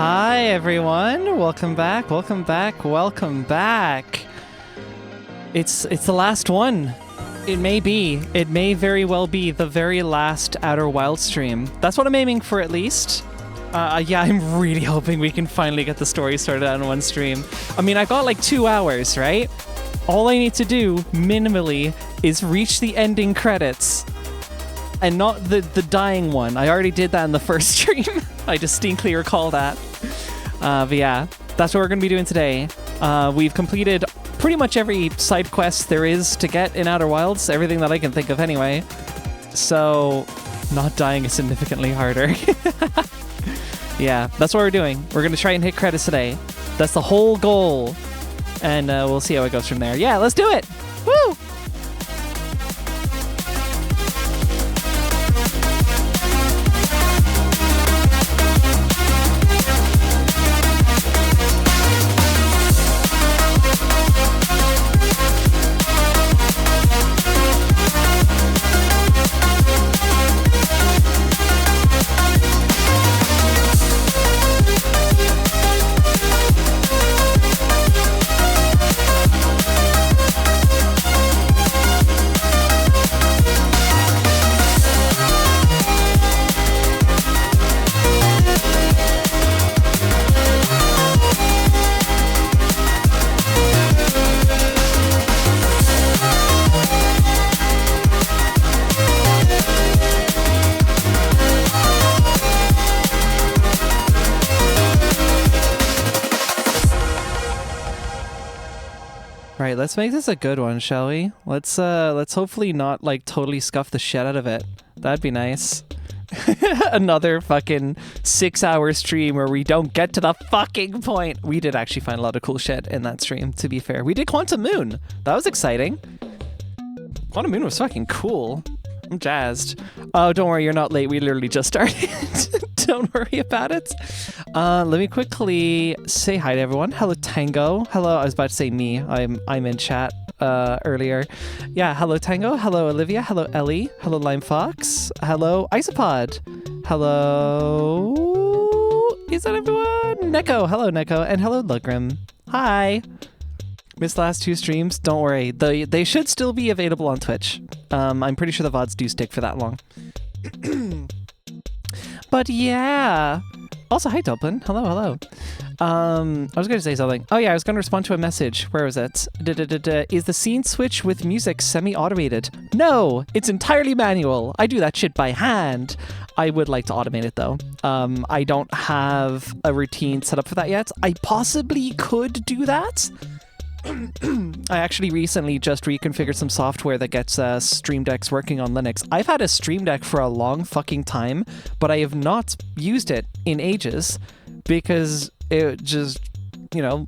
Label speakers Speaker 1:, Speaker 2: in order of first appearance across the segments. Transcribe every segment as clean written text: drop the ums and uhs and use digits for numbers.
Speaker 1: Hi everyone, welcome back, welcome back, welcome back. It's the last one. It may very well be the very last Outer Wild stream. That's what I'm aiming for at least. Yeah, I'm really hoping we can finally get the story started on one stream. I mean, I got like 2 hours, right? All I need to do, minimally, is reach the ending credits. And not the dying one. I already did that in the first stream. I distinctly recall that. But yeah, that's what we're going to be doing today. We've completed pretty much every side quest there is to get in Outer Wilds. Everything that I can think of anyway. So, not dying is significantly harder. Yeah, that's what we're doing. We're going to try and hit credits today. That's the whole goal. And we'll see how it goes from there. Yeah, let's do it! Woo! Right, let's make this a good one, shall we? Let's hopefully not like totally scuff the shit out of it. That'd be nice. Another fucking 6-hour stream where we don't get to the fucking point. We did actually find a lot of cool shit in that stream, to be fair. We did Quantum Moon. That was exciting. Quantum Moon was fucking cool. I'm jazzed. Oh, don't worry, you're not late. We literally just started. Don't worry about it. Let me quickly say hi to everyone. Hello, Tango. Hello, I was about to say me. I'm in chat earlier. Yeah, hello, Tango. Hello, Olivia. Hello, Ellie. Hello, Lime Fox. Hello, Isopod. Hello... Is that everyone? Neko. Hello, Neko. And hello, Lugrim. Hi. Missed the last 2 streams. Don't worry. They should still be available on Twitch. I'm pretty sure the VODs do stick for that long. But yeah. Also, hi, Dublin. Hello, hello. I was going to say something. Oh yeah, I was going to respond to a message. Where was it? Is the scene switch with music semi-automated? No, it's entirely manual. I do that shit by hand. I would like to automate it though. I don't have a routine set up for that yet. I possibly could do that. I actually recently just reconfigured some software that gets Stream Decks working on Linux. I've had a Stream Deck for a long fucking time, but I have not used it in ages because it just, you know,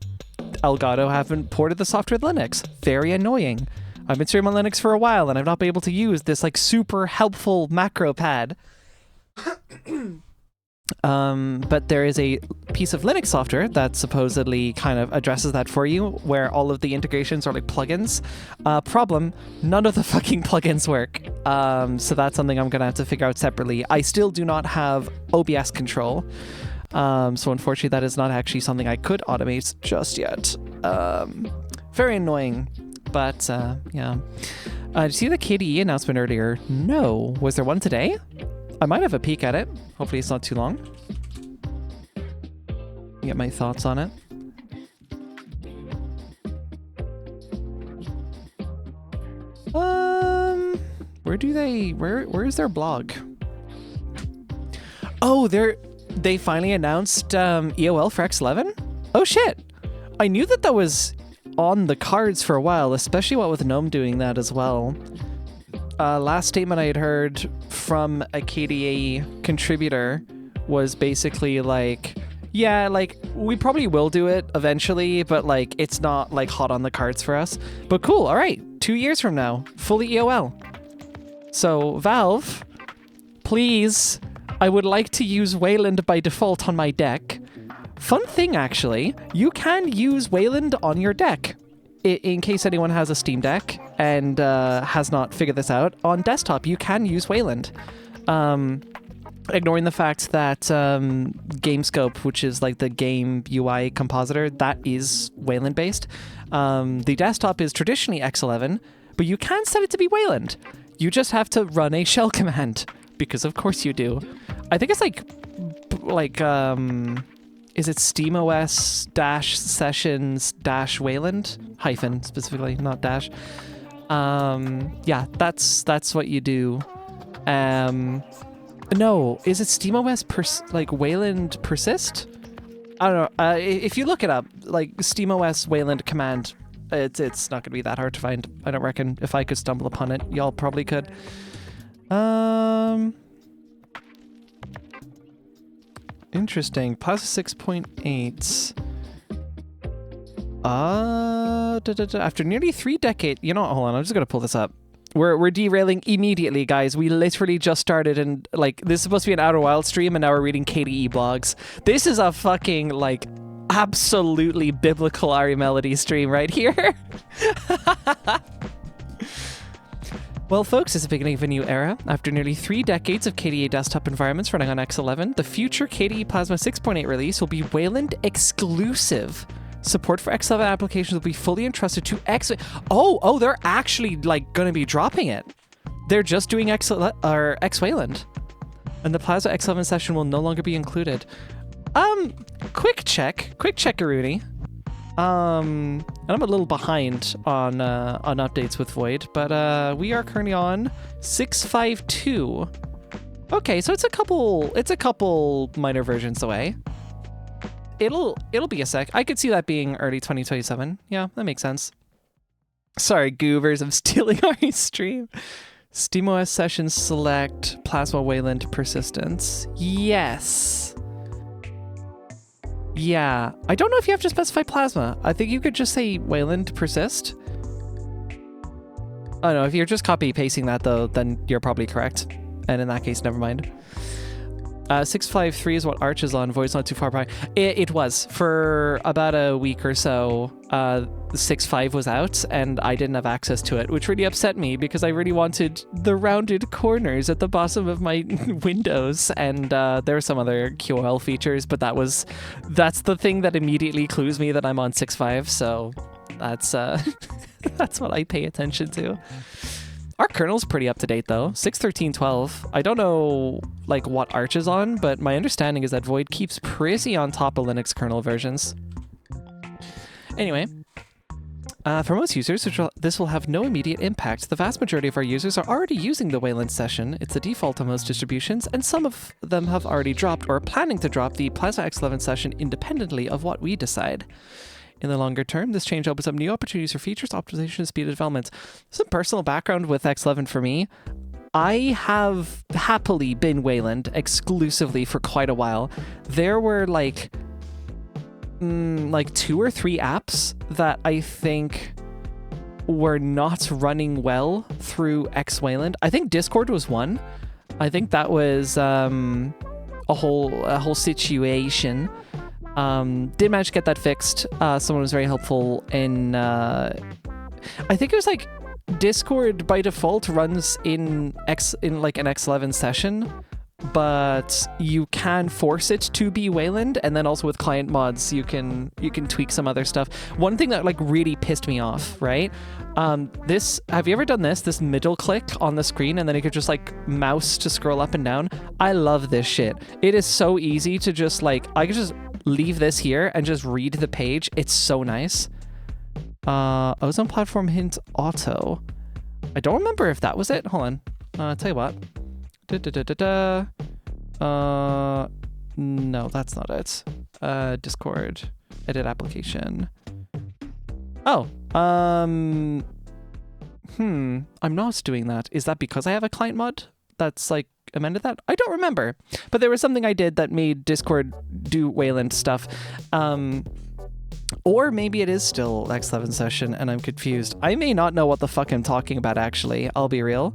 Speaker 1: Elgato haven't ported the software to Linux. Very annoying. I've been streaming on Linux for a while and I've not been able to use this like super helpful macro pad. But there is a piece of Linux software that supposedly kind of addresses that for you, where all of the integrations are like plugins. Problem, none of the fucking plugins work. So that's something I'm gonna have to figure out separately. I still do not have OBS control. So unfortunately that is not actually something I could automate just yet. Very annoying, but yeah. Did you see the KDE announcement earlier? No. Was there one today? I might have a peek at it. Hopefully it's not too long. Get my thoughts on it. Where is their blog? Oh, they finally announced EOL for X11? Oh shit! I knew that was on the cards for a while, especially what with GNOME doing that as well. Last statement I had heard from a KDA contributor was basically like, yeah, like, we probably will do it eventually, but like, it's not like hot on the cards for us. But cool, all right, 2 years from now, fully EOL. So Valve, please, I would like to use Wayland by default on my deck. Fun thing, actually, you can use Wayland on your deck. In case anyone has a Steam Deck and has not figured this out, on desktop you can use Wayland. ignoring the fact that GameScope, which is like the game UI compositor, that is Wayland based. The desktop is traditionally X11, but you can set it to be Wayland. You just have to run a shell command, because of course you do. I think it's like is it SteamOS-sessions-Wayland? Hyphen, specifically, not dash. Yeah, that's what you do. No, is it SteamOS Wayland persist? I don't know. If you look it up, like SteamOS Wayland command, it's not gonna be that hard to find. I don't reckon. If I could stumble upon it, y'all probably could. Interesting. Plasma 6.8. After nearly 3 decades, hold on, I'm just gonna pull this up. We're derailing immediately, guys. We literally just started, and this is supposed to be an Outer Wild stream, and now we're reading KDE blogs. This is a fucking absolutely biblical Ari Melody stream right here. Well, folks, it's the beginning of a new era. After nearly 3 decades of KDE desktop environments running on X11, the future KDE Plasma 6.8 release will be Wayland exclusive. Support for X11 applications will be fully entrusted to X. Oh, they're actually going to be dropping it. They're just doing X Wayland, and the Plasma X11 session will no longer be included. Quick checkaroonie. And I'm a little behind on updates with Void, but we are currently on 6.5.2. Okay, so it's a couple minor versions away. It'll be a sec. I could see that being early 2027. Yeah, that makes sense. Sorry, goovers, I'm stealing our stream. SteamOS sessions select Plasma Wayland persistence. Yes. Yeah, I don't know if you have to specify Plasma. I think you could just say Wayland persist. Oh no, if you're just copy pasting that though, then you're probably correct. And in that case, never mind. 6.5.3 is what Arch is on. Void's not too far behind. It was for about a week or so. 6.5 was out, and I didn't have access to it, which really upset me because I really wanted the rounded corners at the bottom of my windows, and there were some other QoL features, but that's the thing that immediately clues me that I'm on 6.5. So that's that's what I pay attention to. Our kernel's pretty up to date though. 6.13.12. I don't know what Arch is on, but my understanding is that Void keeps pretty on top of Linux kernel versions. Anyway, for most users, this will have no immediate impact. The vast majority of our users are already using the Wayland session. It's the default on most distributions, and some of them have already dropped or are planning to drop the Plasma X11 session independently of what we decide. In the longer term, this change opens up new opportunities for features, optimization, and speed of development. Some personal background with X11 for me. I have happily been Wayland exclusively for quite a while. There were 2 or 3 apps that I think were not running well through X Wayland. I think Discord was one. I think that was a whole situation. Did manage to get that fixed. Someone was very helpful in I think it was Discord by default runs in an X11 session, but you can force it to be Wayland, and then also with client mods you can tweak some other stuff. One thing that really pissed me off, right? Have you ever done this middle click on the screen and then you could just mouse to scroll up and down? I love this shit. It is so easy to just I could just leave this here and just read the page. It's so nice. Ozone platform hint auto. I don't remember if that was it. Hold on. I'll tell you what. No, that's not it. Discord. Edit application. Oh. I'm not doing that. Is that because I have a client mod that's amended that? I don't remember. But there was something I did that made Discord do Wayland stuff. Or maybe it is still X11 session and I'm confused. I may not know what the fuck I'm talking about, actually. I'll be real.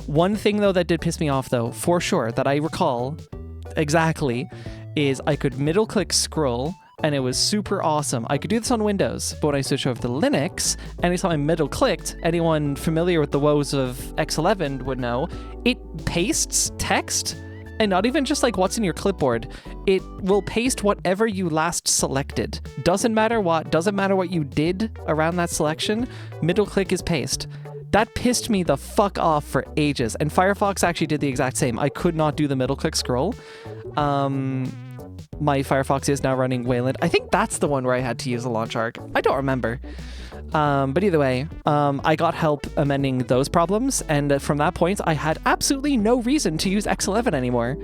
Speaker 1: One thing, though, that did piss me off, though, for sure, that I recall exactly, is I could middle-click scroll, and it was super awesome. I could do this on Windows, but when I switched over to Linux, anytime I middle-clicked, anyone familiar with the woes of X11 would know, it pastes text And not even just like what's in your clipboard. It will paste whatever you last selected. Doesn't matter what you did around that selection, middle click is paste. That pissed me the fuck off for ages. And Firefox actually did the exact same. I could not do the middle click scroll. My Firefox is now running Wayland. I think that's the one where I had to use a launch arc. I don't remember. But either way, I got help amending those problems, and from that point, I had absolutely no reason to use X11 anymore.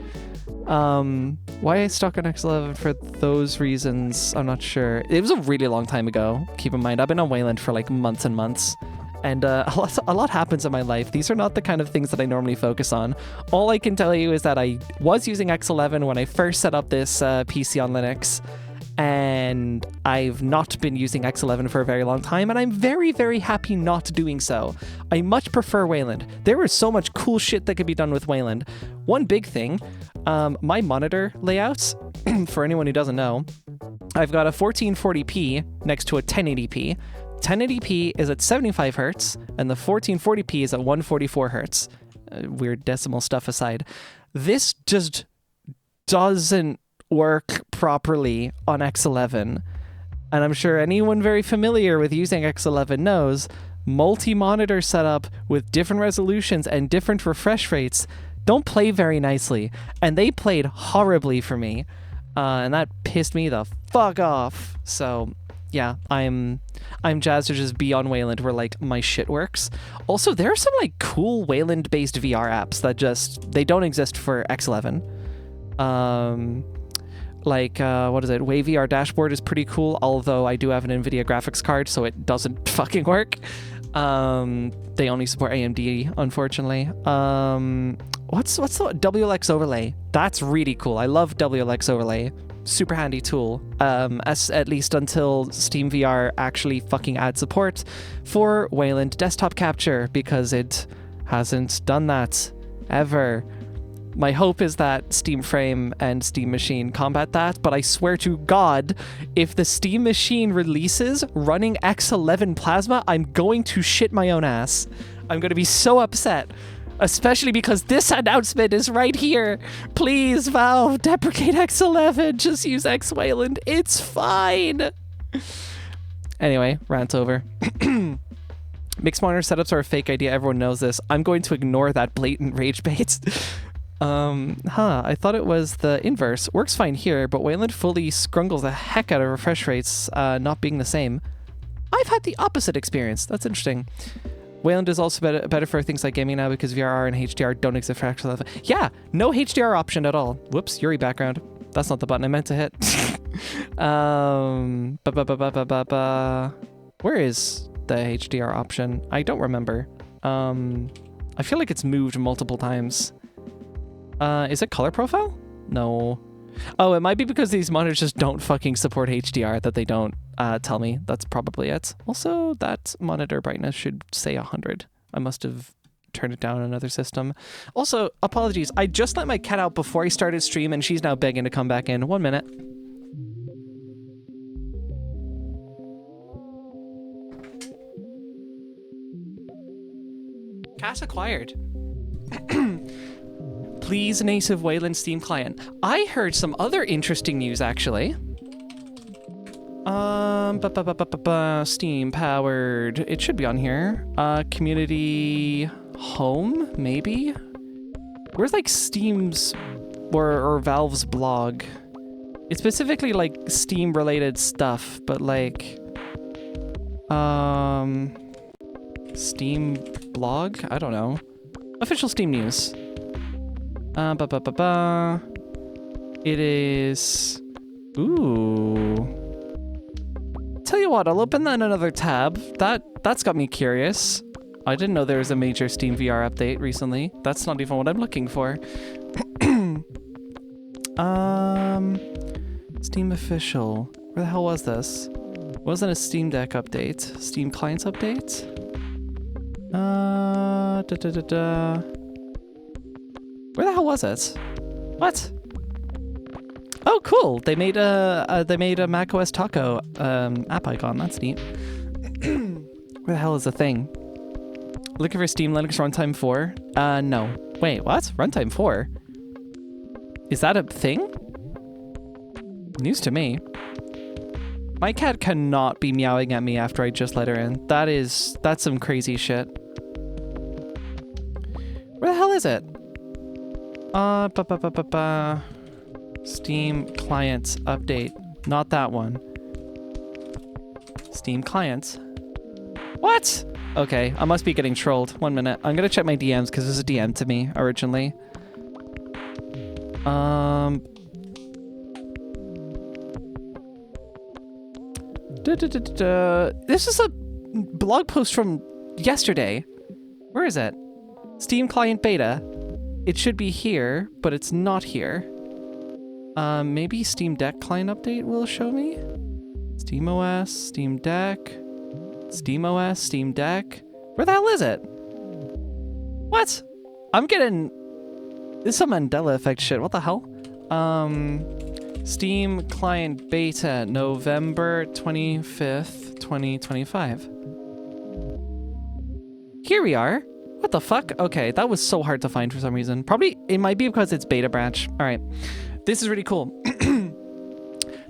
Speaker 1: Why I stuck on X11 for those reasons, I'm not sure. It was a really long time ago, keep in mind. I've been on Wayland for like months and months, and a lot happens in my life. These are not the kind of things that I normally focus on. All I can tell you is that I was using X11 when I first set up this PC on Linux, and I've not been using X11 for a very long time, and I'm very, very happy not doing so. I much prefer Wayland. There is so much cool shit that could be done with Wayland. One big thing, my monitor layouts, for anyone who doesn't know, I've got a 1440p next to a 1080p. 1080p is at 75 hertz, and the 1440p is at 144 hertz. Weird decimal stuff aside. This just doesn't work properly on X11, and I'm sure anyone very familiar with using X11 knows multi-monitor setup with different resolutions and different refresh rates don't play very nicely, and they played horribly for me, and that pissed me the fuck off. So yeah, I'm jazzed to just be on Wayland where like my shit works. Also, there are some like cool Wayland based VR apps that they don't exist for X11. What is it? WaveVR Dashboard is pretty cool, although I do have an NVIDIA graphics card, so it doesn't fucking work. They only support AMD, unfortunately. What's the WLX Overlay? That's really cool. I love WLX Overlay. Super handy tool. At least until Steam VR actually fucking adds support for Wayland desktop capture, because it hasn't done that ever. My hope is that Steam Frame and Steam Machine combat that, but I swear to God, if the Steam Machine releases running X11 Plasma, I'm going to shit my own ass. I'm going to be so upset, especially because this announcement is right here. Please, Valve, deprecate X11. Just use X Wayland. It's fine. Anyway, rant over. Mixed monitor setups are a fake idea. Everyone knows this. I'm going to ignore that blatant rage bait. I thought it was the inverse. Works fine here, but Wayland fully scrungles the heck out of refresh rates, not being the same. I've had the opposite experience. That's interesting. Wayland is also better for things like gaming now because VRR and HDR don't exist for X11. Yeah, no HDR option at all. Whoops, Yuri background. That's not the button I meant to hit. Where is the HDR option? I don't remember. I feel like it's moved multiple times. Is it color profile? No. Oh, it might be because these monitors just don't fucking support HDR that they don't tell me. That's probably it. Also, that monitor brightness should say 100. I must have turned it down on another system. Also, apologies. I just let my cat out before I started stream, and she's now begging to come back in. 1 minute. Cat acquired. Please, native Wayland Steam client. I heard some other interesting news, actually. Steam powered. It should be on here. Community home, maybe? Where's like Steam's or Valve's blog? It's specifically like Steam related stuff, but like Steam blog? I don't know. Official Steam news. It is... Ooh. Tell you what, I'll open that in another tab. That's got me curious. I didn't know there was a major Steam VR update recently. That's not even what I'm looking for. Steam official. Where the hell was this? Wasn't a Steam Deck update. Steam Clients update? Where the hell was it? What? Oh, cool! They made a macOS Taco app icon. That's neat. Where the hell is the thing? Looking for Steam Linux Runtime 4? No. Wait, what? Runtime 4? Is that a thing? News to me. My cat cannot be meowing at me after I just let her in. That's some crazy shit. Where the hell is it? Steam clients update. Not that one. Steam clients. What? Okay, I must be getting trolled. 1 minute. I'm gonna check my DMs because it was a DM to me originally. This is a blog post from yesterday. Where is it? Steam client beta. It should be here, but it's not here. Maybe Steam Deck client update will show me? SteamOS, Steam Deck, SteamOS, Steam Deck. Where the hell is it? What? I'm getting... This is some Mandela effect shit. What the hell? Steam client beta, November 25th, 2025. Here we are. What the fuck? Okay, that was so hard to find for some reason. Probably, it might be because it's beta branch. All right. This is really cool.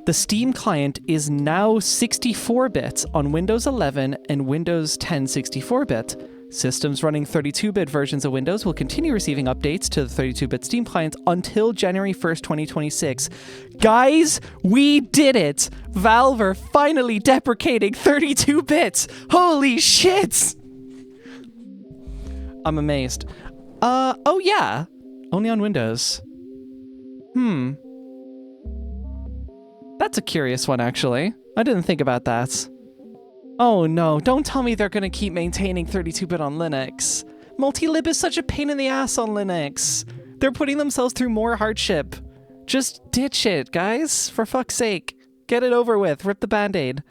Speaker 1: The Steam client is now 64-bit on Windows 11 and Windows 10 64-bit. Systems running 32-bit versions of Windows will continue receiving updates to the 32-bit Steam client until January 1st, 2026. Guys, we did it! Valve are finally deprecating 32 bits! Holy shit! I'm amazed. Oh yeah. Only on Windows. That's a curious one, actually. I didn't think about that. Oh no, don't tell me they're gonna keep maintaining 32-bit on Linux. Multilib is such a pain in the ass on Linux. They're putting themselves through more hardship. Just ditch it, guys. For fuck's sake. Get it over with. Rip the Band-Aid.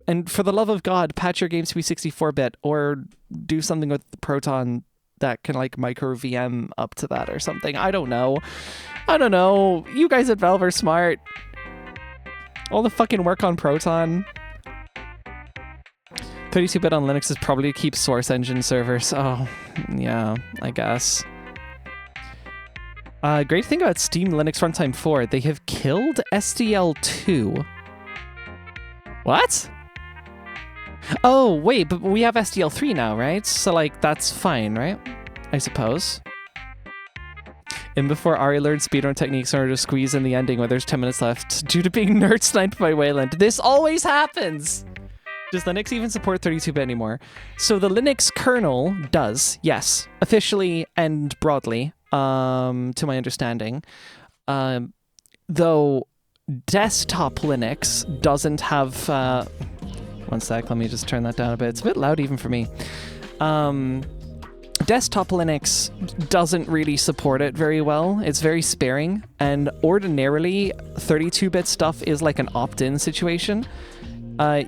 Speaker 1: And for the love of God, patch your games to be 64-bit or do something with Proton that can like micro VM up to that or something. I don't know. You guys at Valve are smart. All the fucking work on Proton. 32-bit on Linux is probably to keep source engine servers. Oh, yeah, I guess. Great thing about Steam Linux Runtime 4, they have killed SDL2. What? Oh, wait, but we have SDL3 now, right? So, like, that's fine, right? I suppose. And before Ari learned speedrun techniques in order to squeeze in the ending when there's 10 minutes left due to being nerd sniped by Wayland. This always happens! Does Linux even support 32-bit anymore? So the Linux kernel does, yes. Officially and broadly, to my understanding. Though desktop Linux doesn't have... one sec, let me just turn that down a bit. It's a bit loud even for me. Desktop Linux doesn't really support it very well. It's very sparing, and ordinarily 32-bit stuff is like an opt-in situation.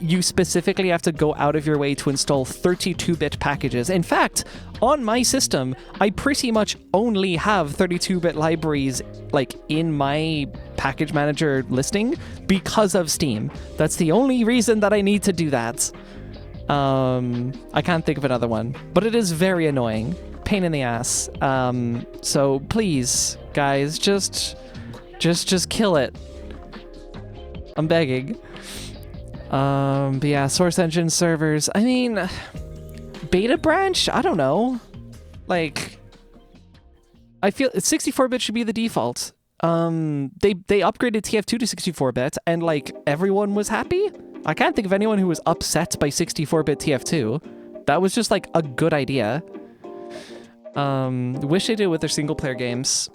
Speaker 1: You specifically have to go out of your way to install 32-bit packages. In fact, on my system, I pretty much only have 32-bit libraries like in my package manager listing because of Steam. That's the only reason that I need to do that. I can't think of another one, but it is very annoying. Pain in the ass. So please, guys, just kill it. I'm begging. But yeah, source engine servers. I mean, beta branch? I don't know. Like, I feel 64-bit should be the default. They upgraded TF2 to 64-bit, and like everyone was happy. I can't think of anyone who was upset by 64-bit TF2. That was just like a good idea. Wish they did with their single-player games.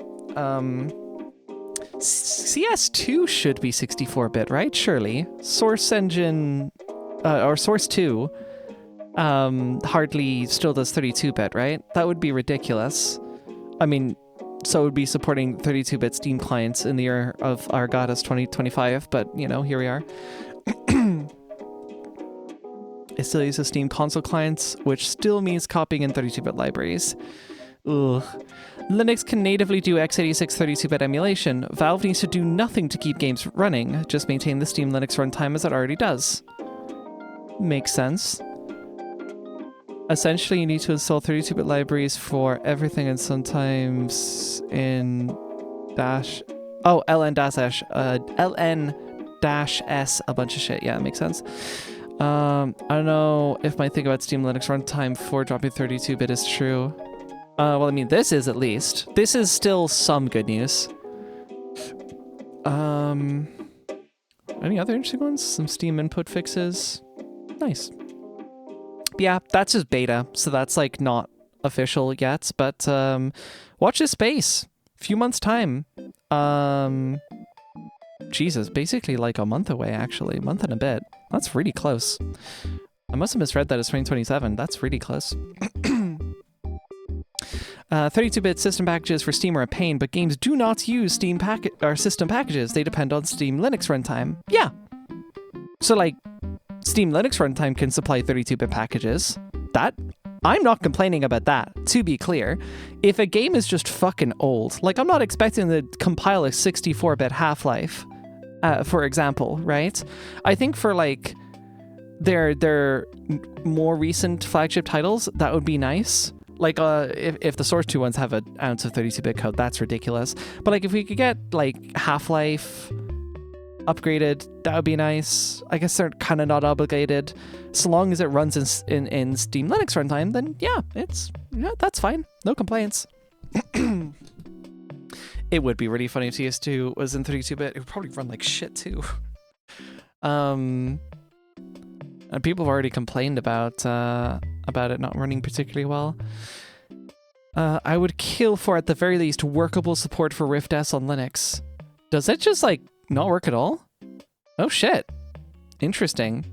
Speaker 1: CS2 should be 64-bit, right? Surely. Source engine, or Source 2, hardly still does 32-bit, right? That would be ridiculous. I mean, so it would be supporting 32-bit Steam clients in the year of our goddess 2025, but, you know, here we are. It still uses Steam console clients, which still means copying in 32-bit libraries. Ugh. Linux can natively do x86 32-bit emulation. Valve needs to do nothing to keep games running, just maintain the Steam Linux runtime as it already does. Makes sense. Essentially, you need to install 32-bit libraries for everything, and sometimes in dash. Oh, LN dash S. LN dash S. A bunch of shit. Yeah, it makes sense. I don't know if my thing about Steam Linux runtime for dropping 32-bit is true. Well, I mean, this is at least. This is still some good news. Any other interesting ones? Some Steam input fixes. Nice. Yeah, that's just beta, so that's like not official yet, but watch this space. Few months time. Jesus, basically like a month away, actually. A month and a bit. That's really close. I must have misread that as 2027. That's really close. 32-bit system packages for Steam are a pain, but games do not use Steam system packages. They depend on Steam Linux runtime. Yeah. So like, Steam Linux runtime can supply 32-bit packages. I'm not complaining about that, to be clear. If a game is just fucking old, like I'm not expecting to compile a 64-bit Half-Life, for example, right? I think for like their more recent flagship titles, that would be nice. Like if the Source 2 ones have an ounce of 32-bit code, that's ridiculous. But like if we could get like Half-Life upgraded, that would be nice. I guess they're kind of not obligated. So long as it runs in Steam Linux runtime, then yeah, that's fine. No complaints. It would be really funny if CS2 was in 32-bit. It would probably run like shit too. And people have already complained about it not running particularly well. I would kill for, at the very least, workable support for Rift S on Linux. Does it just like not work at all? Oh shit. Interesting.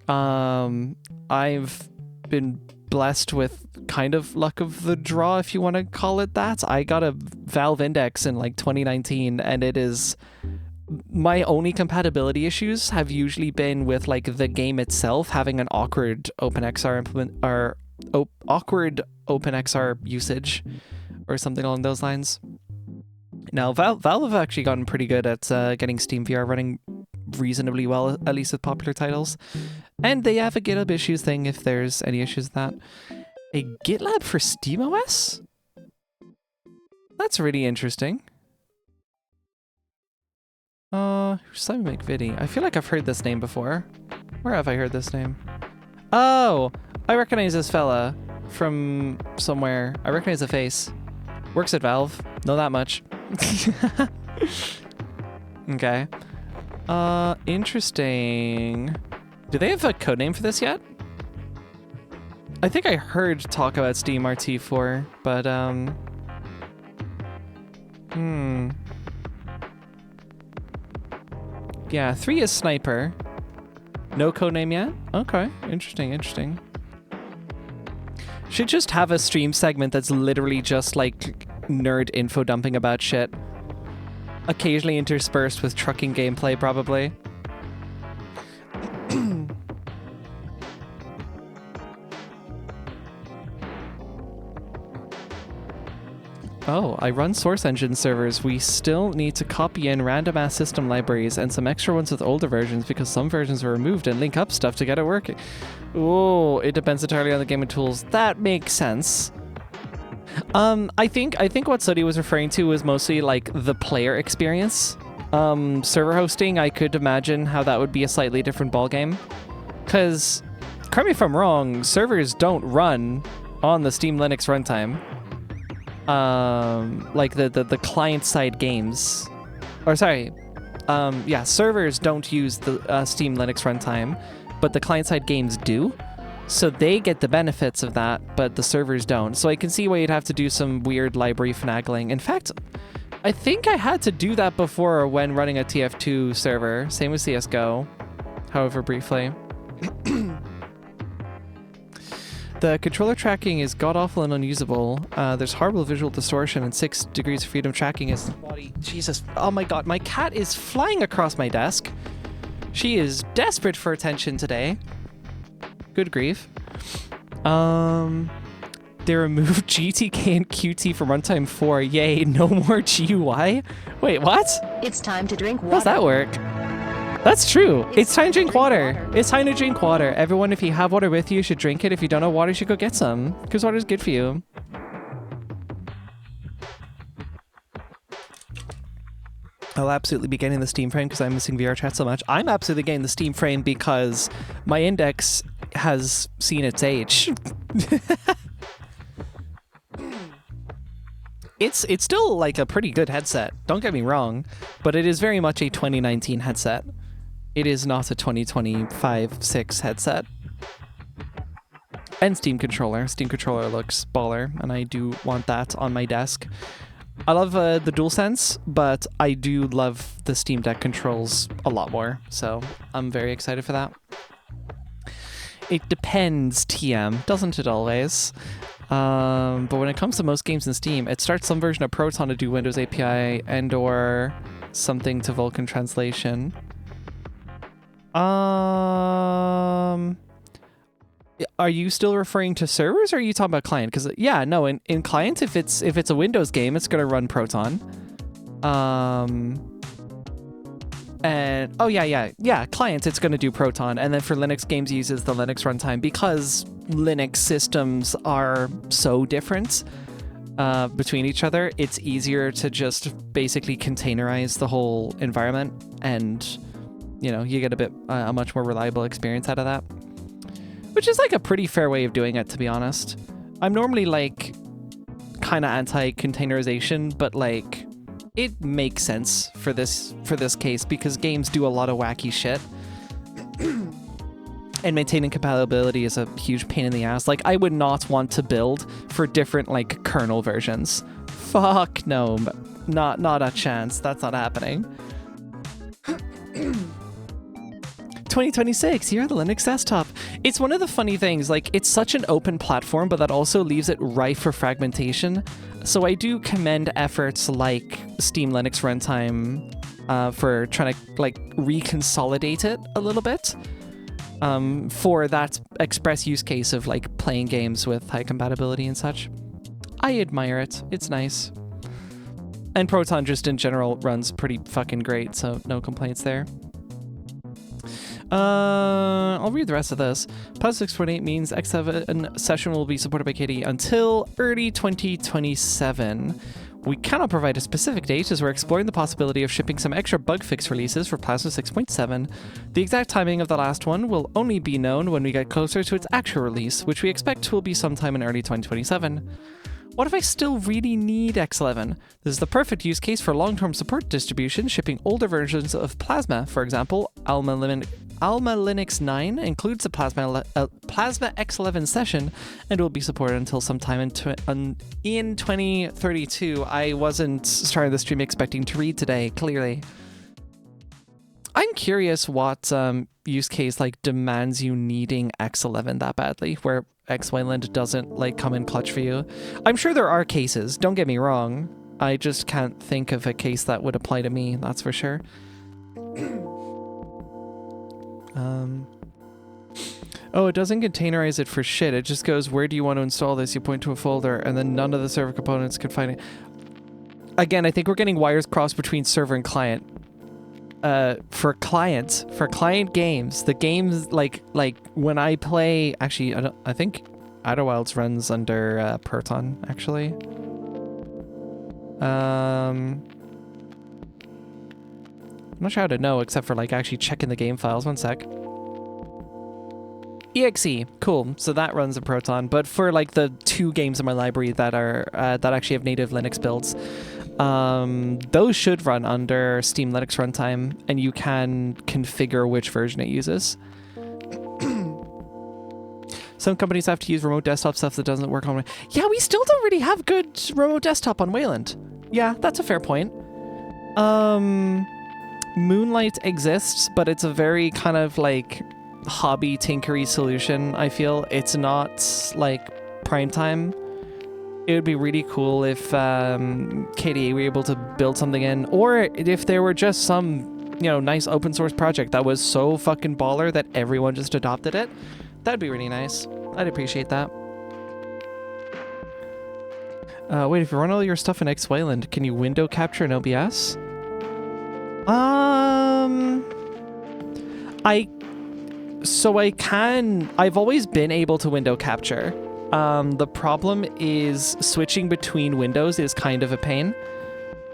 Speaker 1: I've been blessed with kind of luck of the draw, if you want to call it that. I got a Valve Index in like 2019, and it is... My only compatibility issues have usually been with like the game itself having an awkward OpenXR awkward OpenXR usage or something along those lines. Now, Valve have actually gotten pretty good at getting SteamVR running reasonably well, at least with popular titles. And they have a GitHub issues thing if there's any issues with that. A GitLab for SteamOS? That's really interesting. Simon McVitie. I feel like I've heard this name before. Where have I heard this name? Oh! I recognize this fella from somewhere. I recognize the face. Works at Valve. Know that much. Okay. Interesting. Do they have a codename for this yet? I think I heard talk about Steam RT4, but yeah, 3 is Sniper. No codename yet? Okay, interesting. Should just have a stream segment that's literally just like nerd info dumping about shit. Occasionally interspersed with trucking gameplay, probably. Oh, I run Source Engine servers. We still need to copy in random ass system libraries and some extra ones with older versions because some versions were removed and link up stuff to get it working. Oh, it depends entirely on the game and tools. That makes sense. I think what Sody was referring to was mostly like the player experience. Server hosting, I could imagine how that would be a slightly different ballgame. Because, correct me if I'm wrong, servers don't run on the Steam Linux runtime. Like the client-side games. Or sorry, yeah, servers don't use the Steam Linux runtime, but the client-side games do. So they get the benefits of that, but the servers don't. So I can see why you'd have to do some weird library finagling. In fact, I think I had to do that before when running a TF2 server. Same with CSGO, however briefly. The controller tracking is god-awful and unusable. There's horrible visual distortion and 6 degrees of freedom tracking is body. Jesus, oh my god, my cat is flying across my desk. She is desperate for attention today. Good grief. They removed GTK and QT from runtime 4. Yay, no more GUI? Wait, what?
Speaker 2: It's time to drink water.
Speaker 1: How does that work? That's true. It's time to drink water. It's time to drink water. Everyone, if you have water with you, should drink it. If you don't have water, you should go get some. Because water is good for you. I'll absolutely be getting the Steam frame because I'm missing VR chat so much. I'm absolutely getting the Steam frame because my index has seen its age. It's still like a pretty good headset, don't get me wrong, but it is very much a 2019 headset. It is not a 2025-6 headset. And Steam controller. Steam controller looks baller, and I do want that on my desk. I love the DualSense, but I do love the Steam Deck controls a lot more, so I'm very excited for that. It depends, TM, doesn't it always? But when it comes to most games in Steam, it starts some version of Proton to do Windows API and or something to Vulkan translation. Are you still referring to servers, or are you talking about client? Because yeah, no, in client, if it's a Windows game, it's gonna run Proton. And oh yeah, client, it's gonna do Proton, and then for Linux games, it uses the Linux runtime because Linux systems are so different between each other. It's easier to just basically containerize the whole environment, and you know, you get a much more reliable experience out of that. Which is like a pretty fair way of doing it, to be honest. I'm normally like kind of anti-containerization, but like it makes sense for this case because games do a lot of wacky shit. And maintaining compatibility is a huge pain in the ass. Like I would not want to build for different like kernel versions. Fuck no, not a chance. That's not happening. 2026, here are the Linux desktop. It's one of the funny things, like it's such an open platform, but that also leaves it rife for fragmentation. So I do commend efforts like Steam Linux Runtime for trying to like reconsolidate it a little bit for that express use case of like playing games with high compatibility and such. I admire it. It's nice. And Proton just in general runs pretty fucking great, so no complaints there. I'll read the rest of this. Plus 6.8 means X7 session will be supported by KDE until early 2027. We cannot provide a specific date as we're exploring the possibility of shipping some extra bug fix releases for Plasma 6.7. The exact timing of the last one will only be known when we get closer to its actual release, which we expect will be sometime in early 2027. What if I still really need X11? This is the perfect use case for long-term support distribution, shipping older versions of Plasma. For example, Alma Linux 9 includes a Plasma X11 session and will be supported until sometime in 2032. I wasn't starting the stream expecting to read today, clearly. I'm curious what use case like demands you needing X11 that badly, where X-Wayland doesn't like come in clutch for you. I'm sure there are cases, don't get me wrong. I just can't think of a case that would apply to me, that's for sure. Oh, it doesn't containerize it for shit. It just goes, where do you want to install this? You point to a folder, and then none of the server components can find it. Again, I think we're getting wires crossed between server and client. For client games, the games like when I play, actually, I think Outer Wilds runs under Proton, actually. I'm not sure how to know except for like actually checking the game files. One sec. EXE, cool. So that runs in Proton, but for like the 2 games in my library that are that actually have native Linux builds, those should run under Steam Linux Runtime, and you can configure which version it uses. Some companies have to use remote desktop stuff that doesn't work on. Yeah, we still don't really have good remote desktop on Wayland. Yeah, that's a fair point. Moonlight exists, but it's a very kind of like hobby tinkery solution. I feel it's not like prime time. It would be really cool if KDE were able to build something in, or if there were just some, you know, nice open source project that was so fucking baller that everyone just adopted it. That'd be really nice. I'd appreciate that. Wait, if you run all your stuff in X-Wayland, can you window capture in OBS? I've always been able to window capture. The problem is switching between windows is kind of a pain.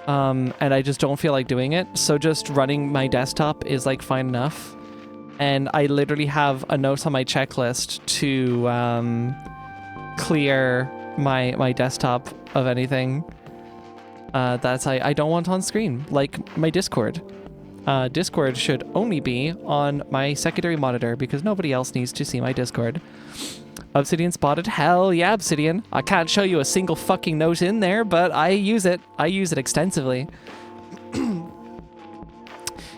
Speaker 1: and I just don't feel like doing it. So just running my desktop is like fine enough. And I literally have a note on my checklist to clear my desktop of anything that I don't want on screen, like my Discord. Discord should only be on my secondary monitor because nobody else needs to see my Discord. Obsidian spotted. Hell yeah, Obsidian. I can't show you a single fucking note in there, but I use it. I use it extensively.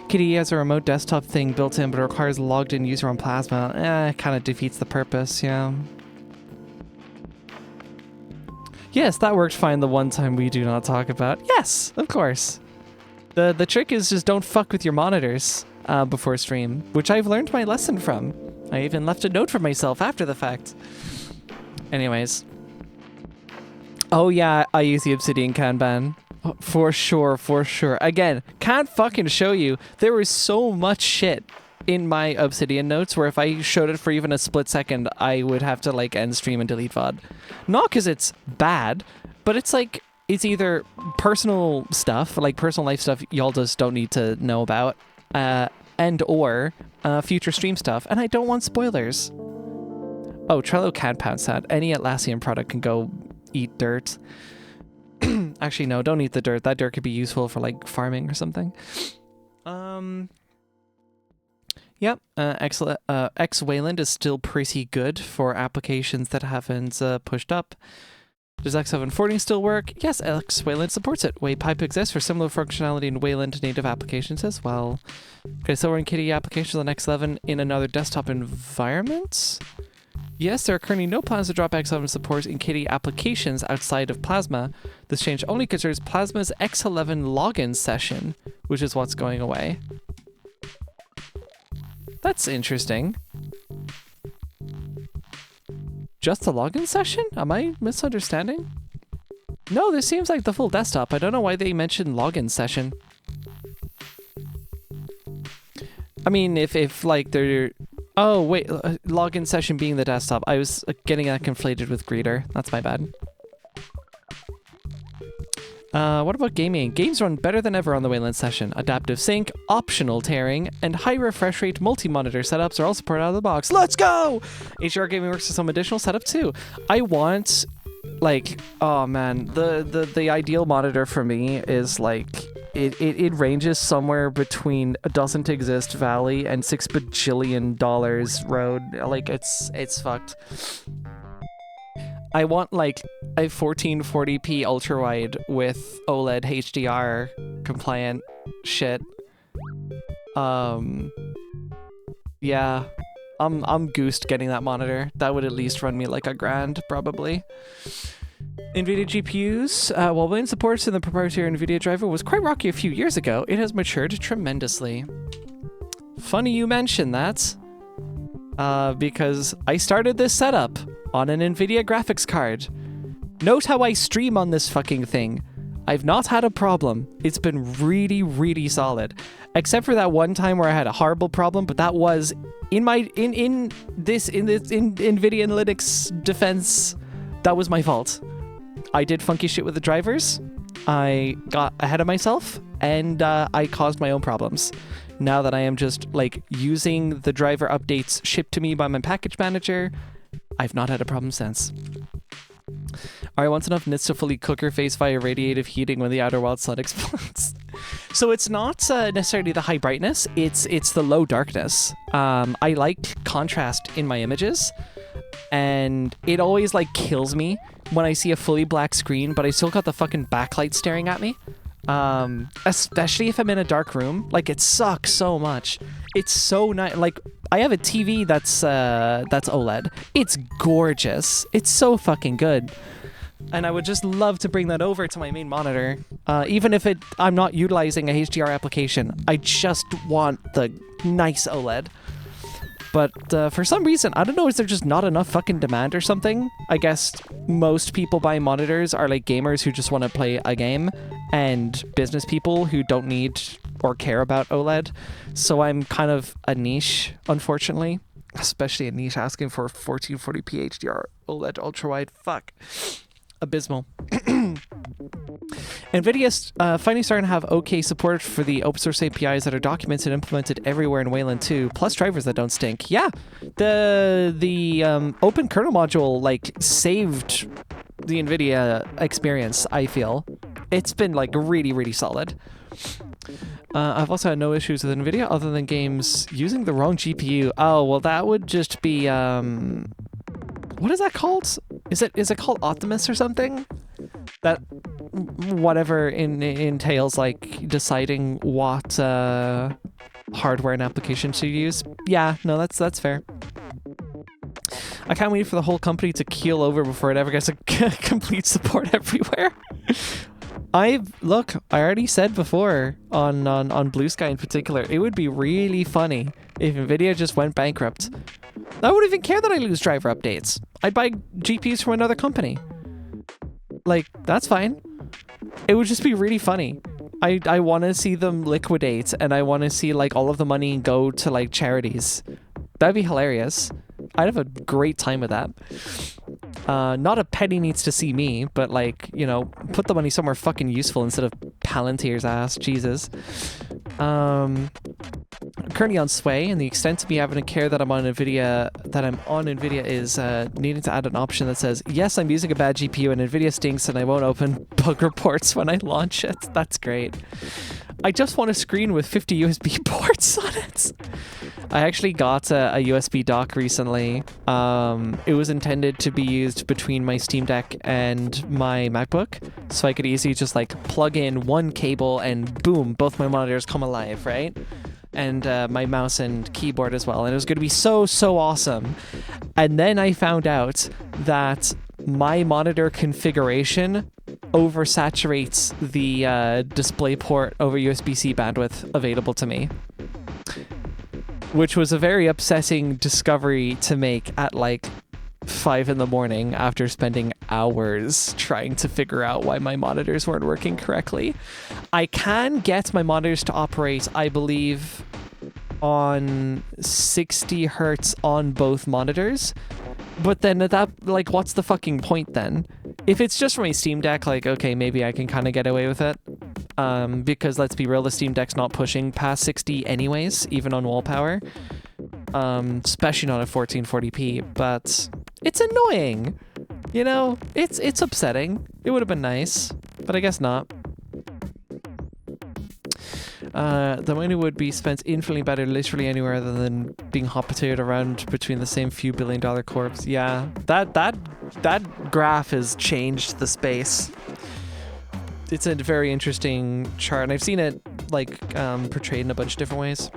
Speaker 1: Kitty has a remote desktop thing built in, but it requires a logged in user on Plasma. It kind of defeats the purpose, yeah. Yes, that worked fine the one time we do not talk about. Yes, of course. The trick is just don't fuck with your monitors before stream, which I've learned my lesson from. I even left a note for myself after the fact. Anyways. Oh yeah, I use the Obsidian Kanban. For sure, for sure. Again, can't fucking show you. There was so much shit in my Obsidian notes where if I showed it for even a split second, I would have to like end stream and delete VOD. Not because it's bad, but it's like, it's either personal stuff, like personal life stuff y'all just don't need to know about, and or future stream stuff, and I don't want spoilers. Oh, Trello can't pounce that. Any Atlassian product can go eat dirt. Actually, no, don't eat the dirt. That dirt could be useful for like farming or something. Yep, X Wayland is still pretty good for applications that haven't pushed up. Does X740 still work? Yes, X Wayland supports it. Waypipe exists for similar functionality in Wayland native applications as well. Okay, so we're in Kitty applications on X11 in another desktop environment. Yes, there are currently no plans to drop X11 support in Kitty applications outside of Plasma. This change only concerns Plasma's X11 login session, which is what's going away. That's interesting. Just the login session? Am I misunderstanding? No, this seems like the full desktop. I don't know why they mentioned login session. I mean, if like they're... Oh, wait, login session being the desktop. I was getting that conflated with Greeter. That's my bad. What about gaming? Games run better than ever on the Wayland session. Adaptive sync, optional tearing, and high refresh rate multi-monitor setups are all supported out of the box. Let's go! HDR gaming works with some additional setup too. I want, like, oh man, the ideal monitor for me is like, it ranges somewhere between a doesn't exist valley and $6 bajillion road. Like, it's fucked. I want like a 1440p ultra wide with OLED HDR compliant shit. Yeah, I'm goosed getting that monitor. That would at least run me like $1,000 probably. NVIDIA GPUs, while Wayland supports in the proprietary NVIDIA driver was quite rocky a few years ago, it has matured tremendously. Funny you mention that, because I started this setup on an NVIDIA graphics card. Note how I stream on this fucking thing. I've not had a problem. It's been really, really solid. Except for that one time where I had a horrible problem, but that was in NVIDIA Analytics defense, that was my fault. I did funky shit with the drivers. I got ahead of myself, and I caused my own problems. Now that I am just like using the driver updates shipped to me by my package manager, I've not had a problem since. Alright, once enough nits to fully cook your face via radiative heating when the outer wild sun explodes. So it's not necessarily the high brightness, it's the low darkness. I like contrast in my images, and it always like kills me when I see a fully black screen, but I still got the fucking backlight staring at me. Especially if I'm in a dark room. Like, it sucks so much. It's so nice. Like, I have a TV that's OLED. It's gorgeous. It's so fucking good. And I would just love to bring that over to my main monitor. Even if I'm not utilizing a HDR application. I just want the nice OLED. But for some reason, I don't know, is there just not enough fucking demand or something? I guess most people buying monitors are like gamers who just want to play a game, and business people who don't need or care about OLED. So I'm kind of a niche, unfortunately. Especially a niche asking for 1440p HDR OLED ultra-wide. Fuck. Abysmal. NVIDIA's finally starting to have okay support for the open source APIs that are documented and implemented everywhere in Wayland 2, plus drivers that don't stink. Yeah, the open kernel module like saved the NVIDIA experience, I feel. It's been like really solid. I've also had no issues with NVIDIA other than games using the wrong GPU. Oh, well that would just be, what is that called? Is it called Optimus or something? That whatever entails like deciding what hardware and application to use. Yeah, no, that's fair. I can't wait for the whole company to keel over before it ever gets a complete support everywhere. I already said before on Blue Sky in particular, it would be really funny if NVIDIA just went bankrupt. I wouldn't even care that I lose driver updates. I'd buy GPUs from another company. Like, that's fine. It would just be really funny. I want to see them liquidate, and I want to see like all of the money go to like charities. That'd be hilarious. I'd have a great time with that. Not a penny needs to see me, but like, you know, put the money somewhere fucking useful instead of Palantir's ass. Jesus. Currently on Sway, and the extent to me having to care that I'm on NVIDIA is needing to add an option that says, yes, I'm using a bad GPU and NVIDIA stinks and I won't open bug reports when I launch it. That's great. I just want a screen with 50 USB ports on it. I actually got a USB dock recently. It was intended to be used between my Steam Deck and my MacBook, so I could easily just like plug in one cable and boom, both my monitors come alive, right? And my mouse and keyboard as well. And it was going to be so awesome. And then I found out that my monitor configuration oversaturates the DisplayPort over USB-C bandwidth available to me, which was a very upsetting discovery to make at like 5 in the morning after spending hours trying to figure out why my monitors weren't working correctly. I can get my monitors to operate, I believe, on 60 hertz on both monitors, but then at that, like, what's the fucking point then? If it's just from a Steam Deck, like, okay, maybe I can kind of get away with it. Because let's be real, the Steam Deck's not pushing past 60 anyways, even on wall power. Especially not at 1440p, but it's annoying. You know, it's upsetting. It would have been nice, but I guess not. The money would be spent infinitely better literally anywhere other than being hot potatoed around between the same few billion-dollar corps. Yeah, that graph has changed the space. It's a very interesting chart, and I've seen it like portrayed in a bunch of different ways.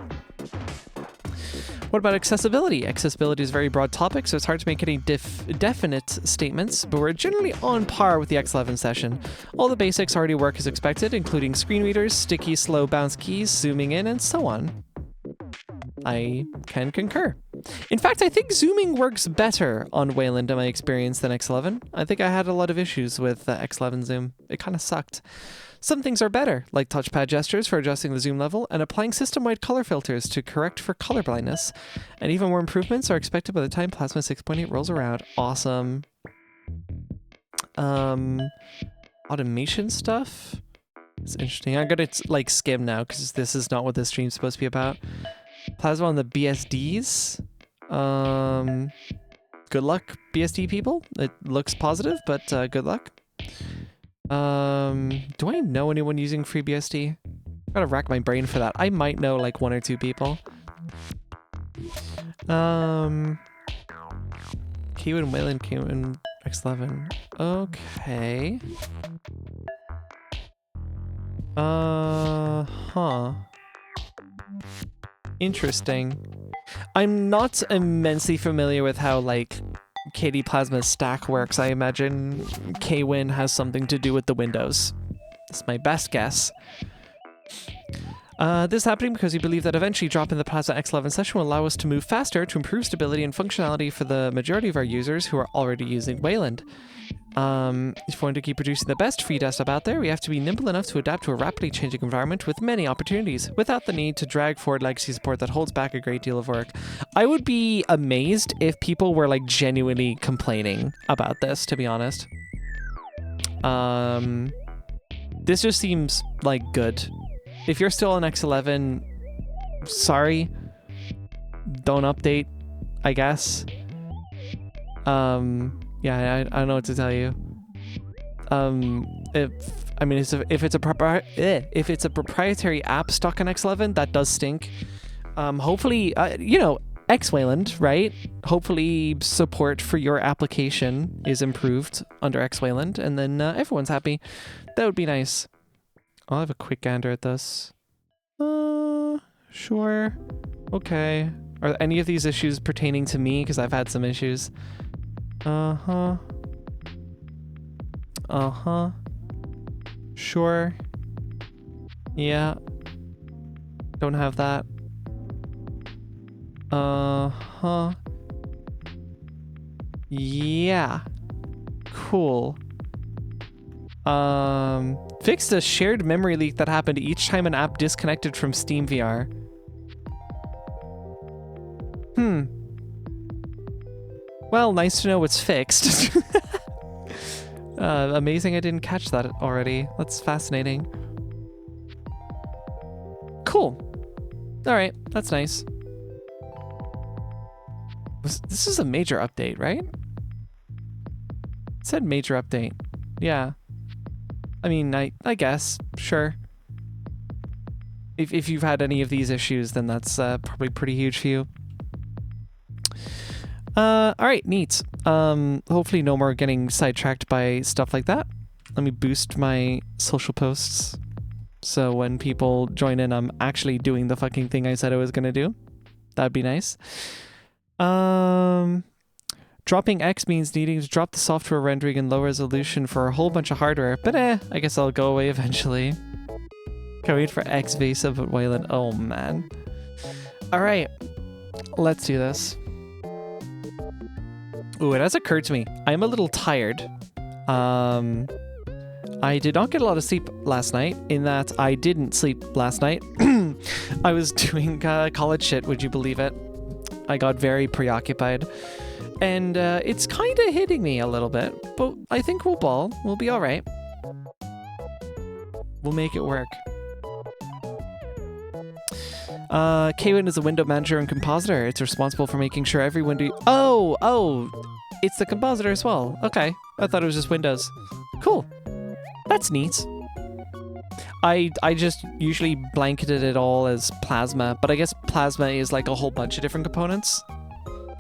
Speaker 1: What about accessibility? Accessibility is a very broad topic, so it's hard to make any definite statements, but we're generally on par with the X11 session. All the basics already work as expected, including screen readers, sticky, slow bounce keys, zooming in, and so on. I can concur. In fact, I think zooming works better on Wayland in my experience than X11. I think I had a lot of issues with X11 zoom. It kind of sucked. Some things are better, like touchpad gestures for adjusting the zoom level and applying system-wide color filters to correct for color blindness. And even more improvements are expected by the time Plasma 6.8 rolls around. Awesome. Automation stuff? It's interesting. I'm gonna like skim now because this is not what this stream's supposed to be about. Plasma on the BSDs. Good luck, BSD people. It looks positive, but good luck. Do I know anyone using FreeBSD? I've got to rack my brain for that. I might know like 1 or 2 people. Kiwi and Wayland came in X11. Okay. Huh. Interesting. I'm not immensely familiar with how like KD Plasma's stack works. I imagine KWin has something to do with the Windows. That's my best guess. This is happening because we believe that eventually dropping the Plasma X11 session will allow us to move faster to improve stability and functionality for the majority of our users who are already using Wayland. If we want to keep producing the best free desktop out there, we have to be nimble enough to adapt to a rapidly changing environment with many opportunities, without the need to drag forward legacy support that holds back a great deal of work. I would be amazed if people were like genuinely complaining about this, to be honest. This just seems like good. If you're still on X11, sorry. Don't update, I guess. Yeah, I don't know what to tell you. If it's a proprietary app stuck on X11, that does stink. Hopefully, X Wayland, right? Hopefully support for your application is improved under X Wayland, and then everyone's happy. That would be nice. I'll have a quick gander at this. Sure. Okay. Are any of these issues pertaining to me? Because I've had some issues. Uh-huh. Sure. Yeah. Don't have that. Yeah. Cool. Fixed a shared memory leak that happened each time an app disconnected from Steam VR. Well, nice to know it's fixed. Amazing I didn't catch that already. That's fascinating. Cool. Alright, that's nice. This is a major update, right? It said major update. Yeah. I mean, I guess. Sure. If you've had any of these issues, then that's probably pretty huge for you. Alright, neat. Hopefully no more getting sidetracked by stuff like that. Let me boost my social posts. So when people join in, I'm actually doing the fucking thing I said I was gonna do. That'd be nice. Dropping X means needing to drop the software rendering in low resolution for a whole bunch of hardware, but I guess I'll go away eventually. Can't wait for X Vasa but Wayland. Oh man. Alright, let's do this. Ooh, it has occurred to me. I'm a little tired. I did not get a lot of sleep last night, in that I didn't sleep last night. I was doing college shit, would you believe it? I got very preoccupied. And it's kind of hitting me a little bit, but I think we'll ball. We'll be all right. We'll make it work. Kwin is a window manager and compositor. It's responsible for making sure every window... Oh, it's the compositor as well. Okay, I thought it was just Windows. Cool. That's neat. I just usually blanketed it all as Plasma, but I guess Plasma is like a whole bunch of different components.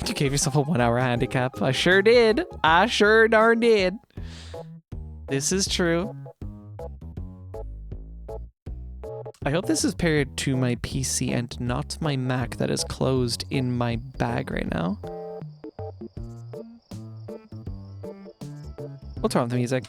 Speaker 1: You gave yourself a 1 hour handicap. I sure did. I sure darn did. This is true. I hope this is paired to my PC and not my Mac that is closed in my bag right now. We'll turn on the music.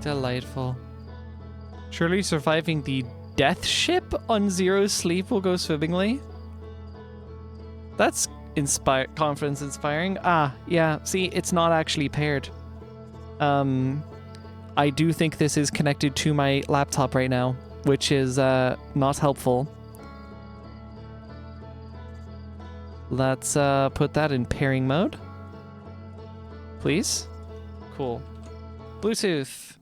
Speaker 1: Delightful. Surely surviving the death ship on Zero Sleep will go swimmingly. That's confidence inspiring. Ah, yeah. See, it's not actually paired. I do think this is connected to my laptop right now, which is not helpful. Let's put that in pairing mode. Please. Cool. Bluetooth.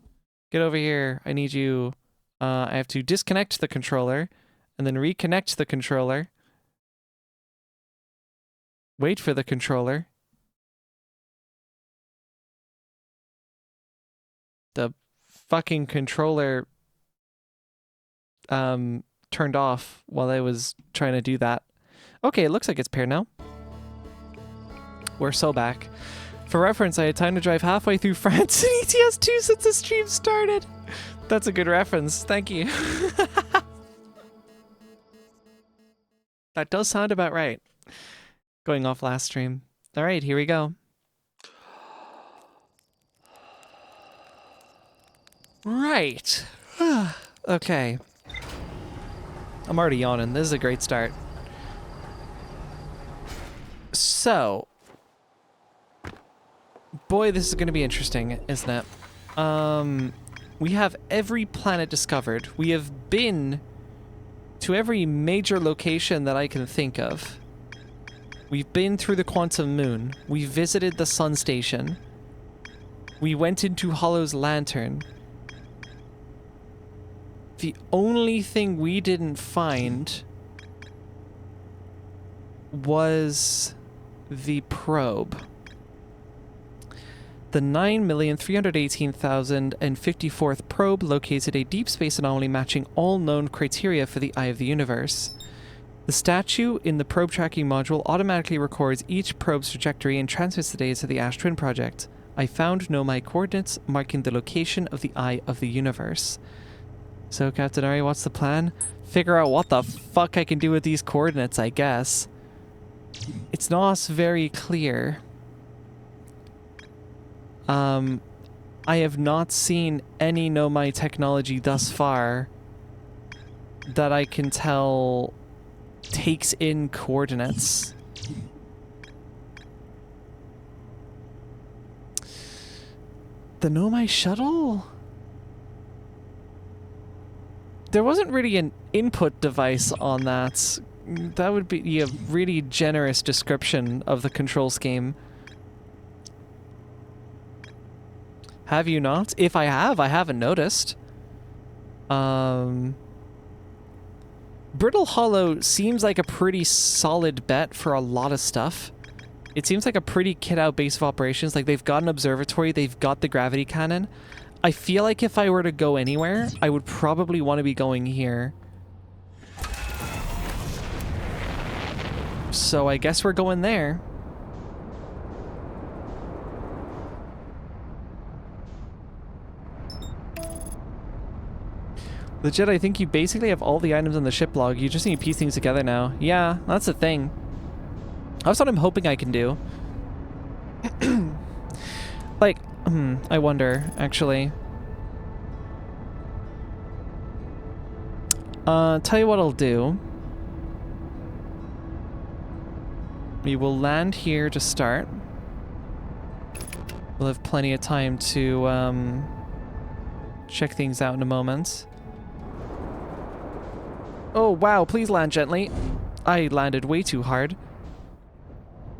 Speaker 1: Get over here. I need you. I have to disconnect the controller and then reconnect the controller. Wait for the controller. The fucking controller turned off while I was trying to do that. Okay, it looks like it's paired now. We're so back. For reference, I had time to drive halfway through France in ETS2 since the stream started. That's a good reference. Thank you. That does sound about right. Going off last stream. All right, here we go. Right. Okay. I'm already yawning. This is a great start. So... Boy, this is going to be interesting, isn't it? We have every planet discovered. We have been to every major location that I can think of. We've been through the Quantum Moon. We visited the Sun Station. We went into Hollow's Lantern. The only thing we didn't find was the probe. The 9,318,054th probe located a deep space anomaly matching all known criteria for the Eye of the Universe. The statue in the probe tracking module automatically records each probe's trajectory and transmits the data to the Ash Twin Project. I found Nomai coordinates marking the location of the Eye of the Universe. So, Captain Ari, what's the plan? Figure out what the fuck I can do with these coordinates, I guess. It's not very clear. I have not seen any Nomai technology thus far that I can tell takes in coordinates. The Nomai shuttle? There wasn't really an input device on that. That would be a really generous description of the control scheme. Have you not? If I have, I haven't noticed. Brittle Hollow seems like a pretty solid bet for a lot of stuff. It seems like a pretty kit-out base of operations. Like, they've got an observatory, they've got the gravity cannon. I feel like if I were to go anywhere, I would probably want to be going here. So I guess we're going there. Legit, I think you basically have all the items on the ship log. You just need to piece things together now. Yeah, that's the thing. That's what I'm hoping I can do. Like, I wonder, actually. Tell you what I'll do. We will land here to start. We'll have plenty of time to, check things out in a moment. Oh, wow, please land gently. I landed way too hard.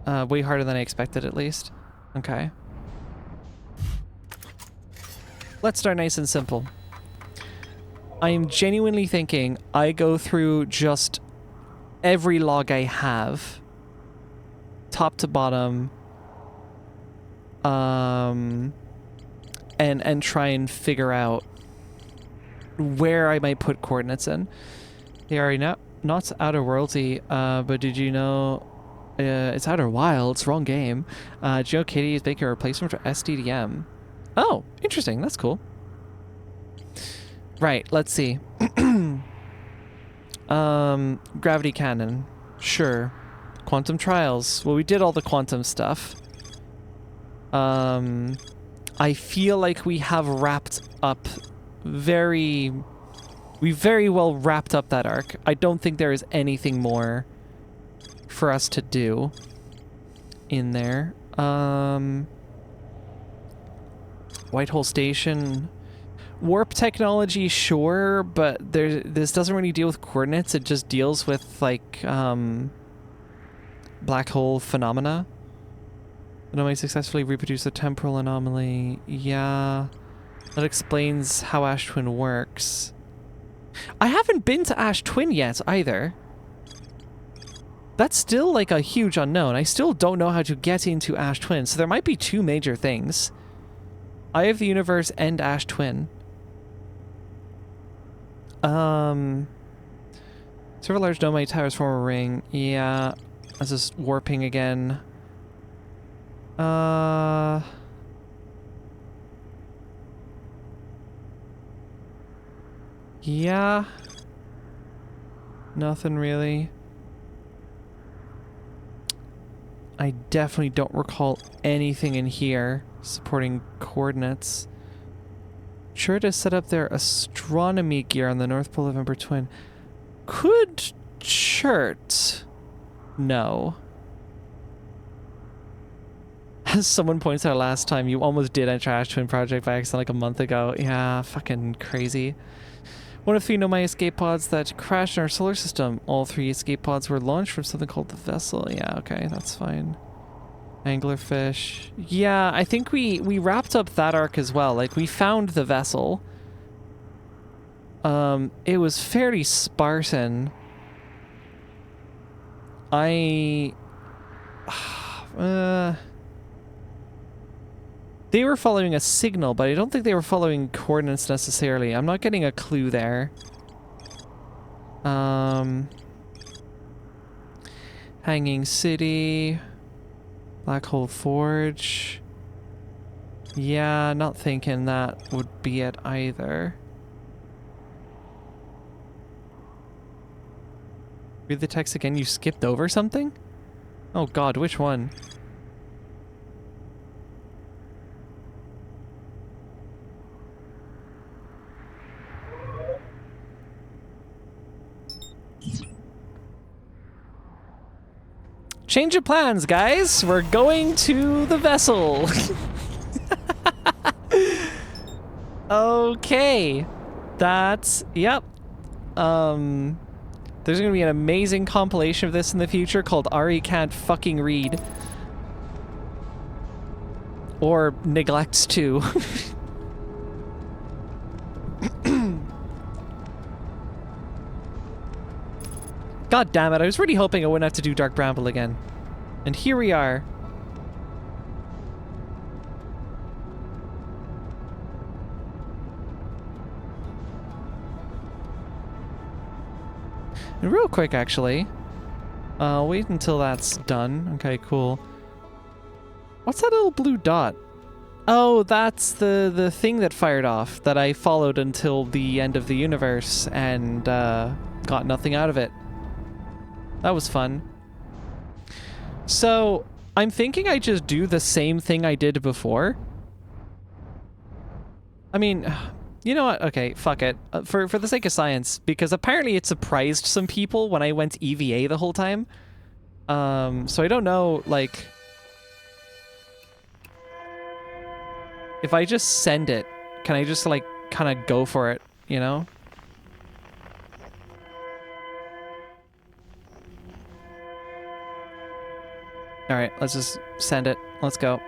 Speaker 1: Way harder than I expected, at least. Okay. Let's start nice and simple. I am genuinely thinking I go through just every log I have, top to bottom, and try and figure out where I might put coordinates in. They are not Outer Worldsy, but did you know it's Outer Wilds? Wrong game. Did you know Katie is making a replacement for SDDM? Oh, interesting. That's cool. Right, let's see. Gravity cannon. Sure. Quantum trials. Well, we did all the quantum stuff. I feel like we have wrapped up we very well wrapped up that arc. I don't think there is anything more for us to do in there. Whitehole Station. Warp technology, sure, but this doesn't really deal with coordinates. It just deals with, like, black hole phenomena. Anomaly successfully reproduced the temporal anomaly. Yeah. That explains how Ash Twin works. I haven't been to Ash Twin yet, either. That's still, like, a huge unknown. I still don't know how to get into Ash Twin, so there might be two major things. Eye of the Universe and Ash Twin. Several large Nomai towers form a ring. Yeah. This is warping again. Yeah. Nothing really. I definitely don't recall anything in here supporting coordinates. Sure to set up their astronomy gear on the North Pole of Emperor Twin. Could Chert? No. As someone points out last time, you almost did a trash twin project by accident like a month ago. Yeah, fucking crazy. One of 3 Nomai escape pods that crashed in our solar system. All 3 escape pods were launched from something called the vessel. Yeah, okay, that's fine. Anglerfish. Yeah, I think we wrapped up that arc as well. Like, we found the vessel. It was fairly Spartan. They were following a signal, but I don't think they were following coordinates necessarily. I'm not getting a clue there. Hanging City. Black Hole Forge. Yeah, not thinking that would be it either. Read the text again. You skipped over something? Oh god, which one? Change of plans, guys. We're going to the vessel. Okay. That's... Yep. There's gonna be an amazing compilation of this in the future called Ari Can't Fucking Read. Or neglects to. God damn it, I was really hoping I wouldn't have to do Dark Bramble again. And here we are. And real quick, actually. I'll wait until that's done. Okay, cool. What's that little blue dot? Oh, that's the thing that fired off that I followed until the end of the universe and got nothing out of it. That was fun. So, I'm thinking I just do the same thing I did before. I mean, you know what? Okay, fuck it. For the sake of science, because apparently it surprised some people when I went EVA the whole time. So I don't know, like... If I just send it, can I just, like, kind of go for it, you know? Alright, let's just send it. Let's go.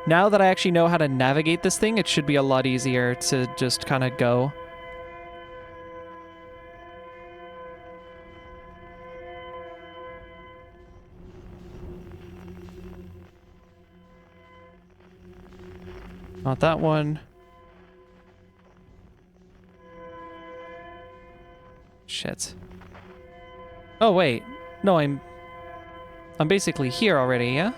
Speaker 1: Now that I actually know how to navigate this thing, it should be a lot easier to just kind of go. Not that one. Shit. Oh, wait. No, I'm basically here already, yeah?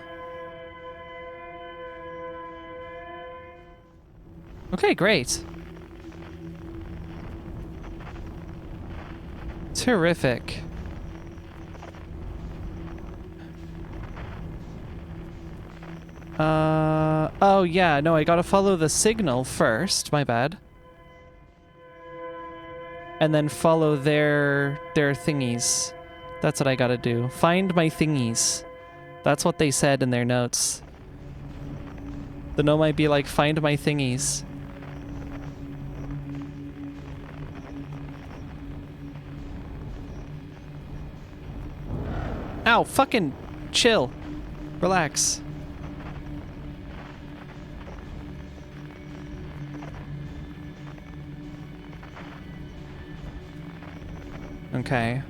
Speaker 1: Okay, great. Terrific. Oh yeah, no, I gotta follow the signal first, my bad. And then follow their thingies. That's what I gotta do. Find my thingies. That's what they said in their notes. The note might be like, find my thingies. Ow, fucking chill. Relax. Okay.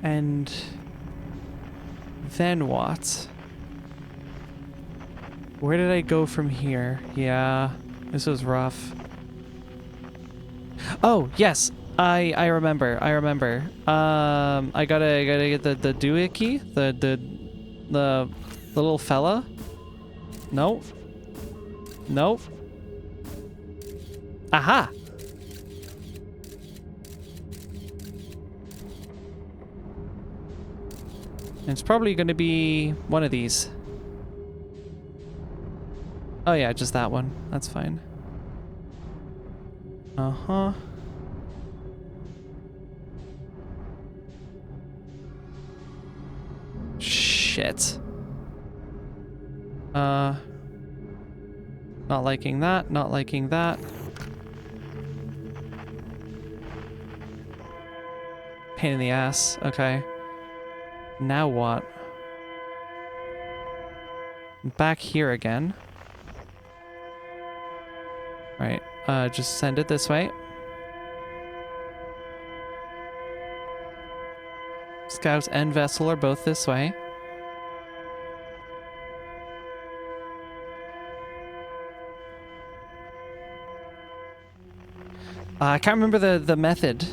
Speaker 1: And then what? Where did I go from here? Yeah, this was rough. Oh, yes. I remember. I gotta get the doohickey, the little fella. Nope. Nope. Aha! It's probably gonna be one of these. Oh yeah, just that one. That's fine. Uh-huh. shit. Not liking that, not liking that. Pain in the ass, okay. Now what? Back here again. Right, just send it this way. Scouts and vessel are both this way. I can't remember the method.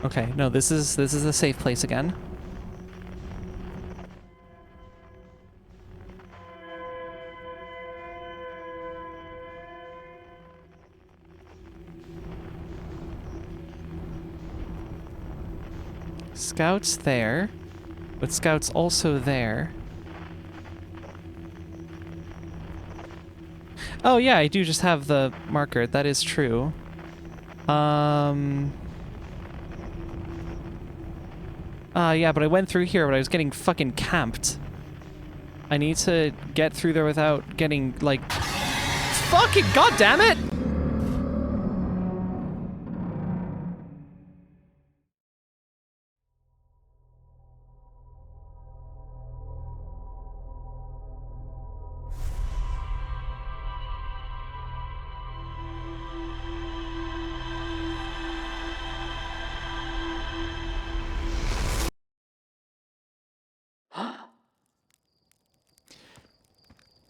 Speaker 1: Okay, no, this is a safe place again. Scouts there, but scouts also there. Oh yeah, I do just have the marker. That is true. Yeah, but I went through here, but I was getting fucking camped. I need to get through there without getting, like... Fucking goddammit!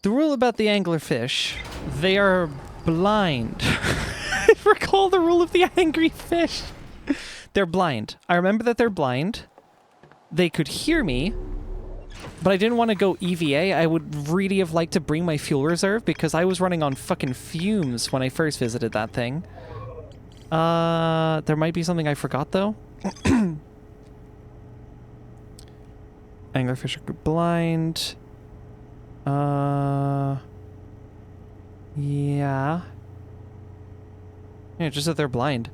Speaker 1: The rule about the anglerfish, they are blind. I recall the rule of the angry fish. They're blind. I remember that they're blind. They could hear me, but I didn't want to go EVA. I would really have liked to bring my fuel reserve because I was running on fucking fumes when I first visited that thing. There might be something I forgot though. Anglerfish are blind. Yeah. Yeah, just that they're blind.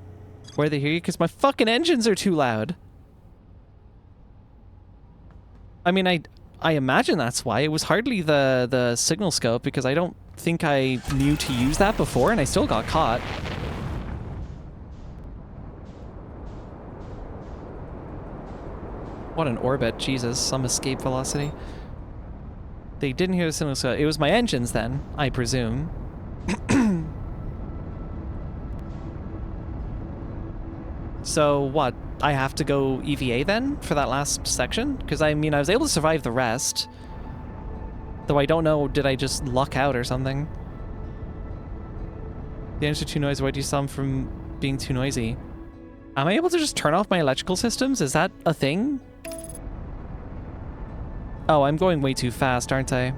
Speaker 1: Why they hear you? Because my fucking engines are too loud. I mean, I imagine that's why. It was hardly the signal scope, because I don't think I knew to use that before, and I still got caught. What an orbit. Jesus, some escape velocity. They didn't hear the signal scope. It was my engines then, I presume. So what? I have to go EVA then for that last section? Because I mean, I was able to survive the rest. Though I don't know, did I just luck out or something? The engines are too noisy. Why do you stop them from being too noisy? Am I able to just turn off my electrical systems? Is that a thing? Oh, I'm going way too fast, aren't I?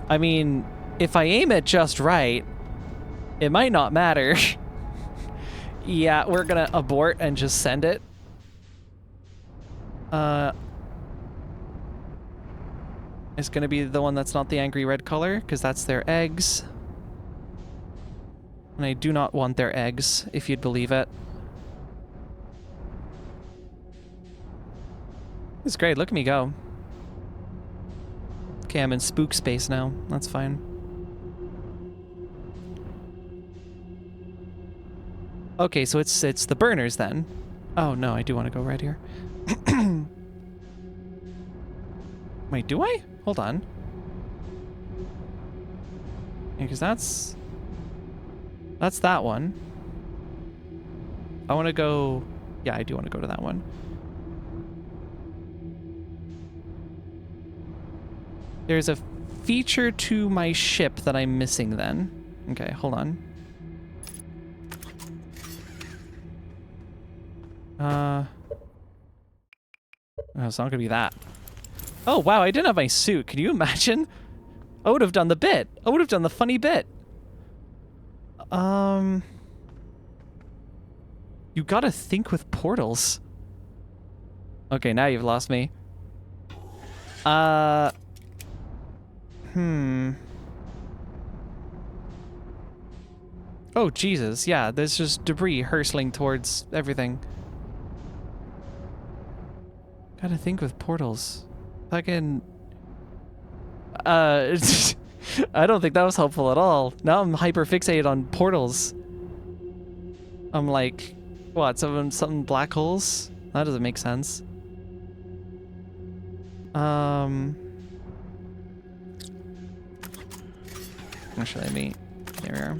Speaker 1: I mean, if I aim it just right, it might not matter. Yeah, we're gonna abort and just send it. It's gonna be the one that's not the angry red color, because that's their eggs. And I do not want their eggs, if you'd believe it. It's great, look at me go. Okay, I'm in spook space now. That's fine. Okay, so it's the burners then. Oh no, I do want to go right here. Wait, do I? Hold on. Yeah, because that's that one. I want to go... Yeah, I do want to go to that one. There's a feature to my ship that I'm missing then. Okay, hold on. Oh, it's not gonna be that. Oh, wow, I didn't have my suit. Can you imagine? I would have done the bit. I would have done the funny bit. You gotta think with portals. Okay, now you've lost me. Oh, Jesus. Yeah, there's just debris hurtling towards everything. Gotta think with portals. Fucking... I don't think that was helpful at all. Now I'm hyper fixated on portals. I'm like, what, something black holes? That doesn't make sense. Actually, let me... There we are.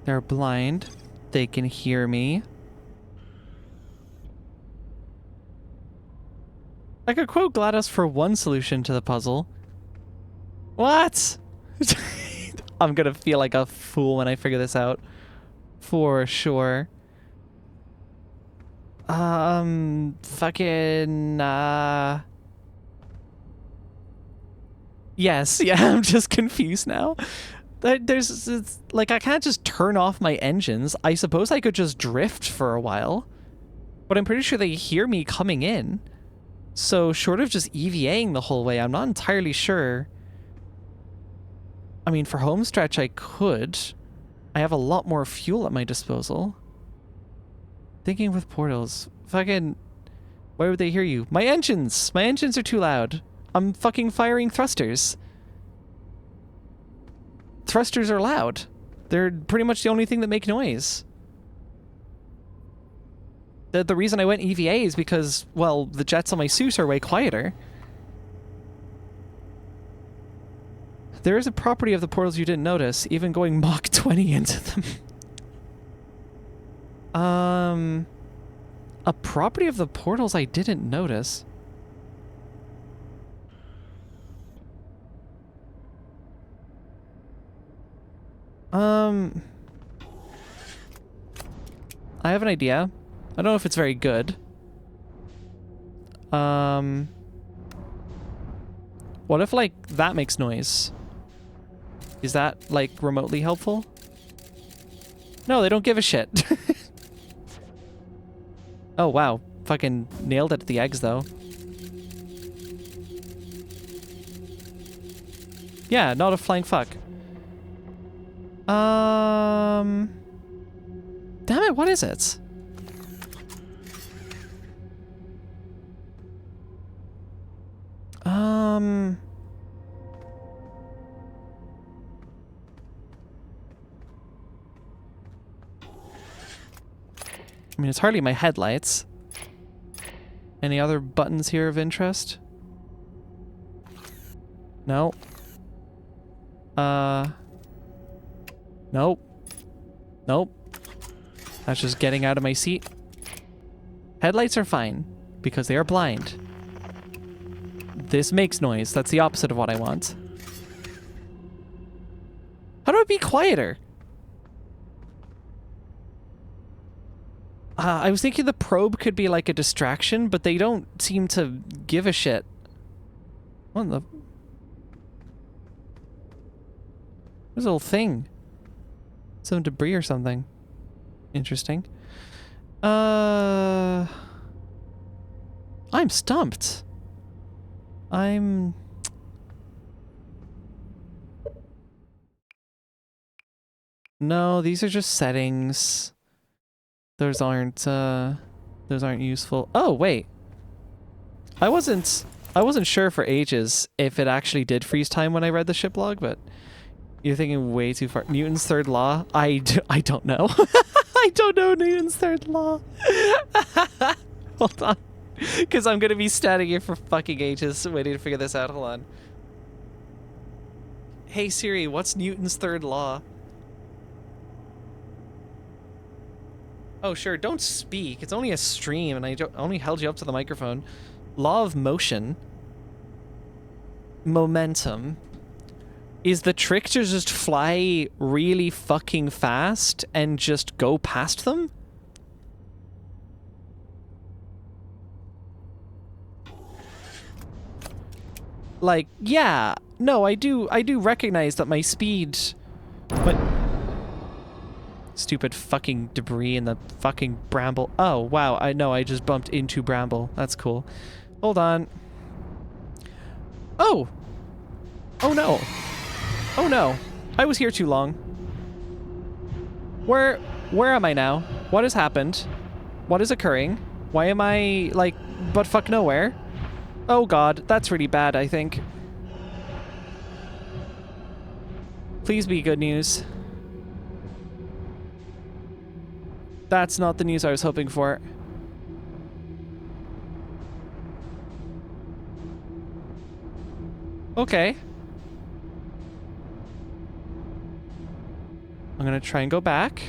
Speaker 1: They're blind. They can hear me. I could quote GLaDOS for one solution to the puzzle. What? I'm gonna feel like a fool when I figure this out. For sure. Fucking, Yes, yeah, I'm just confused now. It's, like, I can't just turn off my engines. I suppose I could just drift for a while. But I'm pretty sure they hear me coming in. So, short of just EVAing the whole way, I'm not entirely sure. I mean, for home stretch, I could. I have a lot more fuel at my disposal. Thinking with portals. Fucking... Why would they hear you? My engines! My engines are too loud. I'm fucking firing thrusters. Thrusters are loud. They're pretty much the only thing that make noise. The reason I went EVA is because, well, the jets on my suit are way quieter. There is a property of the portals you didn't notice, even going Mach 20 into them. A property of the portals I didn't notice. I have an idea. I don't know if it's very good. What if, like, that makes noise? Is that, like, remotely helpful? No, they don't give a shit. Oh, wow. Fucking nailed it at the eggs, though. Yeah, not a flying fuck. Damn it, what is it? I mean, it's hardly my headlights. Any other buttons here of interest? No. Nope. Nope. That's just getting out of my seat. Headlights are fine, because they are blind. This makes noise. That's the opposite of what I want. How do I be quieter? I was thinking the probe could be like a distraction, but they don't seem to give a shit. What in the... What's the little thing? Some debris or something. Interesting. I'm stumped. No, these are just settings. Those aren't useful. Oh, wait. I wasn't sure for ages if it actually did freeze time when I read the ship log, but you're thinking way too far. Newton's third law? I don't know. I don't know Newton's third law. Hold on. Because I'm going to be standing here for fucking ages waiting to figure this out. Hold on. Hey Siri, what's Newton's third law? Oh, sure. Don't speak. It's only a stream, and I only held you up to the microphone. Law of motion. Momentum. Is the trick to just fly really fucking fast and just go past them? Like, yeah. No, I do recognize that my speed... But... stupid fucking debris and the fucking bramble. Oh, wow. I know, I just bumped into bramble. That's cool. Hold on. Oh! Oh no. Oh no. I was here too long. Where am I now? What has happened? What is occurring? Why am I, like, butt fuck nowhere? Oh god, that's really bad, I think. Please be good news. That's not the news I was hoping for. Okay. I'm gonna try and go back.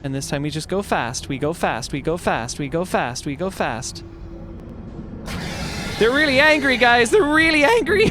Speaker 1: And this time we just go fast. We go fast. We go fast. We go fast. We go fast. They're really angry, guys. They're really angry.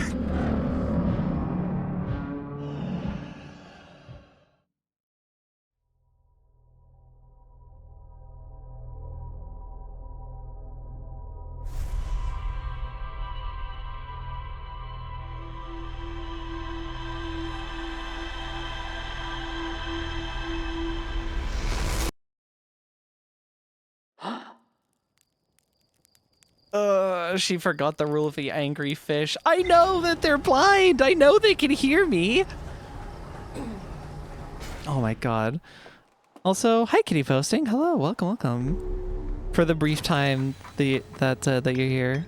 Speaker 1: She forgot the rule of the angry fish. I know that they're blind. I know they can hear me. Oh my god. Also, hi Kitty Posting. Hello, welcome, welcome. For the brief time that you're here.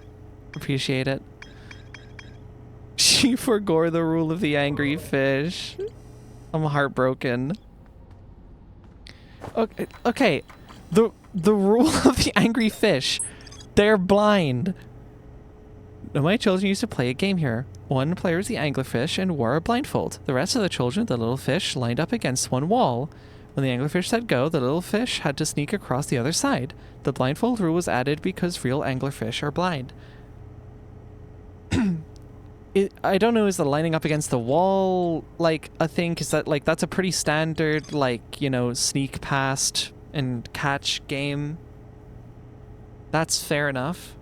Speaker 1: Appreciate it. She forgot the rule of the angry fish. I'm heartbroken. Okay. The rule of the angry fish. They're blind. My children used to play a game here. One player was the anglerfish and wore a blindfold. The rest of the children, the little fish, lined up against one wall. When the anglerfish said go, the little fish had to sneak across the other side. The blindfold rule was added because real anglerfish are blind. I don't know, is the lining up against the wall like a thing? Cause that's a pretty standard, like, you know, sneak past and catch game. That's fair enough.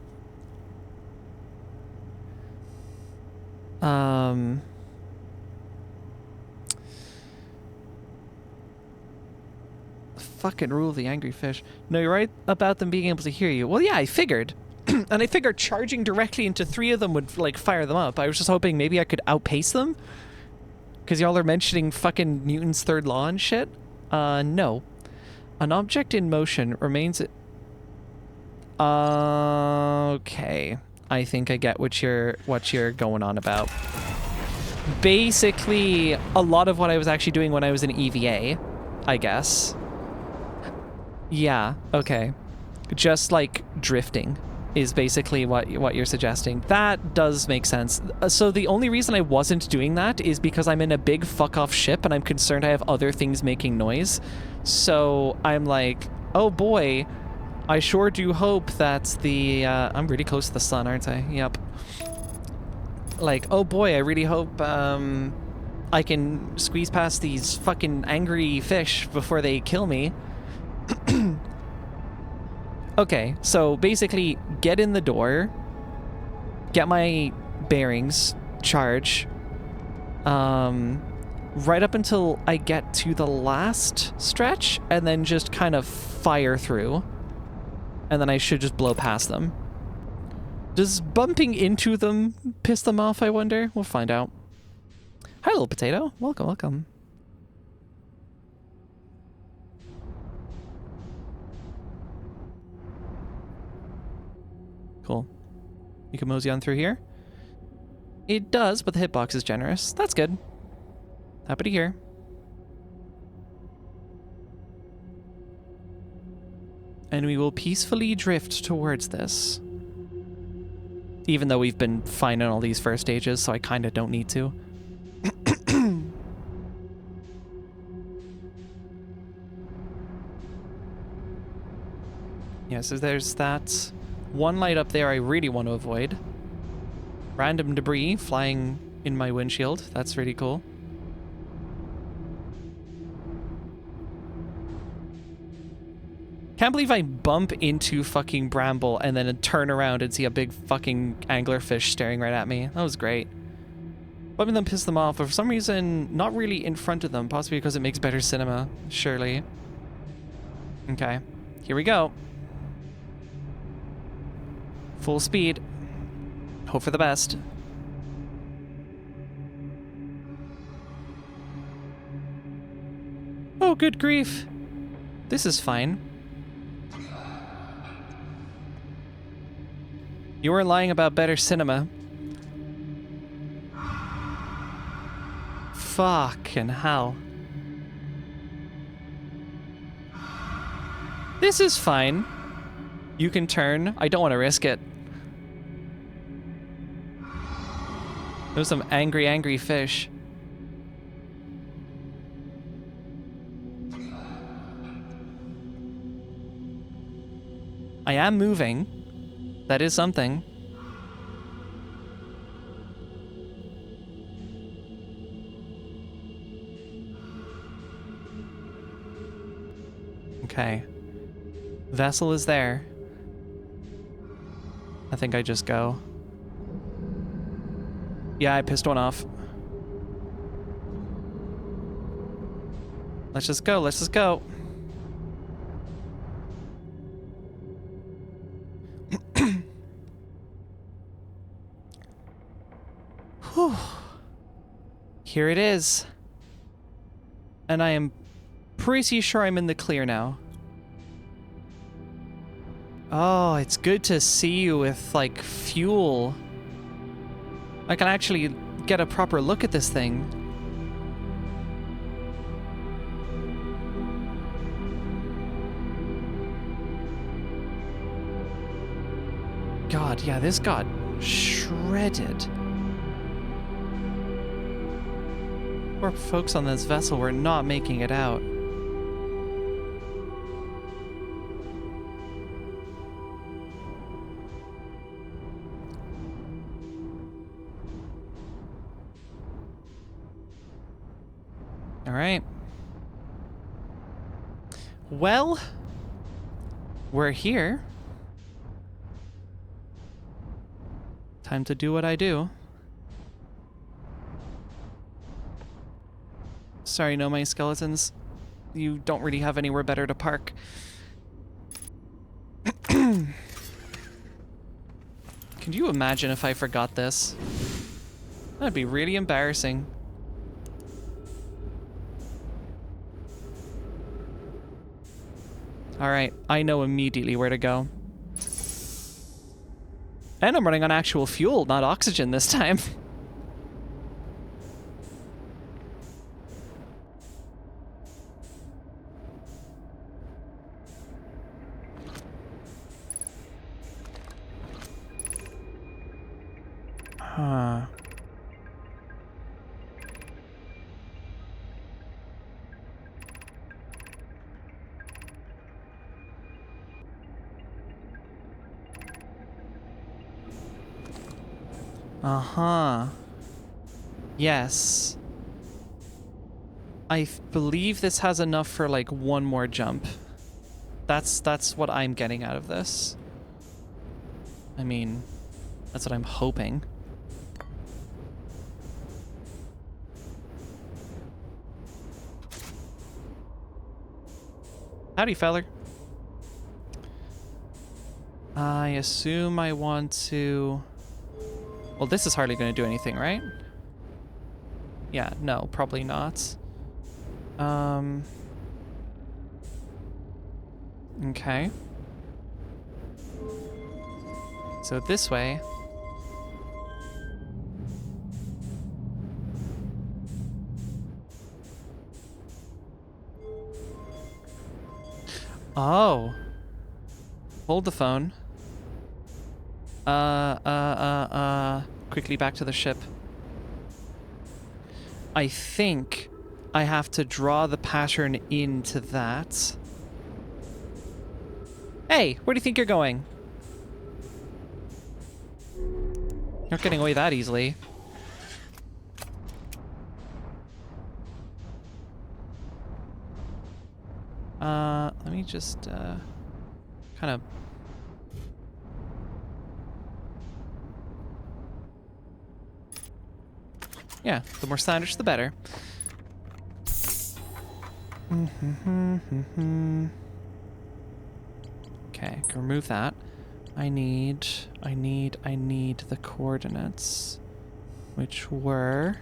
Speaker 1: Fucking rule of the angry fish. No, you're right about them being able to hear you. Well, yeah, I figured. And I figured charging directly into 3 of them would, like, fire them up. I was just hoping maybe I could outpace them. Because y'all are mentioning fucking Newton's third law and shit. No. An object in motion remains... Okay. I think I get what you're going on about. Basically, a lot of what I was actually doing when I was in EVA, I guess. Yeah, okay. Just like drifting is basically what you're suggesting. That does make sense. So the only reason I wasn't doing that is because I'm in a big fuck off ship and I'm concerned I have other things making noise. So I'm like, oh boy, I sure do hope that the, I'm really close to the sun, aren't I? Yep. Like, oh boy, I really hope, I can squeeze past these fucking angry fish before they kill me. Okay, so basically, get in the door, get my bearings, charge, right up until I get to the last stretch, and then just kind of fire through. And then I should just blow past them. Does bumping into them piss them off, I wonder? We'll find out. Hi, little potato. Welcome, welcome. Cool. You can mosey on through here? It does, but the hitbox is generous. That's good. Happy to hear. And we will peacefully drift towards this. Even though we've been fine on all these first stages, so I kind of don't need to. Yeah, so there's that one light up there I really want to avoid. Random debris flying in my windshield. That's really cool. Can't believe I bump into fucking bramble and then turn around and see a big fucking anglerfish staring right at me. That was great. Bumping them piss them off, but for some reason, not really in front of them, possibly because it makes better cinema, surely. Okay, here we go. Full speed. Hope for the best. Oh, good grief. This is fine. You were lying about better cinema. Fucking hell. This is fine. You can turn. I don't want to risk it. There's some angry, angry fish. I am moving. That is something. Okay. Vessel is there. I think I just go. Yeah, I pissed one off. Let's just go, let's just go. Whew. Here it is. And I am pretty sure I'm in the clear now. Oh, it's good to see you with, like, fuel. I can actually get a proper look at this thing. God, yeah, this got shredded. Poor folks on this vessel were not making it out. All right. Well, we're here. Time to do what I do. Sorry, no, my skeletons. You don't really have anywhere better to park. Can you imagine if I forgot this? That'd be really embarrassing. Alright, I know immediately where to go. And I'm running on actual fuel, not oxygen this time. Huh. Uh-huh. Yes. I believe this has enough for like one more jump. That's what I'm getting out of this. I mean, that's what I'm hoping. Howdy, feller. I assume I want to... Well, this is hardly going to do anything, right? Yeah, no, probably not. Okay. So this way. Oh. Hold the phone. Quickly back to the ship. I think I have to draw the pattern into that. Hey, where do you think you're going? You're not getting away that easily. Let me just, kind of... Yeah, the more standards, the better. Okay, can remove that. I need the coordinates, which were,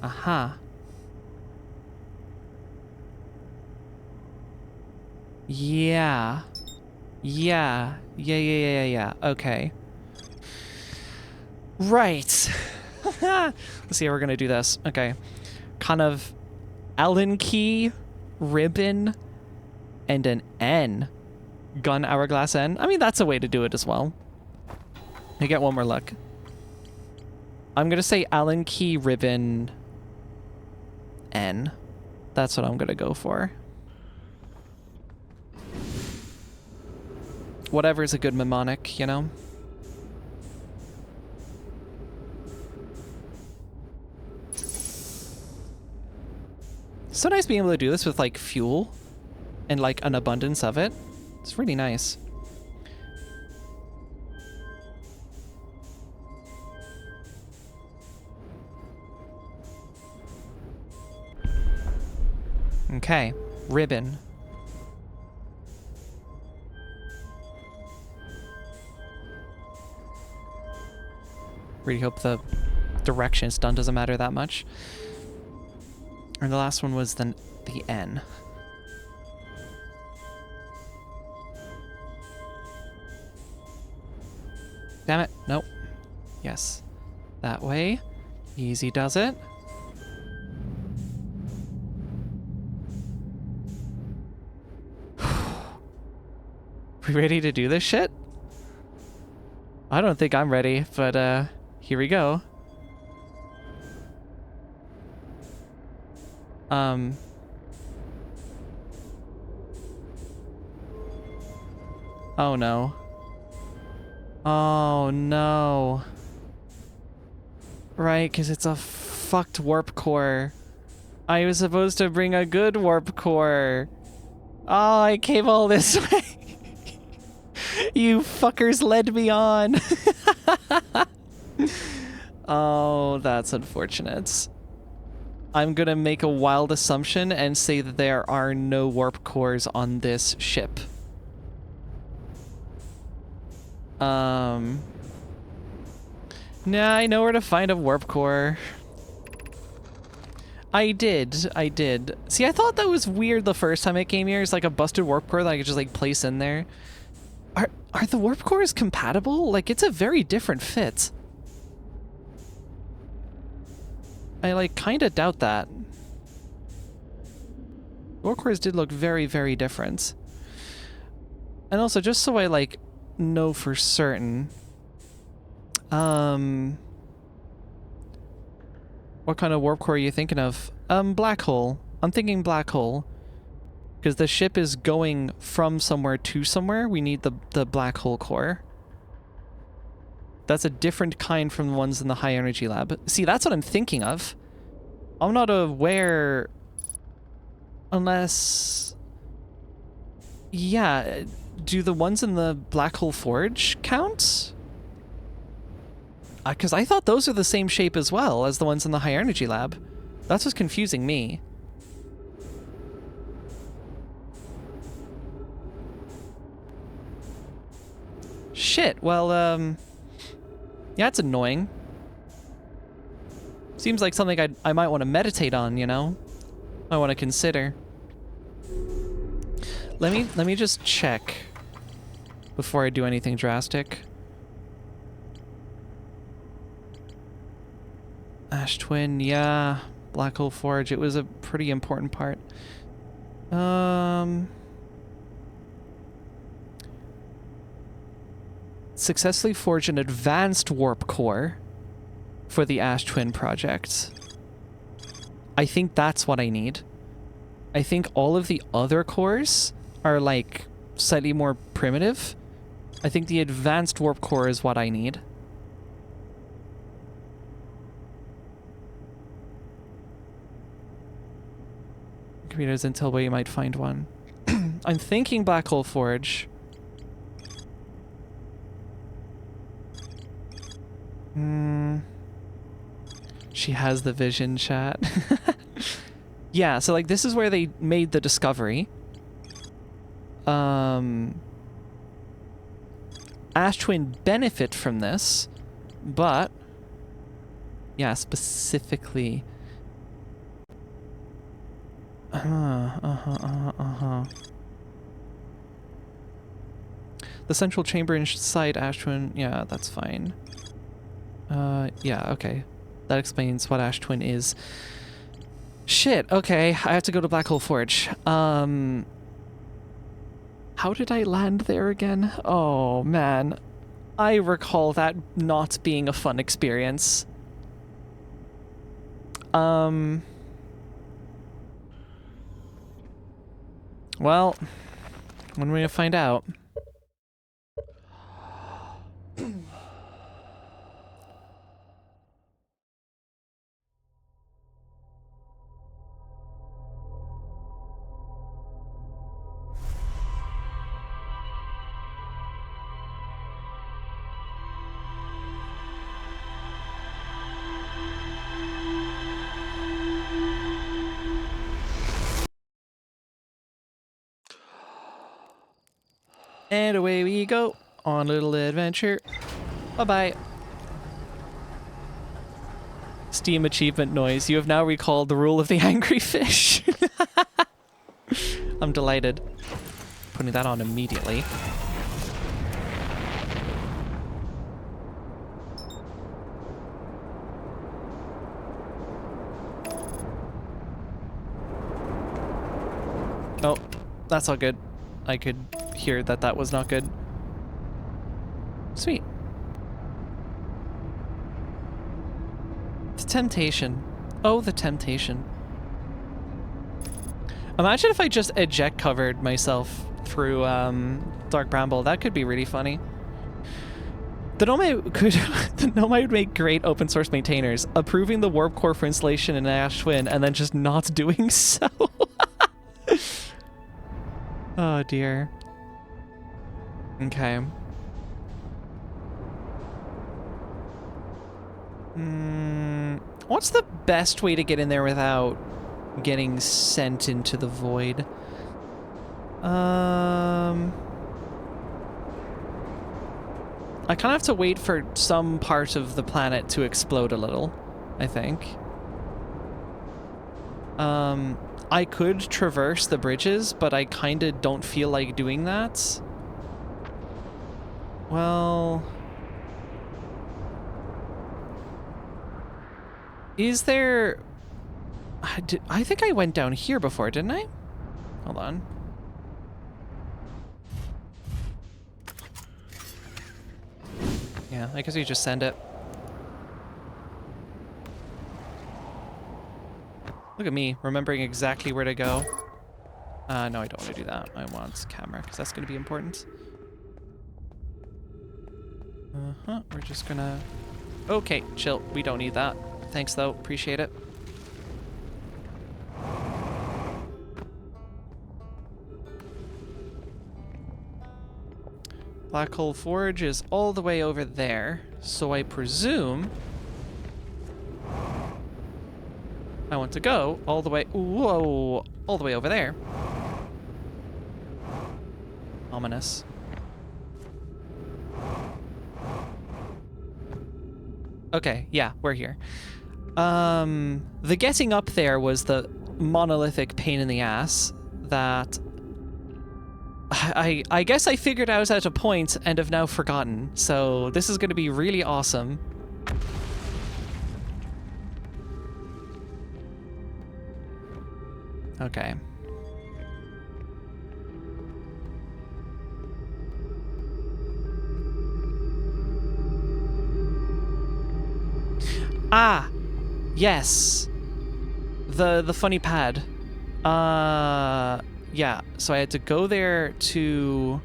Speaker 1: aha. Yeah. Yeah. Okay. Right. Let's see how we're gonna do this. Okay. Kind of Allen key, ribbon, and an N. Gun hourglass N. I mean, that's a way to do it as well. I get one more look. I'm gonna say Allen key, ribbon, N. That's what I'm gonna go for. Whatever's a good mnemonic, you know? So nice being able to do this with, like, fuel and, like, an abundance of it. It's really nice. Okay, ribbon. Really hope the direction it's done doesn't matter that much. And the last one was the N. Damn it. Nope. Yes. That way. Easy does it. We ready to do this shit? I don't think I'm ready, but here we go. Oh no. Oh no. Right, because it's a fucked warp core. I was supposed to bring a good warp core. Oh, I came all this way. You fuckers led me on. Oh, that's unfortunate. I'm gonna make a wild assumption and say that there are no warp cores on this ship. Nah, I know where to find a warp core. I did. See, I thought that was weird the first time I came here. It's like a busted warp core that I could just like place in there. Are the warp cores compatible? Like, it's a very different fit. I like kind of doubt that. Warp cores did look very, very different. And also, just so I like know for certain, what kind of warp core are you thinking of? Black hole. I'm thinking black hole. Because the ship is going from somewhere to somewhere. We need the black hole core. That's a different kind from the ones in the high energy lab. See, that's what I'm thinking of. I'm not aware unless... Yeah, do the ones in the black hole forge count? Because I thought those are the same shape as well as the ones in the high energy lab. That's what's confusing me. Shit, well, yeah, it's annoying. Seems like something I might want to meditate on, you know? I want to consider. Let me just check before I do anything drastic. Ash Twin, yeah. Black Hole Forge, it was a pretty important part. Successfully forged an advanced warp core for the Ash Twin project. I think that's what I need. I think all of the other cores are like slightly more primitive. I think the advanced warp core is what I need. Computers intel where you might find one. I'm thinking Black Hole Forge. She has the vision, chat. Yeah, so like this is where they made the discovery. Ash Twin benefit from this, but yeah, specifically. The central chamber inside Ash Twin, yeah, that's fine. Yeah, okay. That explains what Ash Twin is. Shit, okay, I have to go to Black Hole Forge. How did I land there again? Oh, man. I recall that not being a fun experience. Well, when are we gonna find out? And away we go on a little adventure. Bye-bye. Steam achievement noise. You have now recalled the rule of the angry fish. I'm delighted. Putting that on immediately. Oh, that's all good. I could hear that that was not good. Sweet. The temptation. Oh, the temptation. Imagine if I just eject covered myself through Dark Bramble. That could be really funny. The Nomai would make great open source maintainers, approving the warp core for installation in Ash Twin and then just not doing so. Oh dear. Okay. What's the best way to get in there without getting sent into the void? I kind of have to wait for some part of the planet to explode a little, I think. I could traverse the bridges, but I kind of don't feel like doing that. Well... Is there... I think I went down here before, didn't I? Hold on. Yeah, I guess you just send it. Look at me, remembering exactly where to go. No, I don't want to do that. I want camera, because that's going to be important. We're just gonna... Okay, chill. We don't need that. Thanks, though. Appreciate it. Black Hole Forge is all the way over there, so I presume I want to go all the way... Whoa! All the way over there. Ominous. Okay, yeah, we're here. The getting up there was the monolithic pain in the ass that I guess I figured out at a point and have now forgotten. So this is going to be really awesome. Okay. Ah, yes. The funny pad. Yeah, so I had to go there to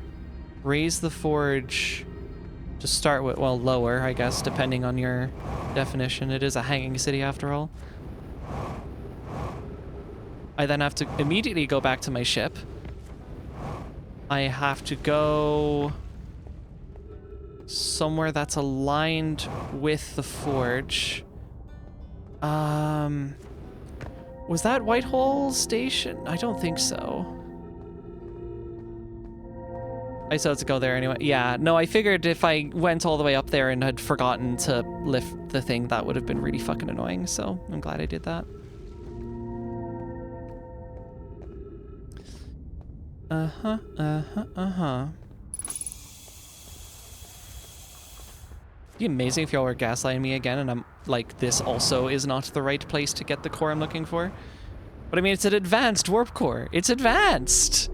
Speaker 1: raise the forge to start with, well, lower, I guess, depending on your definition. It is a hanging city after all. I then have to immediately go back to my ship. I have to go somewhere that's aligned with the forge. Was that Whitehall Station? I don't think so. I still have to go there anyway. Yeah, no, I figured if I went all the way up there and had forgotten to lift the thing, that would have been really fucking annoying, so I'm glad I did that. It'd be amazing if y'all were gaslighting me again and I'm like, this also is not the right place to get the core I'm looking for. But I mean, it's an advanced warp core. It's advanced!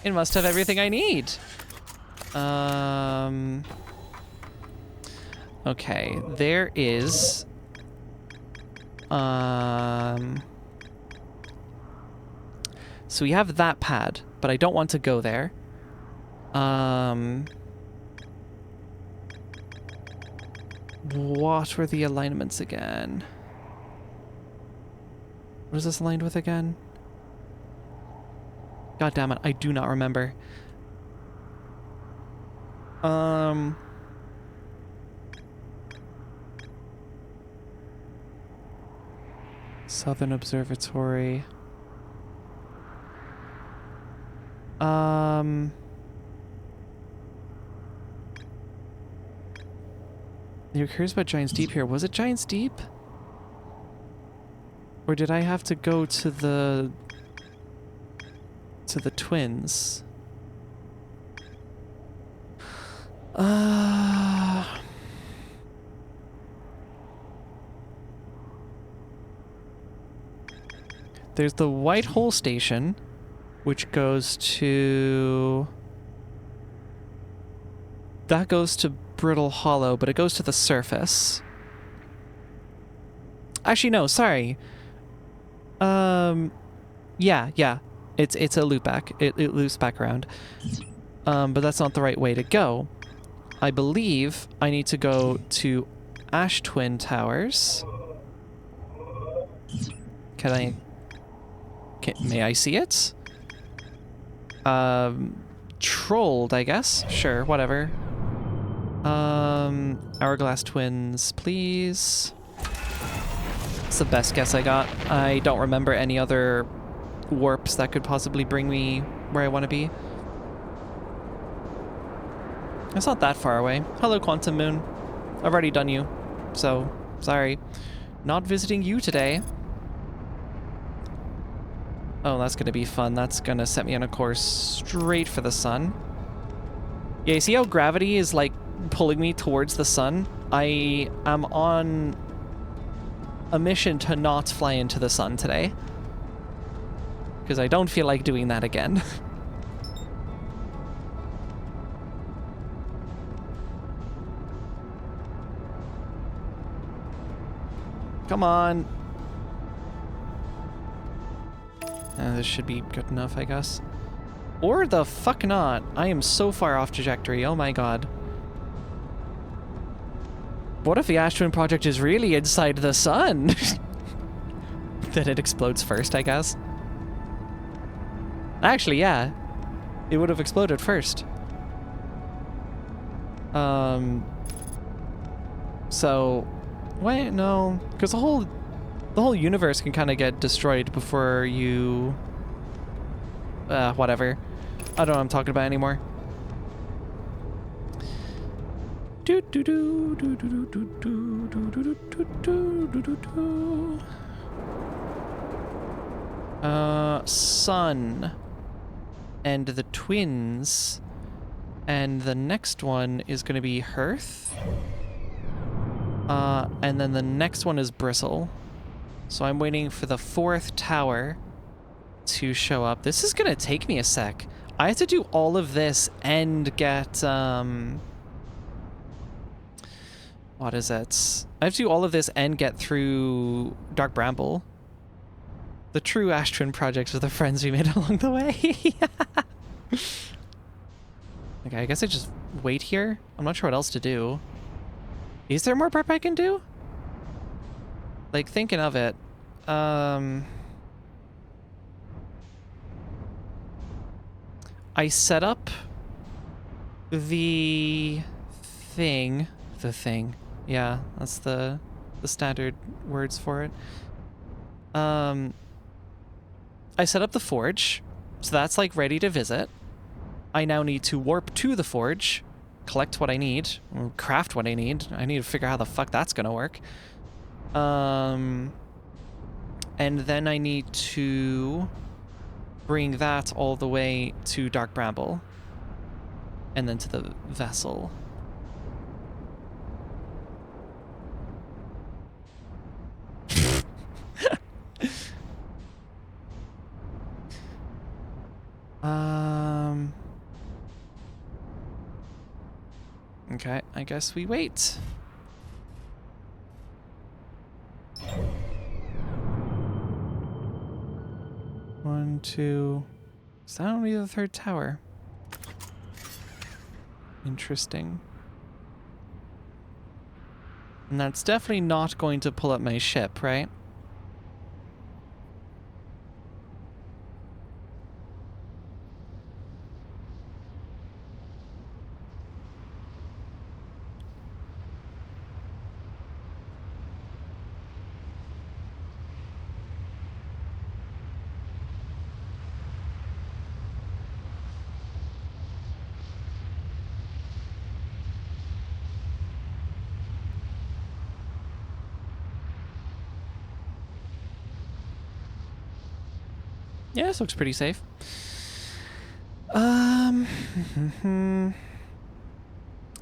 Speaker 1: It must have everything I need. Okay, there is... So we have that pad, but I don't want to go there. What were the alignments again? What is this aligned with again? God damn it, I do not remember. Southern Observatory. You're curious about Giant's Deep here. Was it Giant's Deep? Or did I have to go to the twins? There's the Whitehall Station, which goes to... That goes to Brittle Hollow, but it goes to the surface. Actually, no, sorry. Yeah. It's a loopback. It loops back around. But that's not the right way to go. I believe I need to go to Ash Twin Towers. May I see it? Trolled, I guess. Sure, whatever. Hourglass Twins, please. It's the best guess I got. I don't remember any other warps that could possibly bring me where I want to be. It's not that far away. Hello, Quantum Moon. I've already done you, so sorry. Not visiting you today. Oh, that's gonna be fun. That's gonna set me on a course straight for the sun. Yeah, you see how gravity is like pulling me towards the sun? I am on a mission to not fly into the sun today. Because I don't feel like doing that again. Come on. This should be good enough, I guess. Or the fuck not. I am so far off trajectory. Oh my god. What if the Ash Twin project is really inside the sun? Then it explodes first, I guess. Actually, yeah. It would have exploded first. So... Wait, no. Because the whole universe can kind of get destroyed before you... whatever. I don't know what I'm talking about anymore. Sun. And the twins. And the next one is going to be Hearth. And then the next one is Bristle. So I'm waiting for the fourth tower to show up. This is gonna take me a sec. I have to do all of this and get, what is it? I have to do all of this and get through Dark Bramble. The true Ash Twin projects are the friends we made along the way. Okay, I guess I just wait here. I'm not sure what else to do. Is there more prep I can do? Like, thinking of it, I set up the thing. Yeah, that's the the standard words for it. I set up the forge, so that's like ready to visit. I now need to warp to the forge, collect what I need, or craft what I need. I need to figure out how the fuck that's gonna work. And then I need to bring that all the way to Dark Bramble, and then to the vessel. Okay, I guess we wait. One, two. Is that only the third tower? Interesting. And that's definitely not going to pull up my ship, right? Yeah, this looks pretty safe. I'm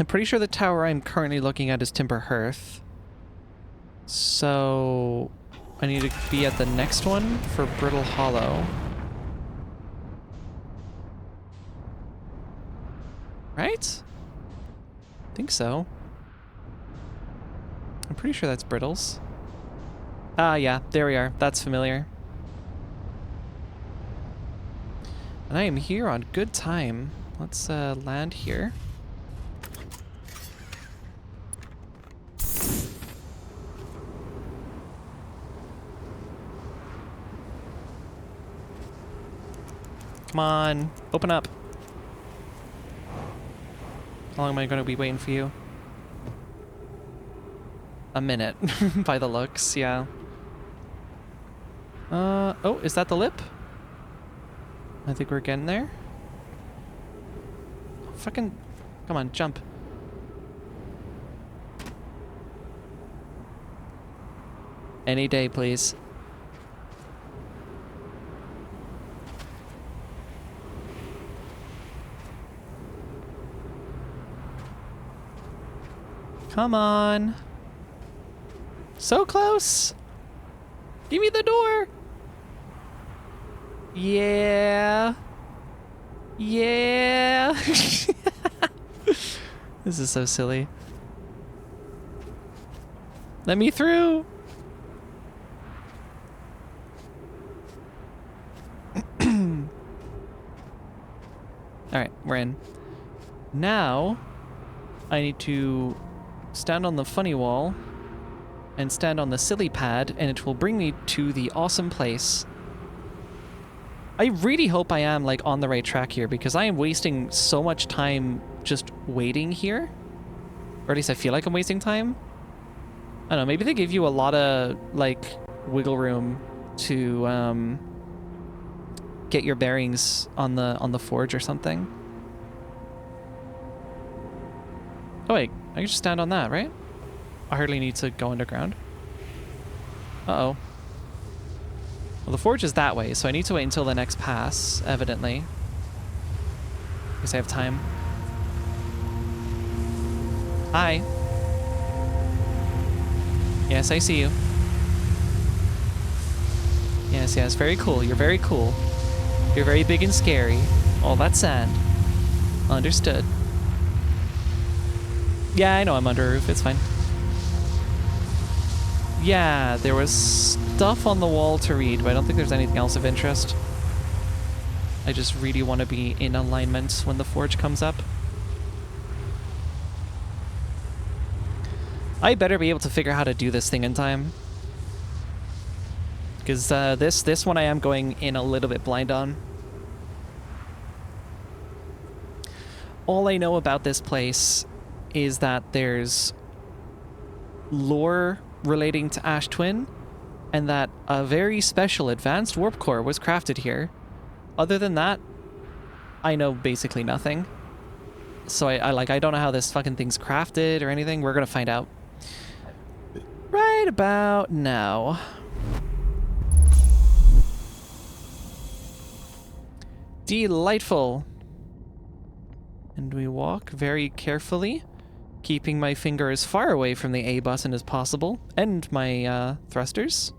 Speaker 1: pretty sure the tower I'm currently looking at is Timber Hearth. So I need to be at the next one for Brittle Hollow. Right? I think so. I'm pretty sure that's Brittles. Ah, yeah, there we are. That's familiar. And I am here on good time. Let's land here. Come on, open up. How long am I going to be waiting for you? A minute, by the looks, yeah. Oh, is that the lip? I think we're getting there. Fucking, come on, jump. Any day, please. Come on. So close. Give me the door. Yeah. Yeah. This is so silly. Let me through. Alright, we're in. Now, I need to stand on the funny wall and stand on the silly pad, and it will bring me to the awesome place. I really hope I am like on the right track here, because I am wasting so much time just waiting here. Or at least I feel like I'm wasting time. I don't know, maybe they give you a lot of like wiggle room to get your bearings on the forge or something. Oh wait, I can just stand on that, right? I hardly need to go underground. Uh-oh. Well, the forge is that way, so I need to wait until the next pass, evidently. Because I have time. Hi. Yes, I see you. Yes, yes, very cool. You're very cool. You're very big and scary. All that sand. Understood. Yeah, I know I'm under a roof. It's fine. Yeah, there was stuff on the wall to read, but I don't think there's anything else of interest. I just really want to be in alignment when the forge comes up. I better be able to figure out how to do this thing in time. Because this one I am going in a little bit blind on. All I know about this place is that there's lore relating to Ash Twin, and that a very special advanced warp core was crafted here. Other than that, I know basically nothing. So I don't know how this fucking thing's crafted or anything. We're gonna find out right about now. Delightful. And we walk very carefully, keeping my finger as far away from the A button as possible, and my thrusters.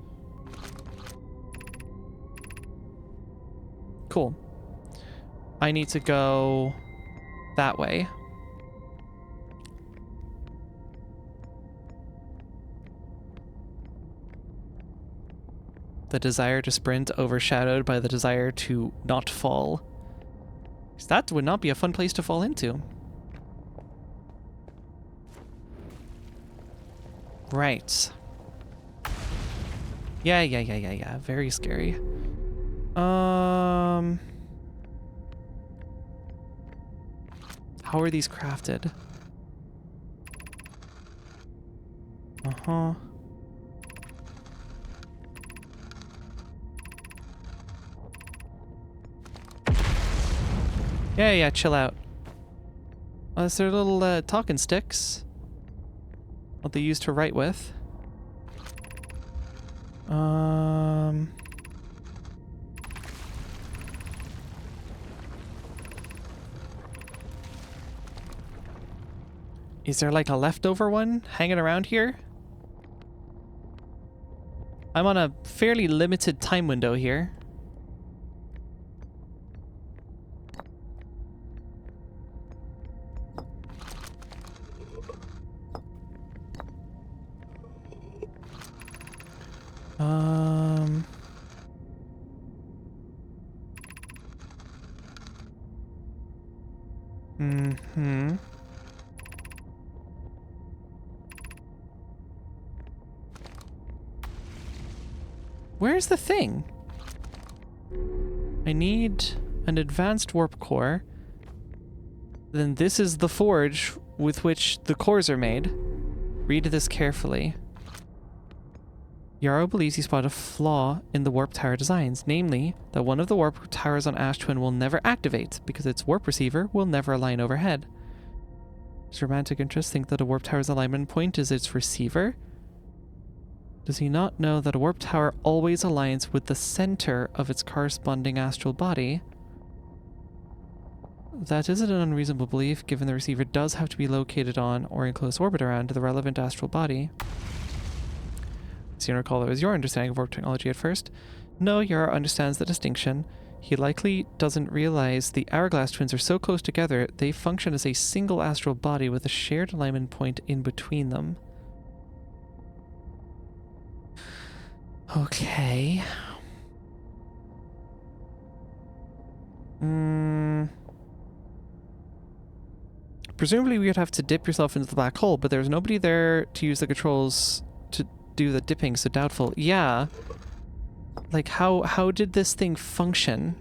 Speaker 1: Cool. I need to go that way. The desire to sprint overshadowed by the desire to not fall. That would not be a fun place to fall into. Right. Yeah. Very scary. How are these crafted? Uh-huh. Yeah, chill out. Oh, is there little talking sticks? What they use to write with. Is there like a leftover one hanging around here? I'm on a fairly limited time window here. Where's the thing? I need an advanced warp core. Then this is the forge with which the cores are made. Read this carefully. Yarrow believes he spotted a flaw in the warp tower designs, namely that one of the warp towers on Ash Twin will never activate because its warp receiver will never align overhead. Does romantic interest think that a warp tower's alignment point is its receiver? Does he not know that a warp tower always aligns with the center of its corresponding astral body? That isn't an unreasonable belief, given the receiver does have to be located on or in close orbit around the relevant astral body. So you recall that was your understanding of warp technology at first. No, Yara understands the distinction. He likely doesn't realize the Hourglass twins are so close together, they function as a single astral body with a shared alignment point in between them. Okay. Presumably we would have to dip yourself into the black hole, but there's nobody there to use the controls to do the dipping, so doubtful. Yeah. Like, how did this thing function?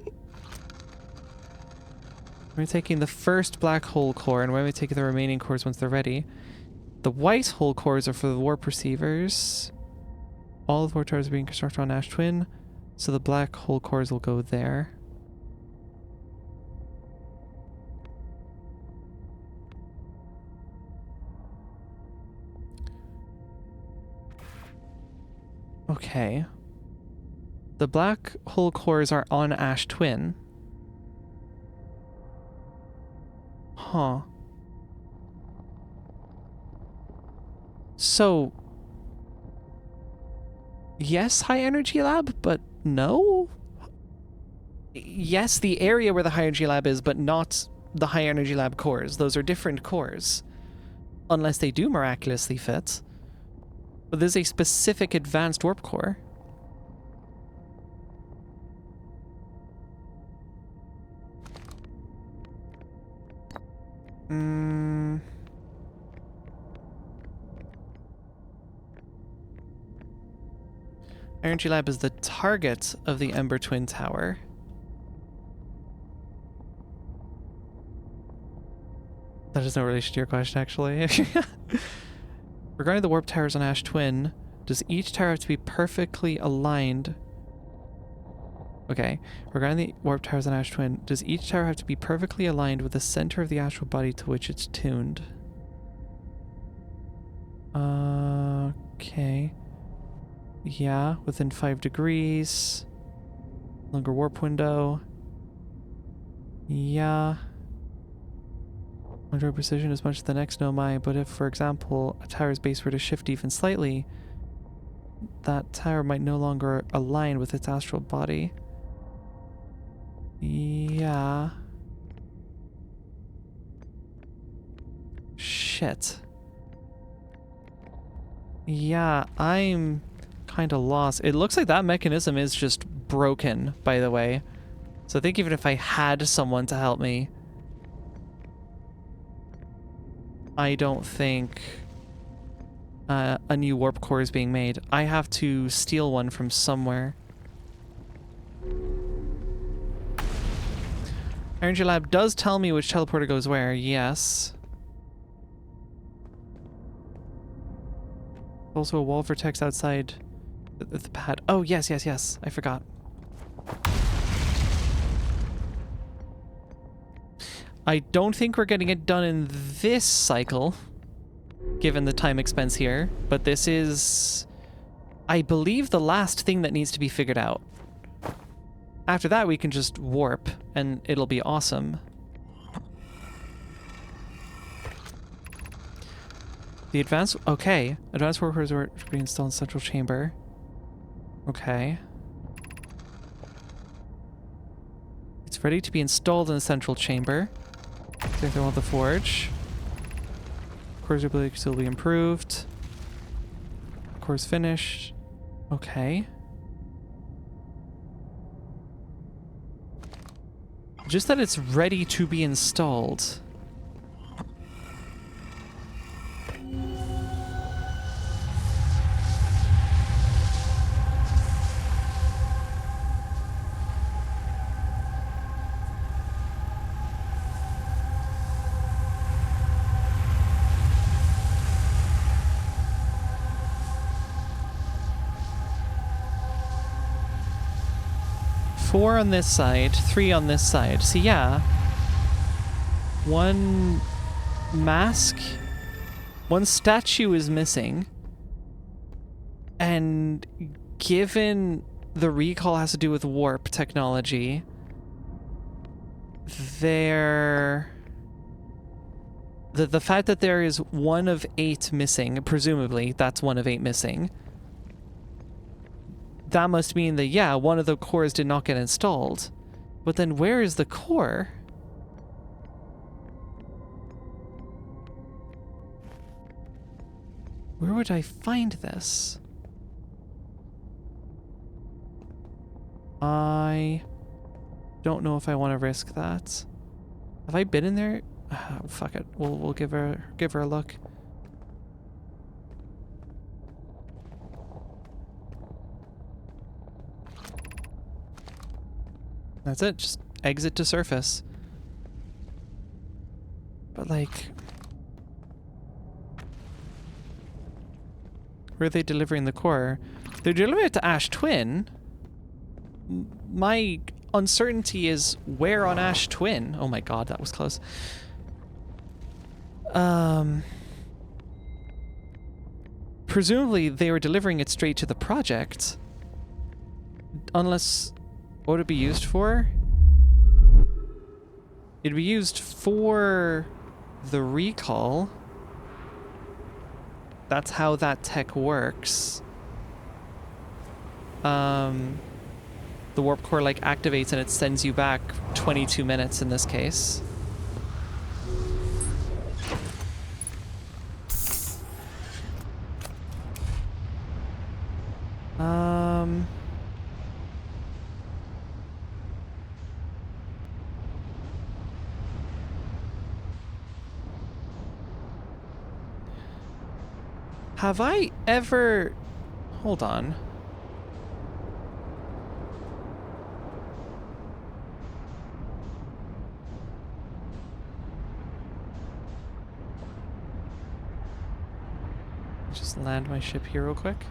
Speaker 1: We're taking the first black hole core, and when we take the remaining cores once they're ready. The white hole cores are for the warp receivers. All of the warp towers are being constructed on Ash Twin, so the black hole cores will go there. Okay. The black hole cores are on Ash Twin. Huh. So, yes, high energy lab, but no? Yes, the area where the high energy lab is, but not the high energy lab cores. Those are different cores. Unless they do miraculously fit. But there's a specific advanced warp core. Energy Lab is the target of the Ember Twin Tower. That has no relation to your question, actually. Regarding the warp towers on Ash Twin, Does each tower have to be perfectly aligned? Okay. Regarding the warp towers on Ash Twin, does each tower have to be perfectly aligned with the center of the astral body to which it's tuned? Okay. Yeah, within 5 degrees. Longer warp window. Yeah. 100 precision as much as the next Nomai, but if, for example, a tower's base were to shift even slightly, that tower might no longer align with its astral body. Yeah. Shit. Yeah, I'm kind of lost. It looks like that mechanism is just broken, by the way. So I think even if I had someone to help me, I don't think a new warp core is being made. I have to steal one from somewhere. Energy Lab does tell me which teleporter goes where, yes. Also a wall vertex outside the pad. Oh, yes, yes, yes. I forgot. I don't think we're getting it done in this cycle, given the time expense here, but this is, I believe, the last thing that needs to be figured out. After that, we can just warp, and it'll be awesome. The advanced... Okay. Advanced workers are being installed in central chamber. Okay. It's ready to be installed in the central chamber. I think they want the forge. Core's ability can still be improved. Core's finished. Okay. Just that it's ready to be installed. Four on this side, 3 on this side. So yeah, one mask, one statue is missing, and given the recall has to do with warp technology, the fact that there is 1 of 8 missing, presumably that's 1 of 8 missing, that must mean that, yeah, 1 of the cores did not get installed. But then where is the core? Where would I find this? I don't know if I want to risk that. Have I been in there? Fuck it. We'll give her a look. That's it, just exit to surface. But like, where are they delivering the core? They're delivering it to Ash Twin. My uncertainty is where on Ash Twin? Oh my god, that was close. Presumably they were delivering it straight to the project. Unless... What would it be used for? It'd be used for the recall. That's how that tech works. The warp core like activates and it sends you back 22 minutes in this case. Have I ever... Hold on. Just land my ship here real quick.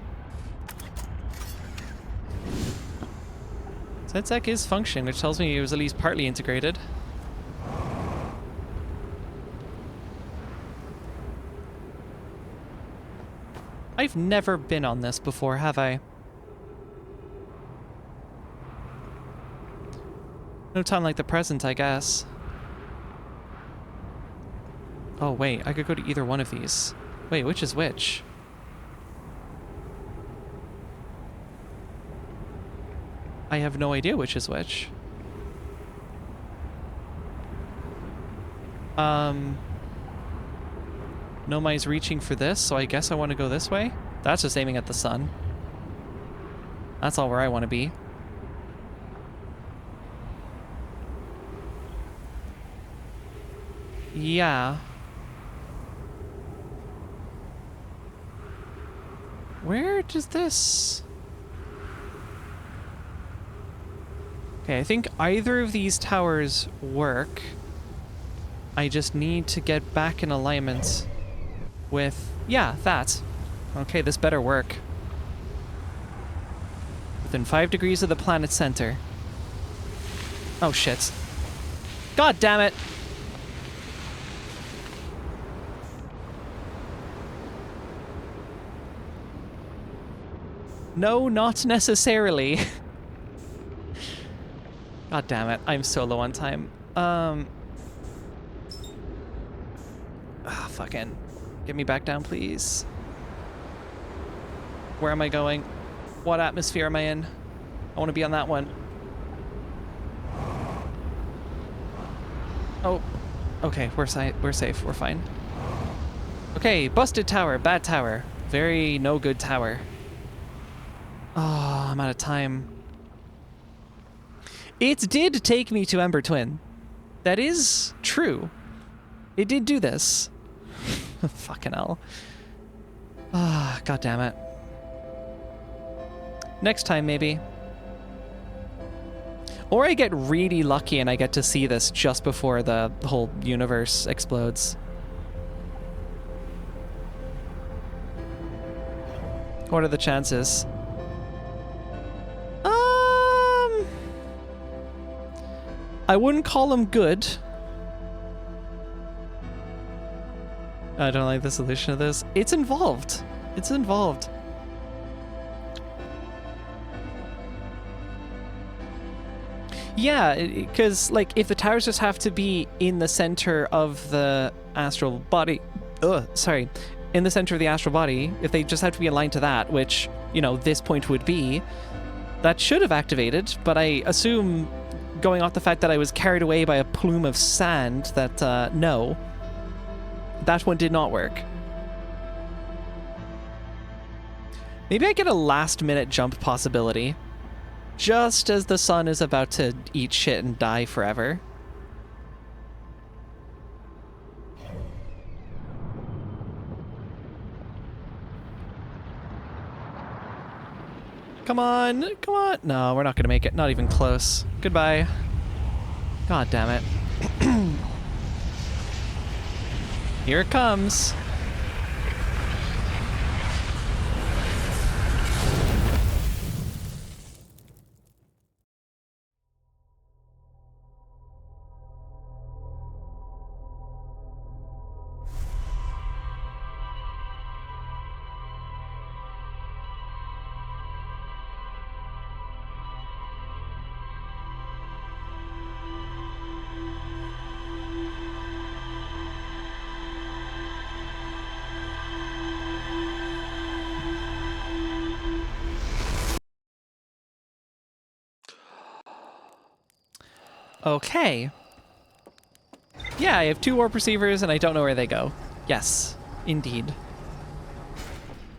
Speaker 1: Sensec is functioning, which tells me it was at least partly integrated. I've never been on this before, have I? No time like the present, I guess. Oh, wait, I could go to either one of these. Wait, which is which? I have no idea which is which. Nomai's reaching for this, so I guess I want to go this way. That's just aiming at the sun. That's all where I want to be. Yeah. Where does this... Okay, I think either of these towers work. I just need to get back in alignment with... Yeah, that. Okay, this better work. Within 5 degrees of the planet's center. Oh, shit. God damn it! No, not necessarily. God damn it, I'm so low on time. Fucking. Get me back down, please. Where am I going? What atmosphere am I in? I want to be on that one. Oh. Okay, we're safe. We're fine. Okay, busted tower, bad tower. Very no good tower. Oh, I'm out of time. It did take me to Ember Twin. That is true. It did do this. Fucking hell. Ah, god damn it. Next time, maybe. Or I get really lucky and I get to see this just before the whole universe explodes. What are the chances? I wouldn't call them good. I don't like the solution of this. It's involved. It's involved. Yeah, because like if the towers just have to be in the center of the astral body, in the center of the astral body, if they just have to be aligned to that, which, you know, this point would be, that should have activated, but I assume, going off the fact that I was carried away by a plume of sand, that, no. That one did not work. Maybe I get a last-minute jump possibility. Just as the sun is about to eat shit and die forever. Come on, come on. No, we're not gonna make it. Not even close. Goodbye. God damn it. Here it comes. Okay. Yeah, I have 2 warp receivers and I don't know where they go. Yes, indeed.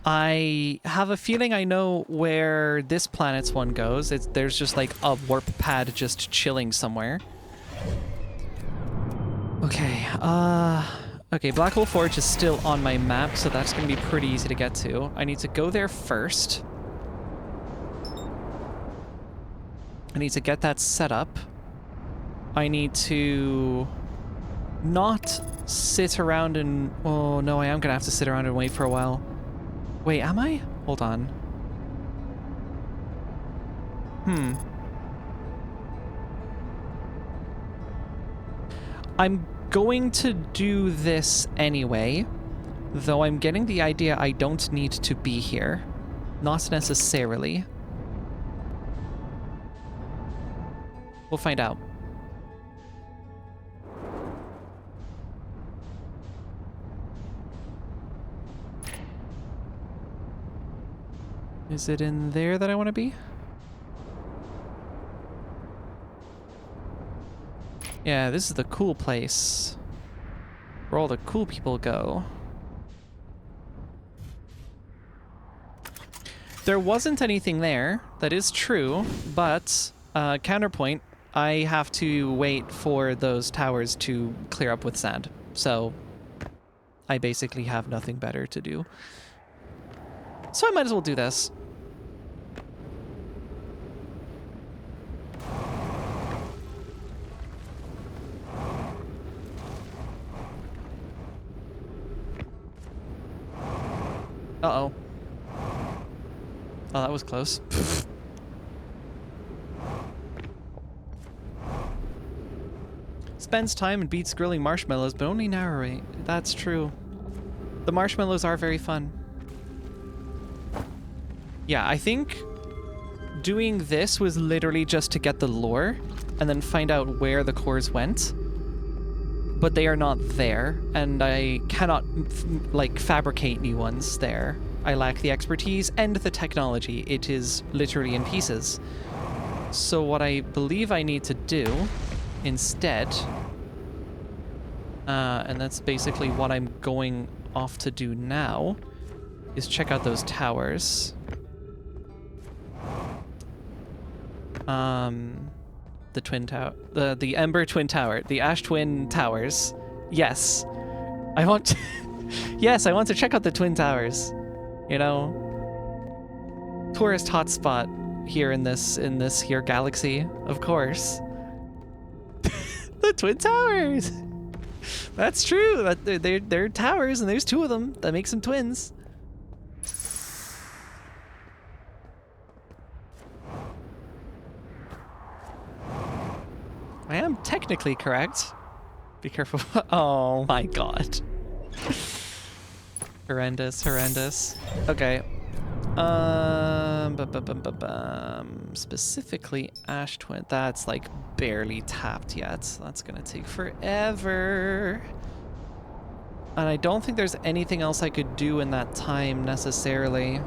Speaker 1: I have a feeling I know where this planet's one goes. There's just like a warp pad just chilling somewhere. Okay, okay, Black Hole Forge is still on my map, so that's gonna be pretty easy to get to. I need to go there first. I need to get that set up. I need to not sit around and... Oh, no, I am going to have to sit around and wait for a while. Wait, am I? Hold on. I'm going to do this anyway, though I'm getting the idea I don't need to be here. Not necessarily. We'll find out. Is it in there that I want to be? Yeah, this is the cool place. Where all the cool people go. There wasn't anything there, that is true, but counterpoint, I have to wait for those towers to clear up with sand. So I basically have nothing better to do. So I might as well do this. Uh-oh. Oh, that was close. Spends time and beats grilling marshmallows, but only narrate. That's true. The marshmallows are very fun. Yeah, I think doing this was literally just to get the lore and then find out where the cores went. But they are not there, and I cannot, like, fabricate new ones there. I lack the expertise and the technology. It is literally in pieces. So what I believe I need to do instead, and that's basically what I'm going off to do now, is check out those towers. The twin tower, the Ember Twin Tower, the Ash Twin Towers. Yes, I want to yes, I want to check out the Twin Towers. You know, tourist hotspot here in this here galaxy, of course. The Twin Towers. That's true. They're towers, and there's two of them. That makes them twins. I am technically correct. Be careful. Oh my god. Horrendous, horrendous. Okay. Specifically Ash Twin. That's like barely tapped yet. That's gonna take forever. And I don't think there's anything else I could do in that time necessarily.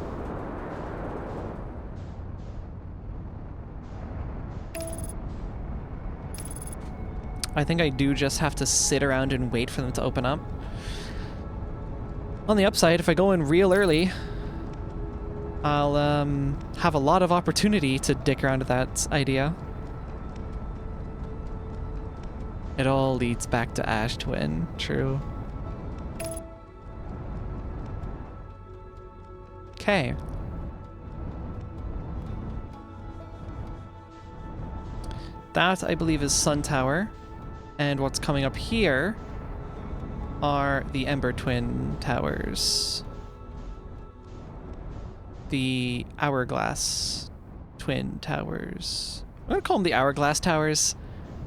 Speaker 1: I think I do just have to sit around and wait for them to open up. On the upside, if I go in real early, I'll have a lot of opportunity to dick around with that idea. It all leads back to Ash Twin, true. Okay. That, I believe, is Sun Tower. And what's coming up here are the Ember Twin Towers. The Hourglass Twin Towers. I'm gonna call them the Hourglass Towers.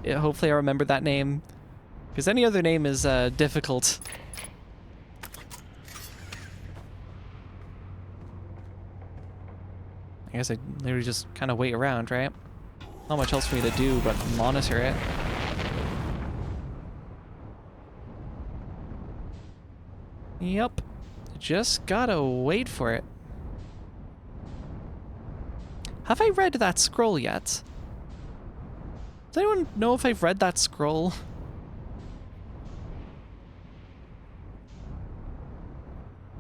Speaker 1: Yeah, hopefully I remember that name, because any other name is difficult. I guess I literally just kind of wait around, right? Not much else for me to do but monitor it. Yep. Just gotta wait for it. Have I read that scroll yet? Does anyone know if I've read that scroll?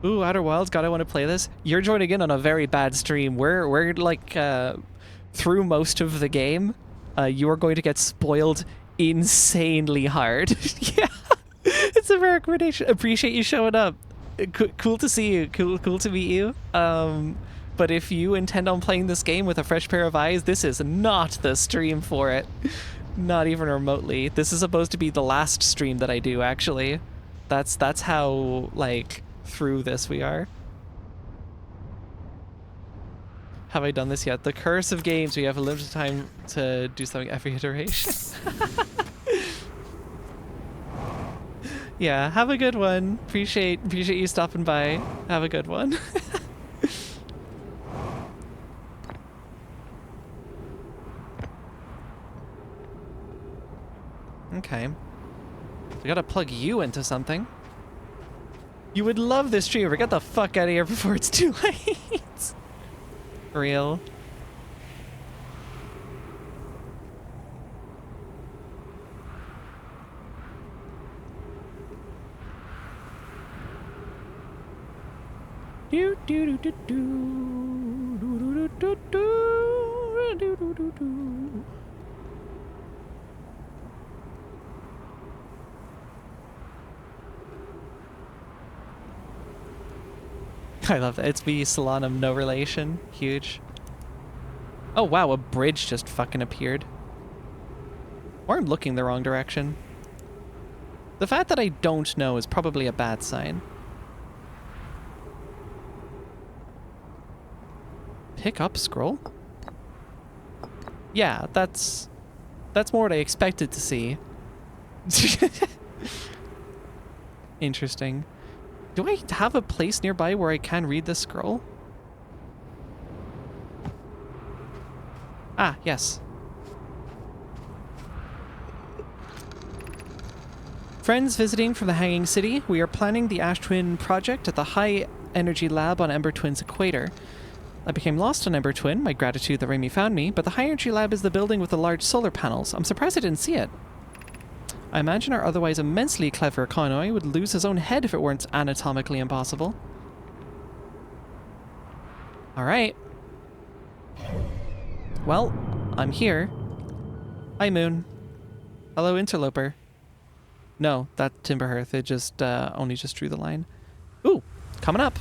Speaker 1: Ooh, Outer Wilds, God, I want to play this. You're joining in on a very bad stream. We're like through most of the game. You are going to get spoiled insanely hard. Yeah. It's a recommendation. Appreciate you showing up. Cool to see you. Cool to meet you. But if you intend on playing this game with a fresh pair of eyes, this is not the stream for it. Not even remotely. This is supposed to be the last stream that I do, actually. That's how, like, through this we are. Have I done this yet? The curse of games. We have a limited time to do something every iteration. Yeah, have a good one. Appreciate you stopping by. Have a good one. Okay. We gotta plug you into something. You would love this tree. Get the fuck out of here before it's too late. For real. Do do do do do do do do do do do do do. I love that. It's me, Solanum, no relation. Huge. Oh wow, a bridge just fucking appeared. Or I'm looking the wrong direction. The fact that I don't know is probably a bad sign. Pick up scroll? Yeah, that's more what I expected to see. Interesting. Do I have a place nearby where I can read this scroll? Ah, yes. Friends visiting from the Hanging City, we are planning the Ash Twin project at the High Energy Lab on Ember Twin's equator. I became lost on Ember Twin, my gratitude that Raimi found me, but the High Energy Lab is the building with the large solar panels. I'm surprised I didn't see it. I imagine our otherwise immensely clever Konoi would lose his own head if it weren't anatomically impossible. Alright. Well, I'm here. Hi, Moon. Hello, Interloper. No, that Timberhearth. It just, only just drew the line. Ooh, coming up.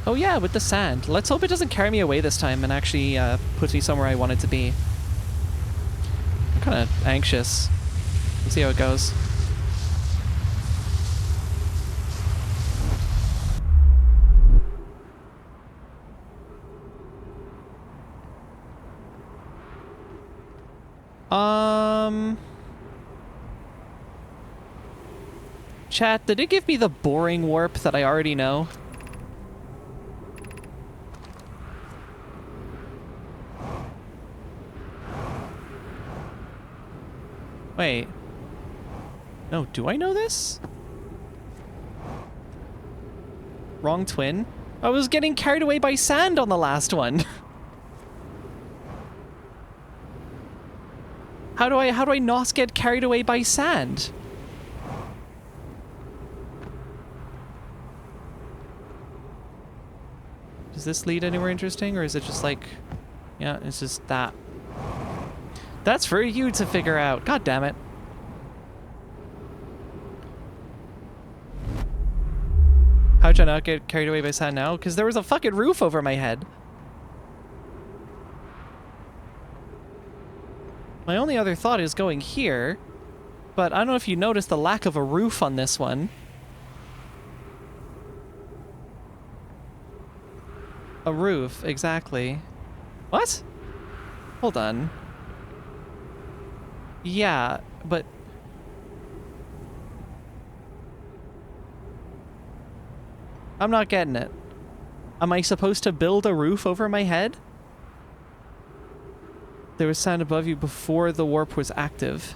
Speaker 1: Oh yeah, with the sand. Let's hope it doesn't carry me away this time and actually, puts me somewhere I want it to be. I'm kind of anxious. We'll see how it goes. Chat, did it give me the boring warp that I already know? Wait. No, do I know this? Wrong twin? I was getting carried away by sand on the last one. How do I not get carried away by sand? Does this lead anywhere interesting, or is it just like, yeah, it's just that. That's for you to figure out. God damn it. How'd I not get carried away by sand now? Because there was a fucking roof over my head. My only other thought is going here, but I don't know if you noticed the lack of a roof on this one. A roof, exactly. What? Hold on. Yeah, but... I'm not getting it. Am I supposed to build a roof over my head? There was sand above you before the warp was active.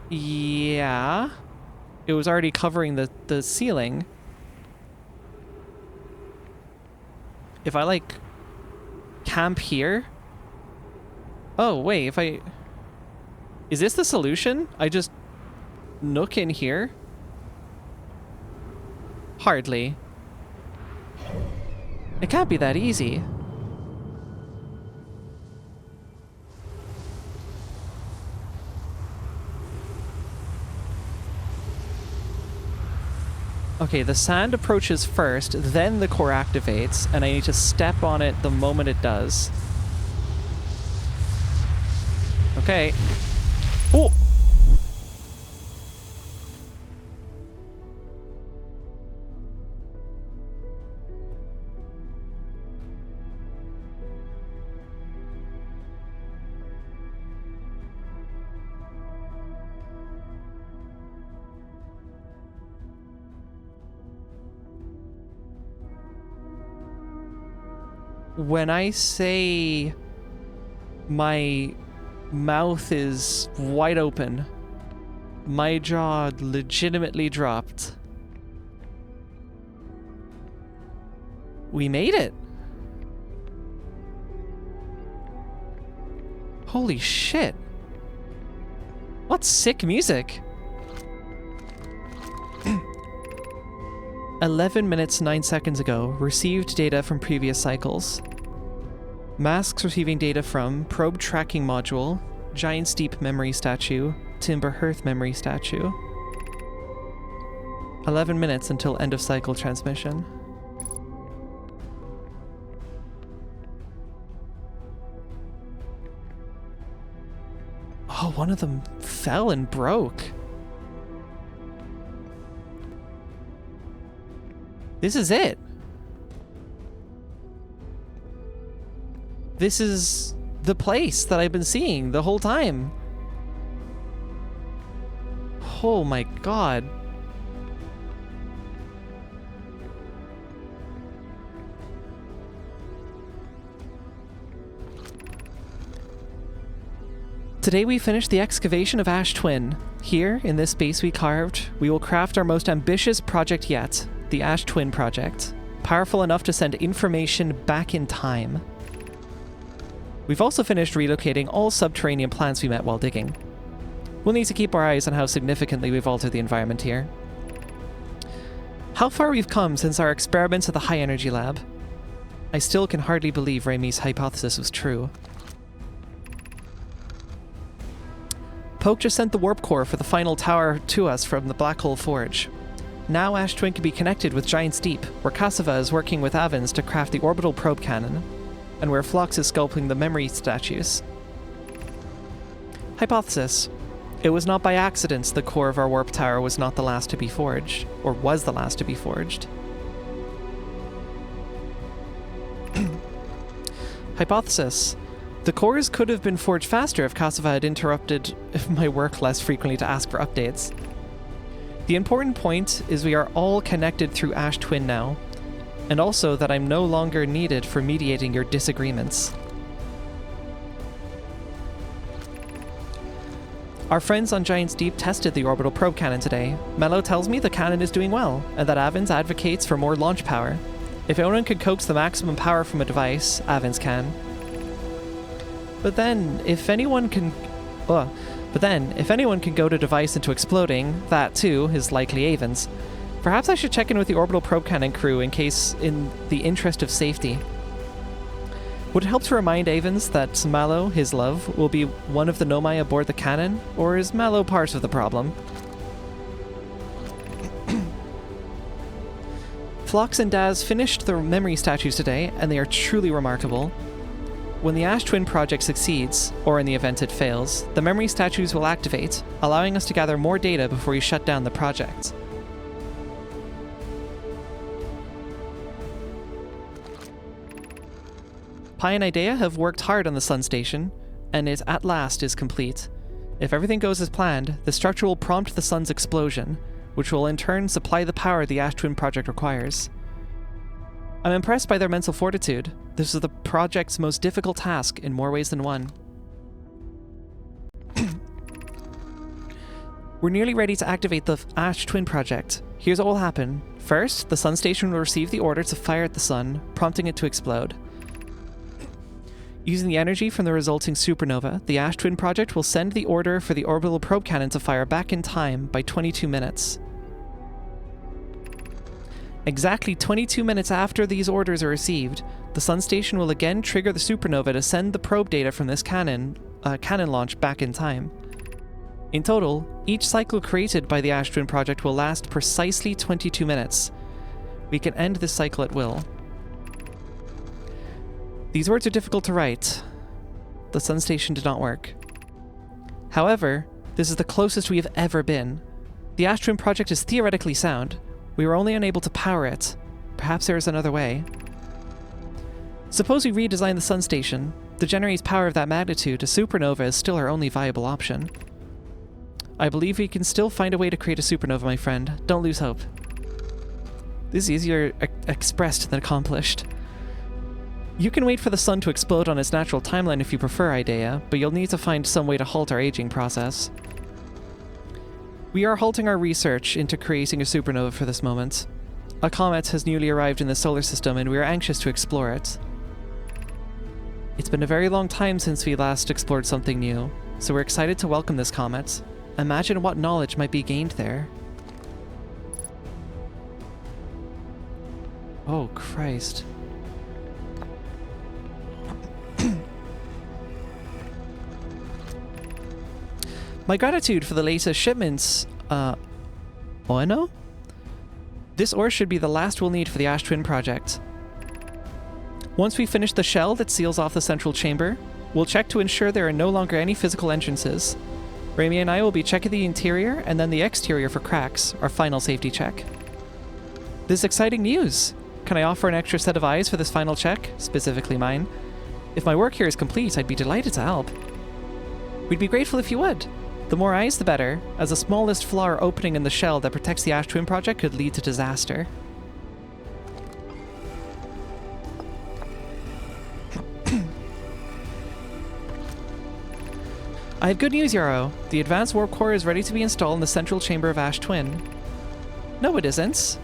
Speaker 1: Yeah. It was already covering the ceiling. If I, like, camp here... Oh, wait, if I... Is this the solution? I just nook in here? Hardly. It can't be that easy. Okay, the sand approaches first, then the core activates, and I need to step on it the moment it does. Okay. Oh! When I say my mouth is wide open, my jaw legitimately dropped. We made it! Holy shit! What sick music! 11 minutes 9 seconds ago, received data from previous cycles. Masks receiving data from probe tracking module, giant steep memory statue, timber hearth memory statue. 11 minutes until end of cycle transmission. Oh, one of them fell and broke. This is it. This is the place that I've been seeing the whole time. Oh my god. Today we finished the excavation of Ash Twin. Here, in this space we carved, we will craft our most ambitious project yet, the Ash Twin project. Powerful enough to send information back in time. We've also finished relocating all subterranean plants we met while digging. We'll need to keep our eyes on how significantly we've altered the environment here. How far we've come since our experiments at the high energy lab. I still can hardly believe Raimi's hypothesis was true. Poke just sent the warp core for the final tower to us from the Black Hole Forge. Now Ash Twin can be connected with Giant Steep, where Cassava is working with Avens to craft the orbital probe cannon, and where Phlox is sculpting the memory statues. Hypothesis. It was not by accident the core of our warp tower was not the last to be forged, or was the last to be forged. Hypothesis. The cores could have been forged faster if Cassava had interrupted my work less frequently to ask for updates. The important point is we are all connected through Ash Twin now, and also that I'm no longer needed for mediating your disagreements. Our friends on Giant Steep tested the orbital probe cannon today. Mello tells me the cannon is doing well, and that Avens advocates for more launch power. If anyone can coax the maximum power from a device, Avens can. But then, if anyone can go to device into exploding, that too is likely Avens. Perhaps I should check in with the orbital probe cannon crew in the interest of safety. Would it help to remind Avens that Mallow, his love, will be one of the Nomai aboard the cannon, or is Mallow part of the problem? Phlox and Daz finished the memory statues today, and they are truly remarkable. When the Ash Twin project succeeds, or in the event it fails, the memory statues will activate, allowing us to gather more data before we shut down the project. Pi and Idea have worked hard on the Sun Station, and it at last is complete. If everything goes as planned, the structure will prompt the Sun's explosion, which will in turn supply the power the Ash Twin project requires. I'm impressed by their mental fortitude. This is the project's most difficult task in more ways than one. We're nearly ready to activate the Ash Twin project. Here's what will happen. First, the Sun Station will receive the order to fire at the Sun, prompting it to explode. Using the energy from the resulting supernova, the Ash Twin project will send the order for the orbital probe cannon to fire back in time by 22 minutes. Exactly 22 minutes after these orders are received, the Sun Station will again trigger the supernova to send the probe data from this cannon launch back in time. In total, each cycle created by the Ash Twin project will last precisely 22 minutes. We can end this cycle at will. These words are difficult to write. The Sun Station did not work. However, this is the closest we have ever been. The Ash Twin project is theoretically sound. We were only unable to power it. Perhaps there is another way. Suppose we redesign the Sun Station. To generate power of that magnitude, a supernova is still our only viable option. I believe we can still find a way to create a supernova, my friend. Don't lose hope. This is easier expressed than accomplished. You can wait for the sun to explode on its natural timeline if you prefer, Idea, but you'll need to find some way to halt our aging process. We are halting our research into creating a supernova for this moment. A comet has newly arrived in the solar system and we are anxious to explore it. It's been a very long time since we last explored something new, so we're excited to welcome this comet. Imagine what knowledge might be gained there. Oh, Christ. My gratitude for the latest shipments, Oeno? This ore should be the last we'll need for the Ash Twin project. Once we finish the shell that seals off the central chamber, we'll check to ensure there are no longer any physical entrances. Raimi and I will be checking the interior and then the exterior for cracks, our final safety check. This is exciting news! Can I offer an extra set of eyes for this final check, specifically mine? If my work here is complete, I'd be delighted to help. We'd be grateful if you would. The more eyes, the better, as the smallest flaw or opening in the shell that protects the Ash Twin project could lead to disaster. I have good news, Yarrow. The advanced warp core is ready to be installed in the central chamber of Ash Twin. No, it isn't.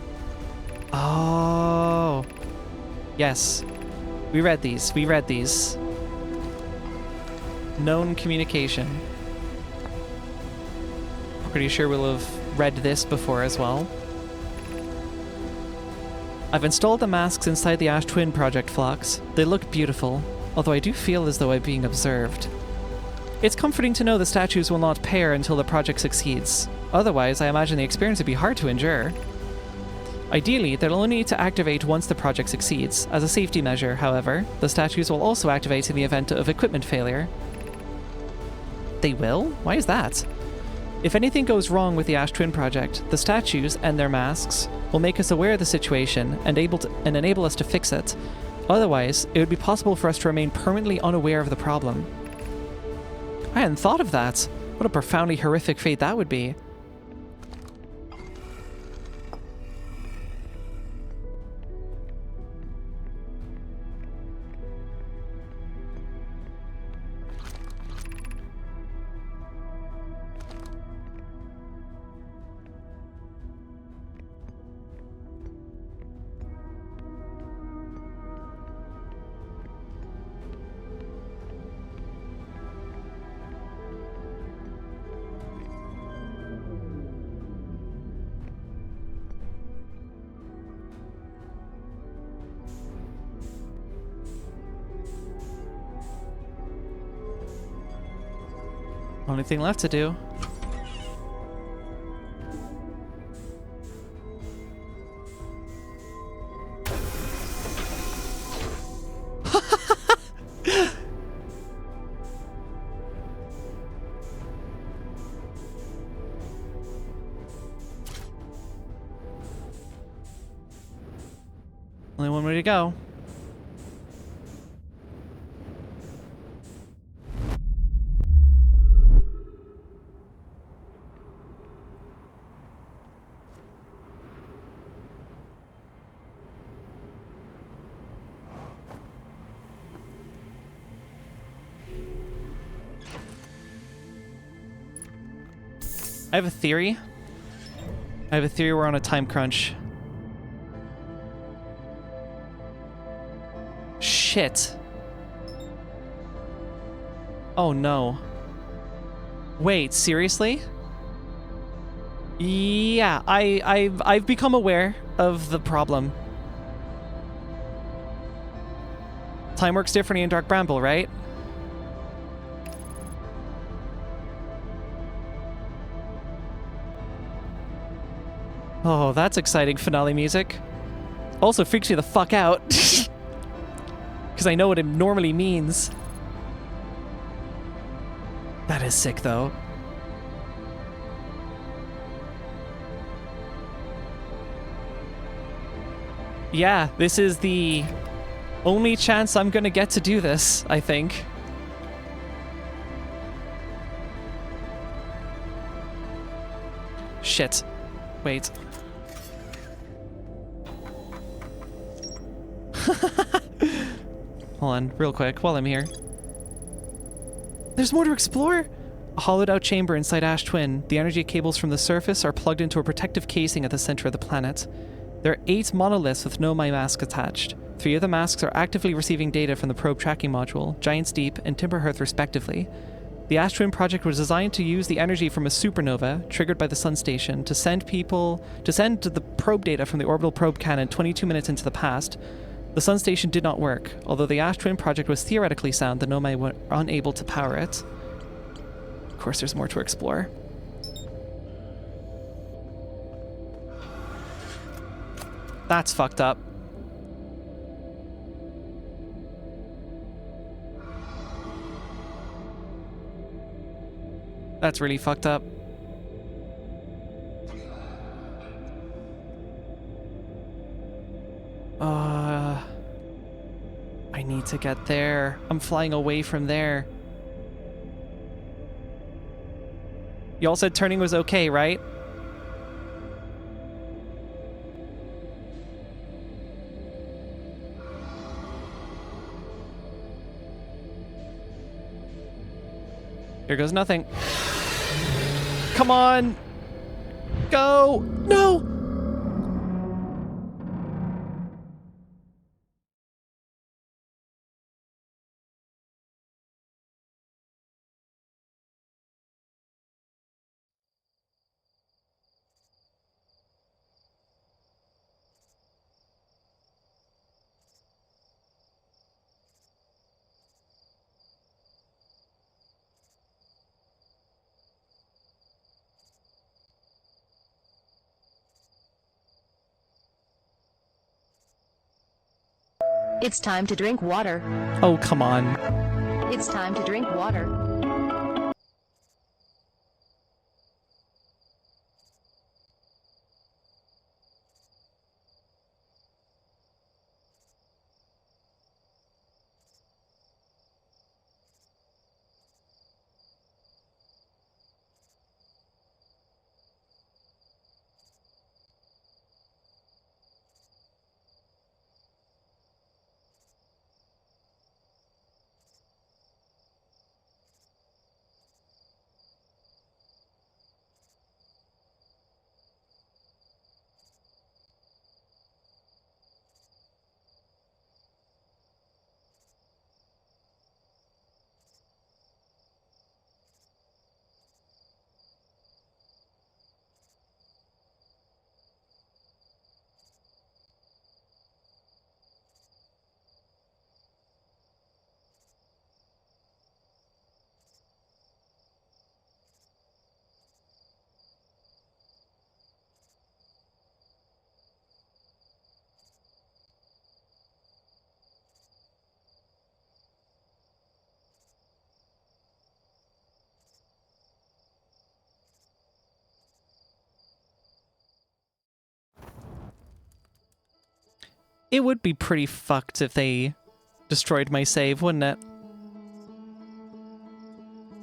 Speaker 1: Oh. Yes. We read these. We read these. Known communication. Pretty sure we'll have read this before as well. I've installed the masks inside the Ash Twin project, Phlox. They look beautiful, although I do feel as though I'm being observed. It's comforting to know the statues will not pair until the project succeeds. Otherwise, I imagine the experience would be hard to endure. Ideally, they'll only need to activate once the project succeeds. As a safety measure, however, the statues will also activate in the event of equipment failure. They will? Why is that? If anything goes wrong with the Ash Twin project, the statues and their masks will make us aware of the situation and enable us to fix it. Otherwise, it would be possible for us to remain permanently unaware of the problem. I hadn't thought of that. What a profoundly horrific fate that would be. Only thing left to do. Only one way to go. I have a theory. We're on a time crunch. Shit. Oh no. Wait, seriously? Yeah, I've become aware of the problem. Time works differently in Dark Bramble, right? Oh, that's exciting finale music. Also freaks me the fuck out. Because I know what it normally means. That is sick, though. Yeah, this is the only chance I'm gonna get to do this, I think. Shit. Wait. Hold on, real quick, while I'm here. There's more to explore! A hollowed-out chamber inside Ash Twin. The energy cables from the surface are plugged into a protective casing at the center of the planet. There are 8 monoliths with Nomai masks attached. 3 of the masks are actively receiving data from the probe tracking module, Giant's Deep and Timberhearth respectively. The Ash Twin project was designed to use the energy from a supernova, triggered by the Sun Station, to send the probe data from the orbital probe cannon 22 minutes into the past. The Sun Station did not work. Although the Ash Twin project was theoretically sound, the Nomai were unable to power it. Of course, there's more to explore. That's fucked up. That's really fucked up. I need to get there. I'm flying away from there. Y'all said turning was okay, right? Here goes nothing. Come on! Go! No!
Speaker 2: It's time to drink water.
Speaker 1: Oh, come on.
Speaker 2: It's time to drink water.
Speaker 1: It would be pretty fucked if they destroyed my save, wouldn't it?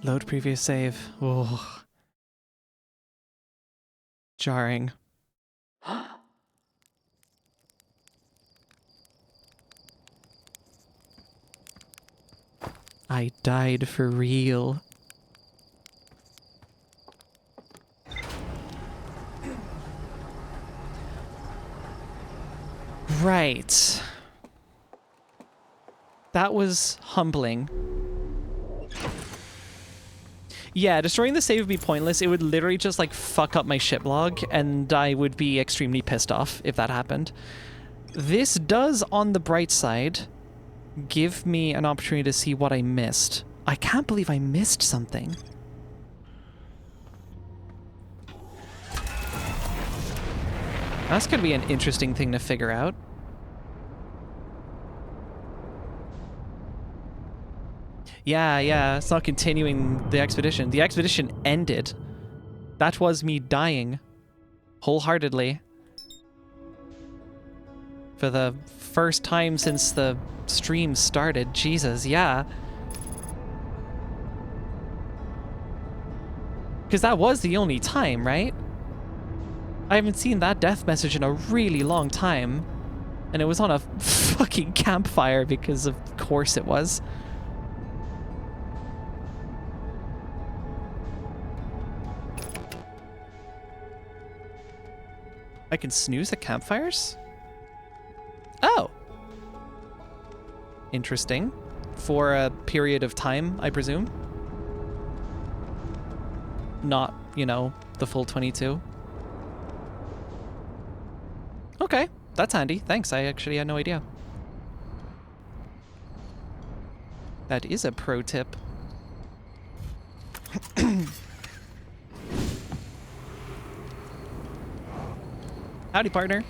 Speaker 1: Load previous save. Oh. Jarring. I died for real. Right. That was humbling. Yeah, destroying the save would be pointless. It would literally just like fuck up my ship log and I would be extremely pissed off if that happened. This does, on the bright side, give me an opportunity to see what I missed. I can't believe I missed something. That's gonna be an interesting thing to figure out. Yeah, it's not continuing the expedition. The expedition ended. That was me dying. Wholeheartedly. For the first time since the stream started. Jesus, yeah. Because that was the only time, right? I haven't seen that death message in a really long time. And it was on a fucking campfire because of course it was. I can snooze at campfires? Oh. Interesting. For a period of time, I presume. Not, you know, the full 22. Okay, that's handy. Thanks, I actually had no idea. That is a pro tip. Howdy, partner.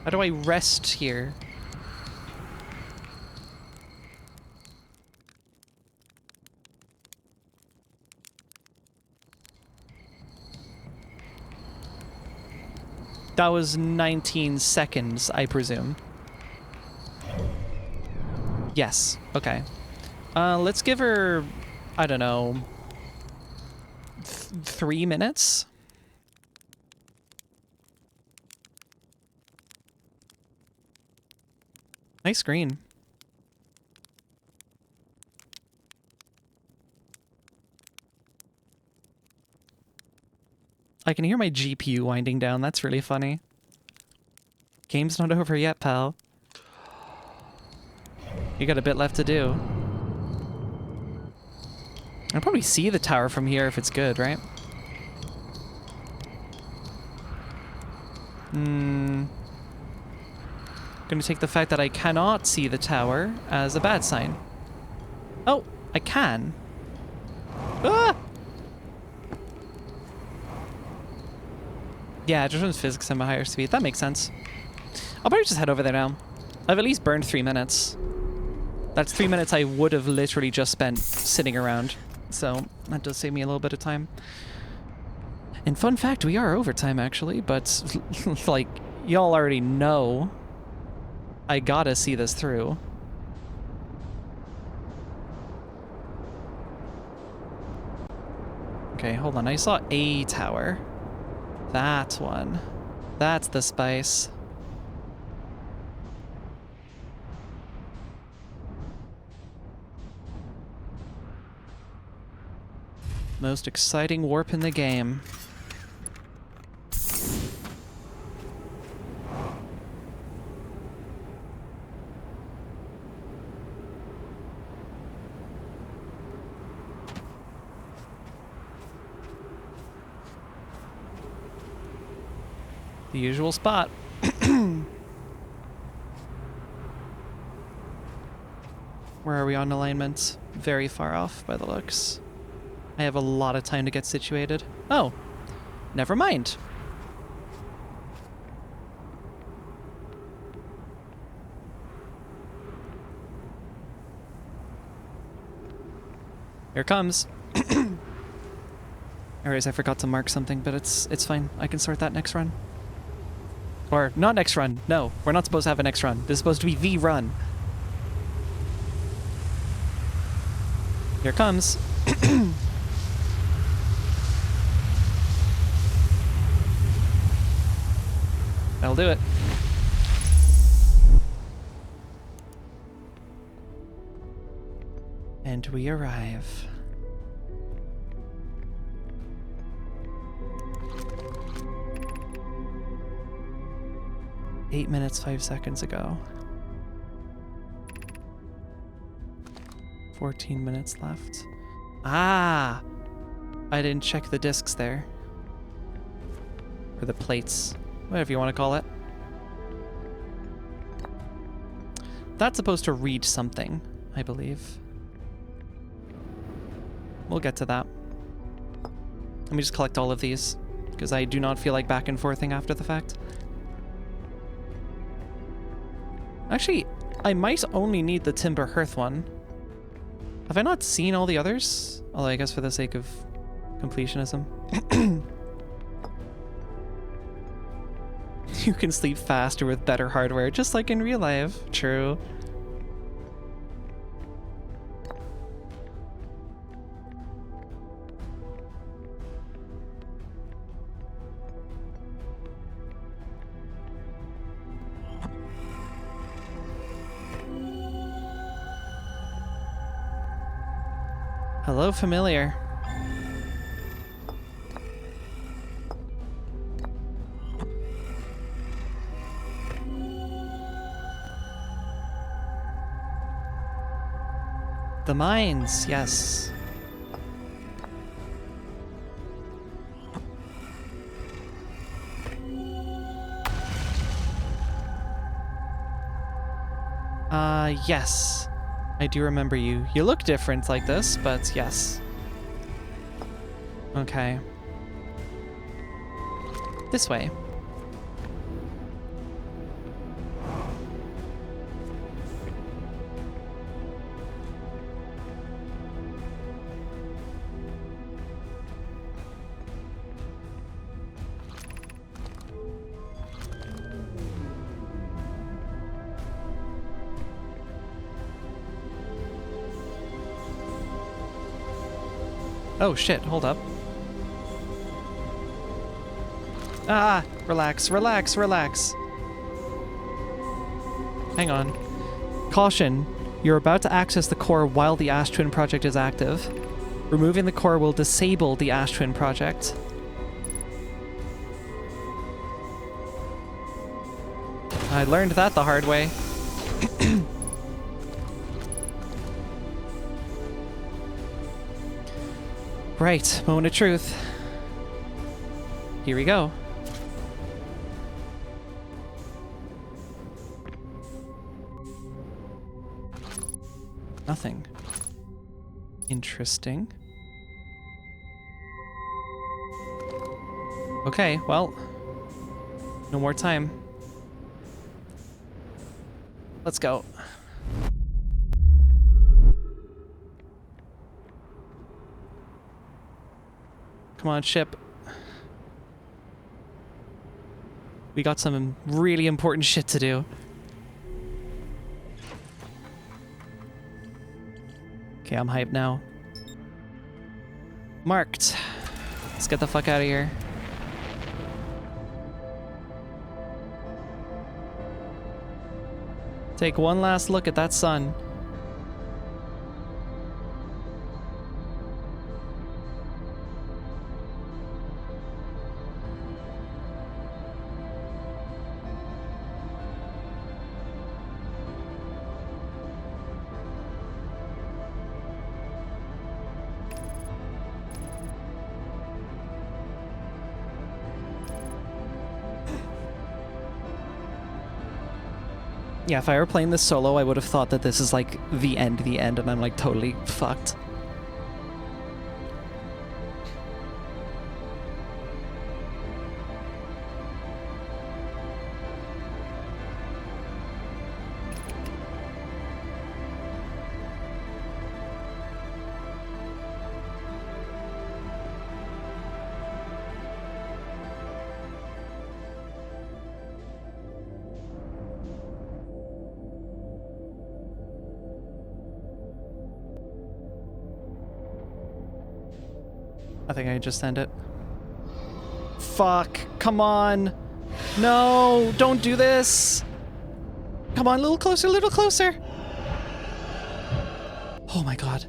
Speaker 1: How do I rest here? That was 19 seconds, I presume. Yes, okay. Let's give her, I don't know, 3 minutes? Nice screen. I can hear my GPU winding down. That's really funny. Game's not over yet, pal. You got a bit left to do. I'll probably see the tower from here if it's good, right? Gonna take the fact that I cannot see the tower as a bad sign. Oh, I can. Ah! Yeah, it just runs physics at a higher speed. That makes sense. I'll probably just head over there now. I've at least burned 3 minutes. That's 3 minutes I would have literally just spent sitting around. So that does save me a little bit of time. And fun fact, we are overtime actually, but like, y'all already know I gotta see this through. Okay, hold on. I saw a tower. That one. That's the spice. Most exciting warp in the game. The usual spot. Where are we on alignment? Very far off by the looks. I have a lot of time to get situated. Oh, never mind. Here it comes. Anyways, I forgot to mark something, but it's fine. I can sort that next run. Or, not next run. No, we're not supposed to have a next run. This is supposed to be the run. Here it comes. That'll do it. And we arrive. Eight minutes, 5 seconds ago. 14 minutes left. Ah! I didn't check the discs there. Or the plates. Whatever you want to call it. That's supposed to read something, I believe. We'll get to that. Let me just collect all of these, because I do not feel like back and forthing after the fact. Actually, I might only need the timber hearth one. Have I not seen all the others? Although I guess for the sake of completionism. You can sleep faster with better hardware, just like in real life. True. Hello, familiar. The mines, yes. Yes. I do remember you. You look different like this, but yes. Okay. This way. Oh shit, hold up. Ah, relax, relax, relax. Hang on. Caution, you're about to access the core while the Ash Twin project is active. Removing the core will disable the Ash Twin project. I learned that the hard way. Right, moment of truth. Here we go. Nothing. Interesting. Okay, well, no more time. Let's go. Come on, ship. We got some really important shit to do. Okay, I'm hyped now. Marked. Let's get the fuck out of here. Take one last look at that sun. Yeah, if I were playing this solo, I would have thought that this is like the end, and I'm like totally fucked. I think I just end it. Fuck, come on. No, don't do this. Come on, a little closer, a little closer. Oh my god.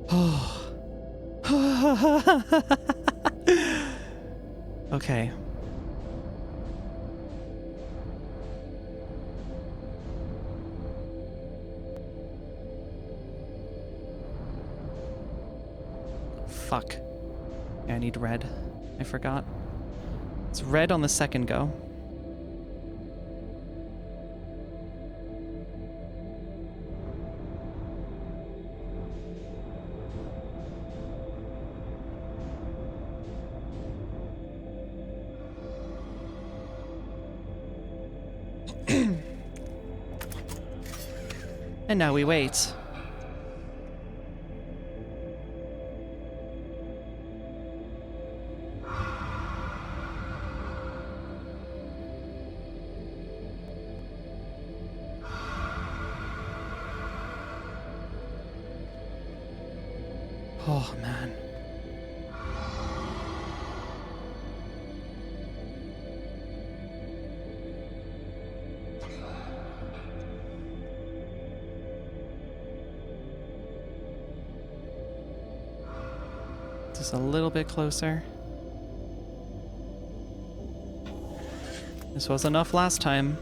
Speaker 1: Oh. Okay. Fuck. Yeah, I need red. I forgot. It's red on the second go. And now we wait. Oh, man. Just a little bit closer. This was enough last time.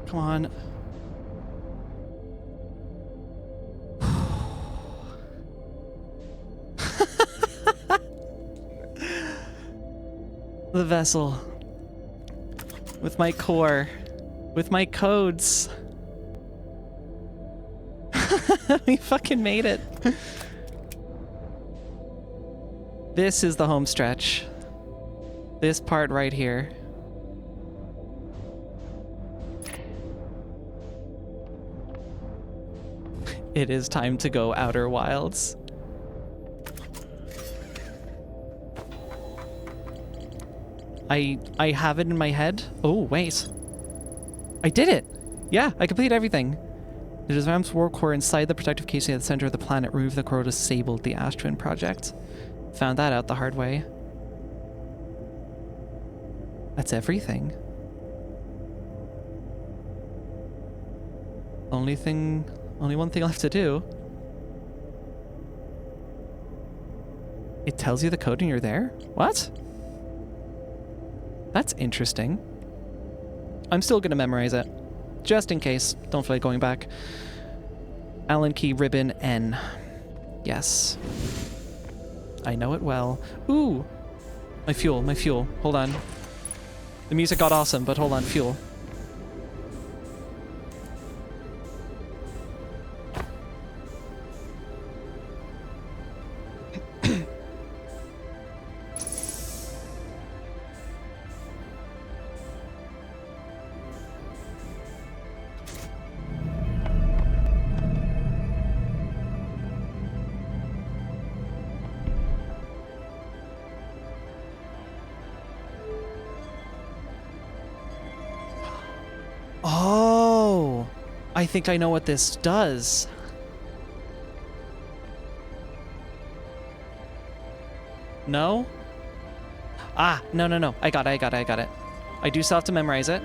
Speaker 1: Come on. The vessel. With my core. With my codes. We fucking made it. This is the home stretch. This part right here. It is time to go Outer Wilds. I have it in my head. Oh, wait. I did it! Yeah, I completed everything. The Ram's war core inside the protective casing at the center of the planet removed the core, disabled the Ash Twin project. Found that out the hard way. That's everything. Only one thing left to do. It tells you the code when you're there? What? That's interesting. I'm still gonna memorize it. Just in case. Don't feel like going back. Allen key ribbon N. Yes. I know it well. Ooh! My fuel, my fuel. Hold on. The music got awesome, but hold on, fuel. Oh, I think I know what this does. No? Ah, no. I got it. I do still have to memorize it.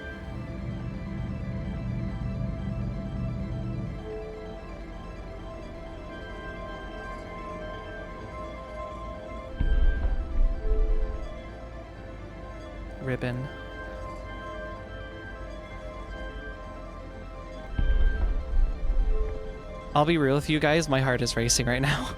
Speaker 1: Ribbon. I'll be real with you guys, my heart is racing right now.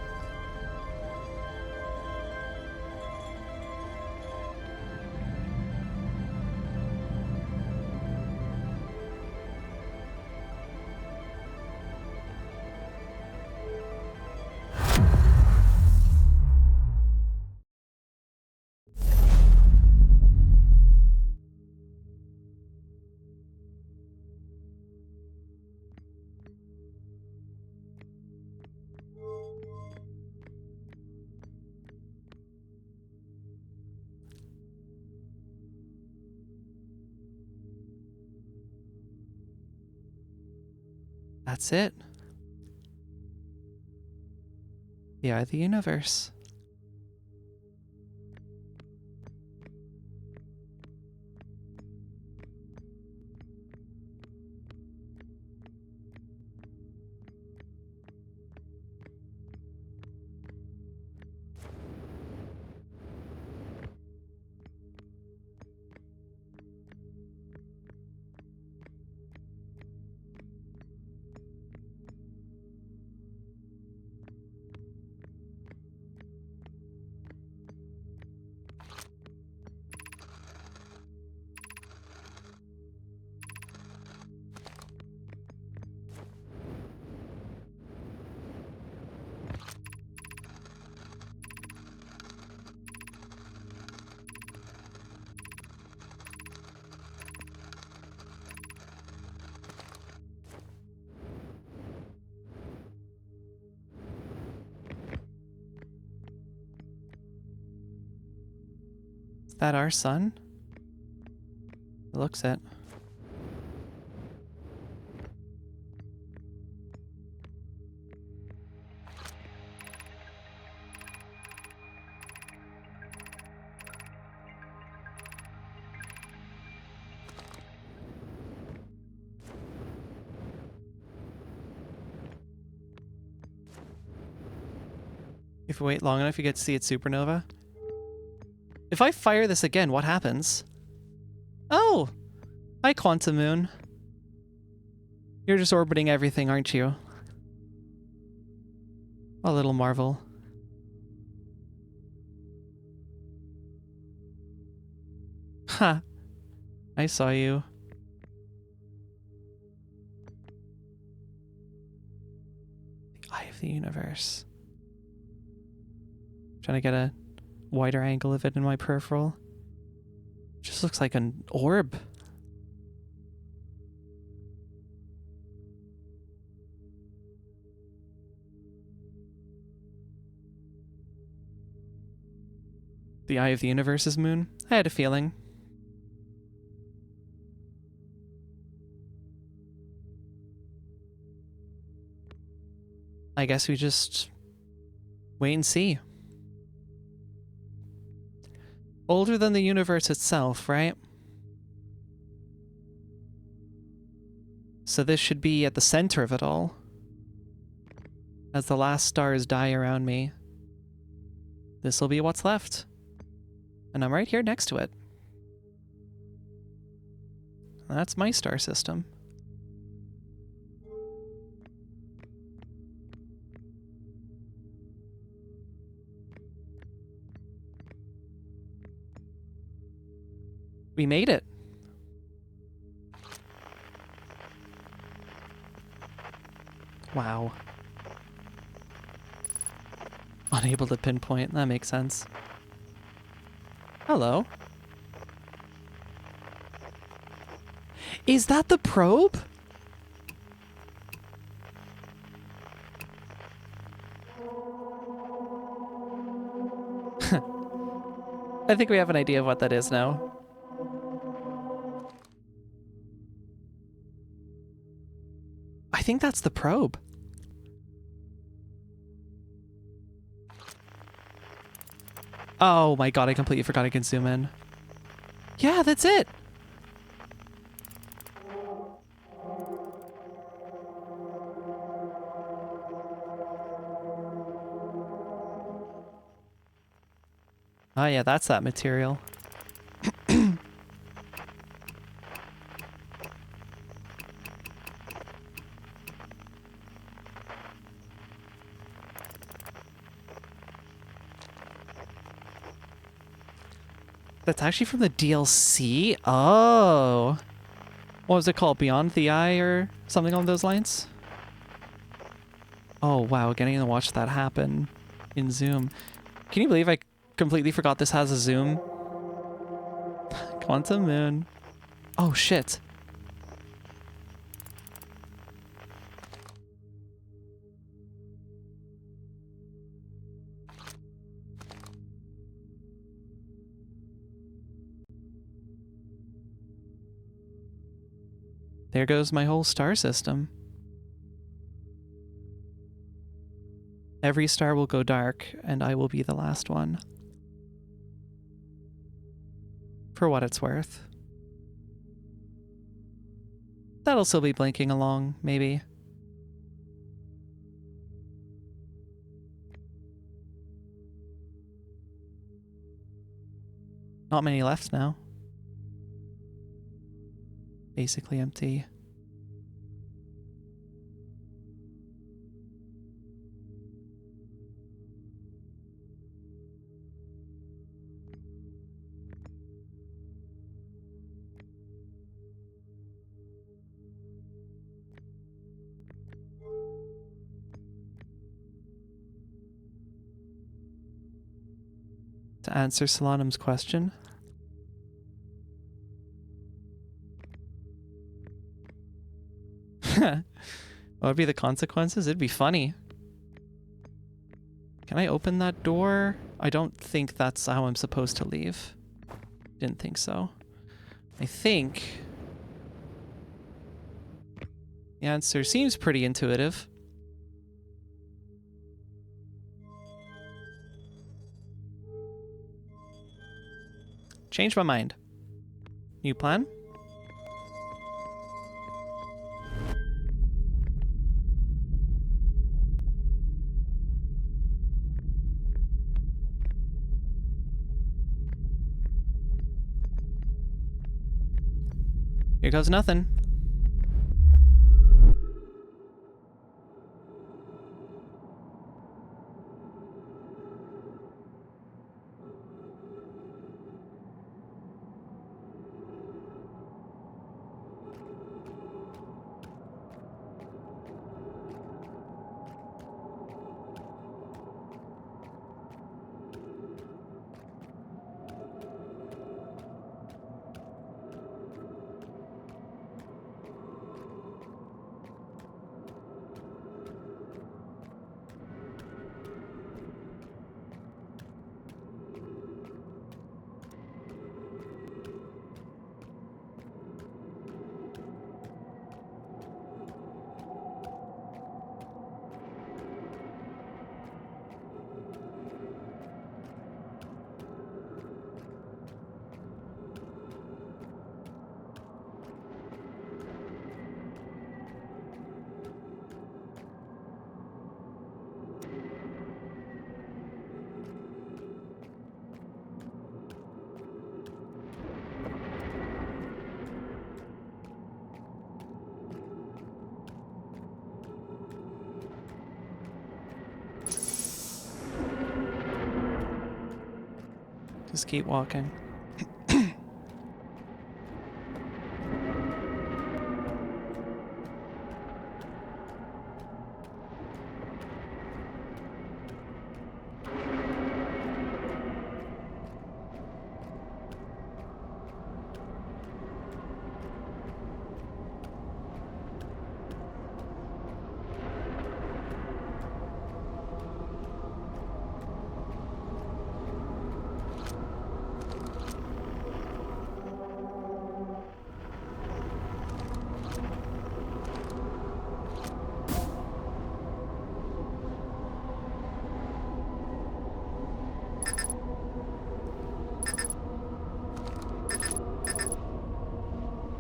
Speaker 1: That's it. The eye of the universe. Is that our sun? It looks it. If you wait long enough, you get to see its supernova. If I fire this again, what happens? Oh! Hi, Quantum Moon. You're just orbiting everything, aren't you? A little marvel. Ha! I saw you. The eye of the universe. Trying to get a wider angle of it in my peripheral. Just looks like an orb. The eye of the universe's moon? I had a feeling. I guess we just wait and see. Older than the universe itself, right? So this should be at the center of it all. As the last stars die around me, this will be what's left. And I'm right here next to it. That's my star system. We made it. Wow. Unable to pinpoint. That makes sense. Hello. Is that the probe? I think we have an idea of what that is now. I think that's the probe. Oh my god, I completely forgot I can zoom in. Yeah, that's it! Oh yeah, that's that material. That's actually from the DLC? Oh. What was it called? Beyond the Eye or something along those lines? Oh wow, getting to watch that happen in zoom. Can you believe I completely forgot this has a zoom? Quantum Moon. Oh shit. There goes my whole star system. Every star will go dark, and I will be the last one. For what it's worth. That'll still be blinking along, maybe. Not many left now. Basically empty. To answer Solanum's question, what would be the consequences? It'd be funny. Can I open that door? I don't think that's how I'm supposed to leave. Didn't think so. I think the answer seems pretty intuitive. Change my mind. New plan? Here goes nothing. Just keep walking.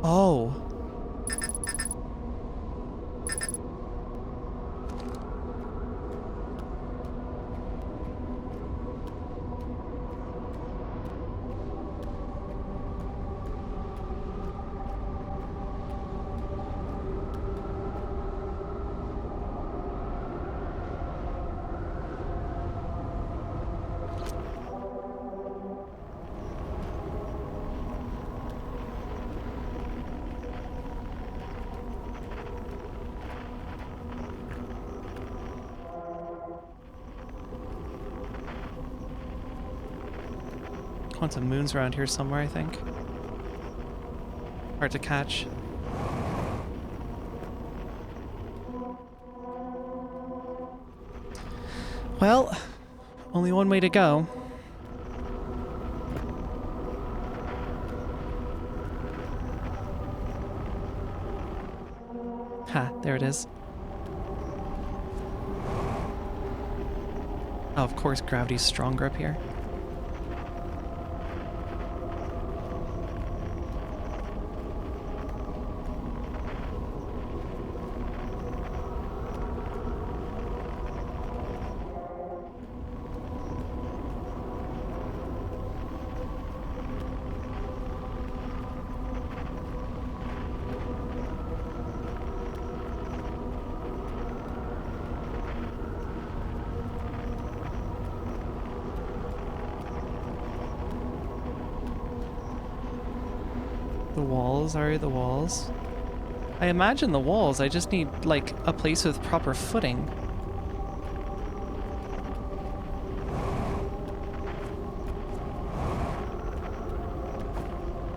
Speaker 1: Oh. Quantum moon's around here somewhere, I think. Hard to catch. Well, only one way to go. Ha, there it is. Oh, of course gravity's stronger up here. The walls are the walls. I imagine the walls, I just need, like, a place with proper footing.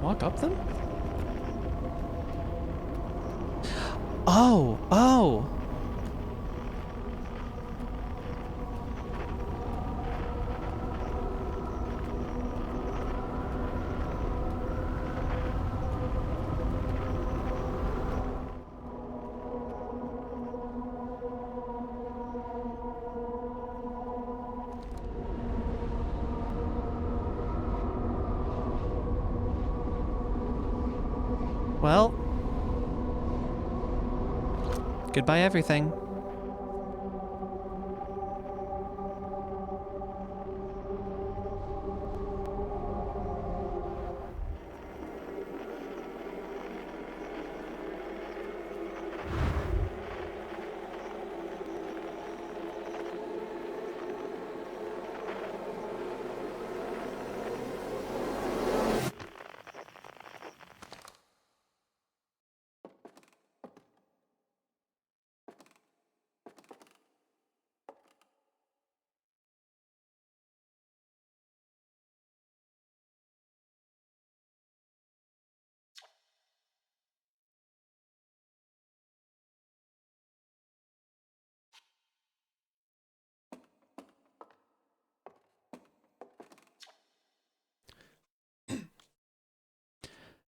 Speaker 1: Walk up them? Oh! Oh! Well, goodbye everything.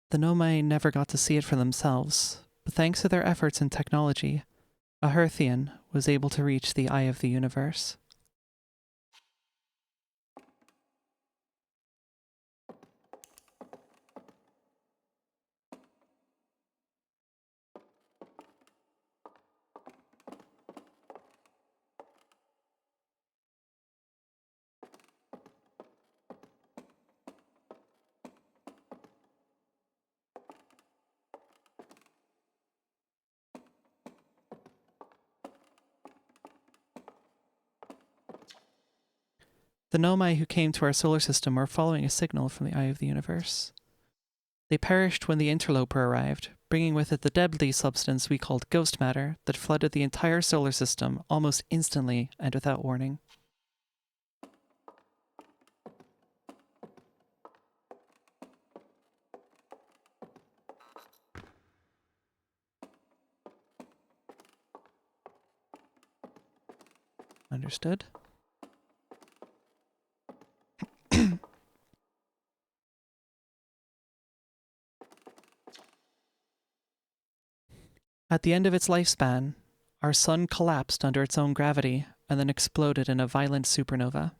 Speaker 1: The Nomai never got to see it for themselves, but thanks to their efforts in technology, a Hearthian was able to reach the eye of the universe. The Nomai who came to our solar system were following a signal from the eye of the universe. They perished when the interloper arrived, bringing with it the deadly substance we called ghost matter that flooded the entire solar system almost instantly and without warning. Understood? At the end of its lifespan, our sun collapsed under its own gravity and then exploded in a violent supernova.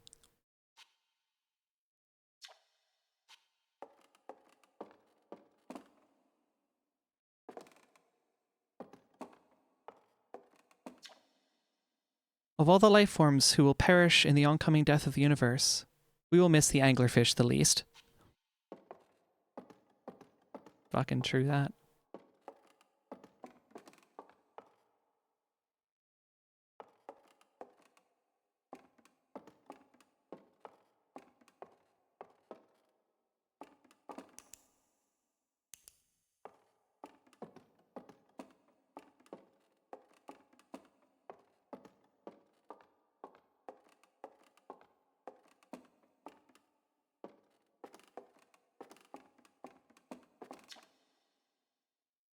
Speaker 1: Of all the life forms who will perish in the oncoming death of the universe, we will miss the anglerfish the least. Fucking true that.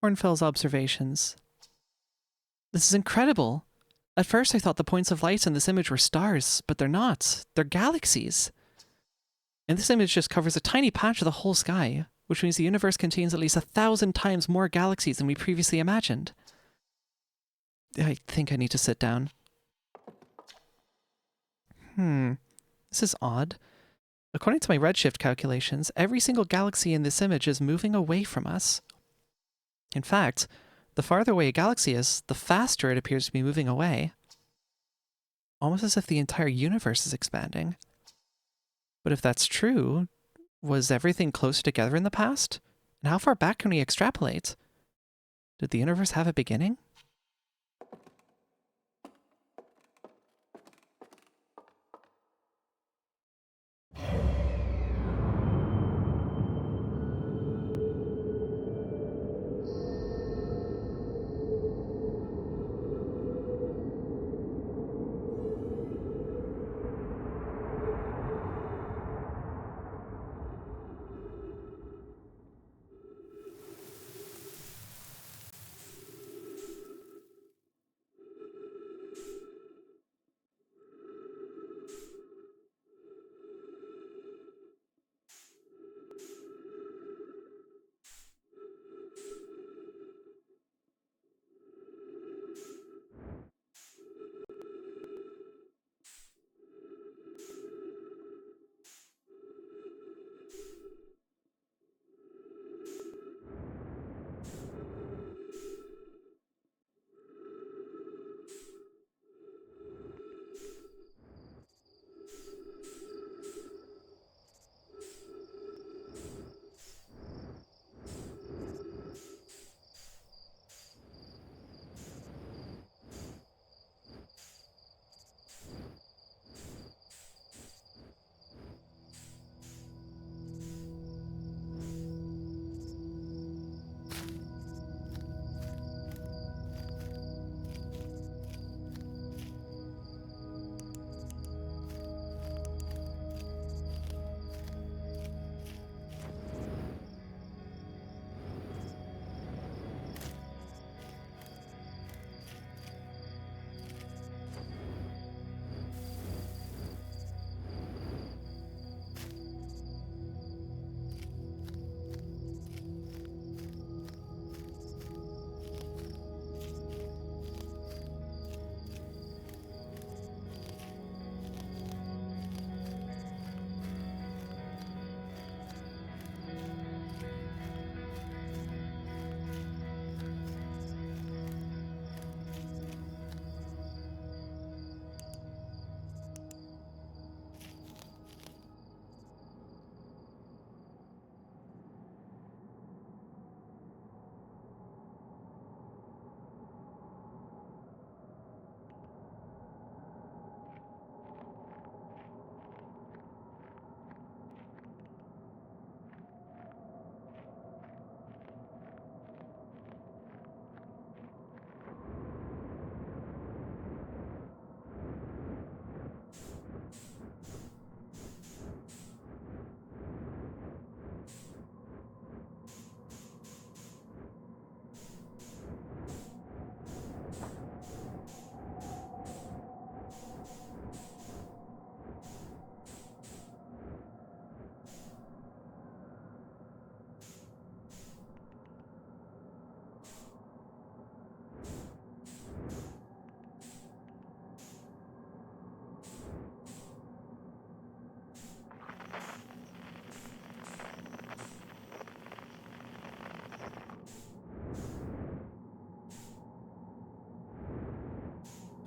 Speaker 1: Hornfell's observations. This is incredible. At first I thought the points of light in this image were stars, but they're not. They're galaxies. And this image just covers a tiny patch of the whole sky, which means the universe contains at least 1,000 times more galaxies than we previously imagined. I think I need to sit down. This is odd. According to my redshift calculations, every single galaxy in this image is moving away from us. In fact, the farther away a galaxy is, the faster it appears to be moving away. Almost as if the entire universe is expanding. But if that's true, was everything closer together in the past? And how far back can we extrapolate? Did the universe have a beginning?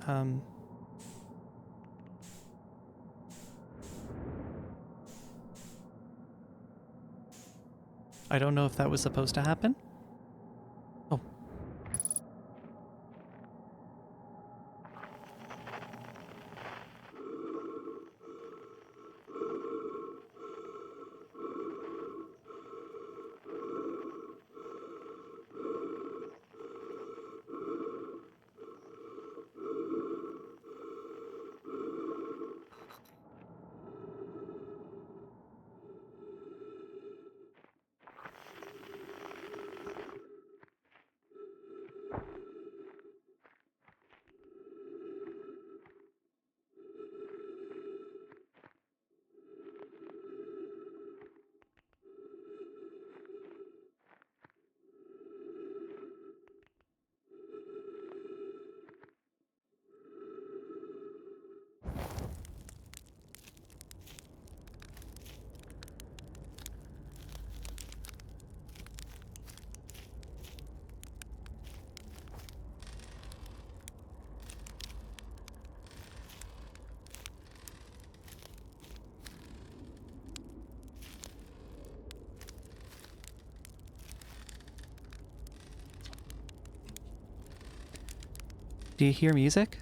Speaker 1: Um... I don't know if that was supposed to happen. Oh. Do you hear music?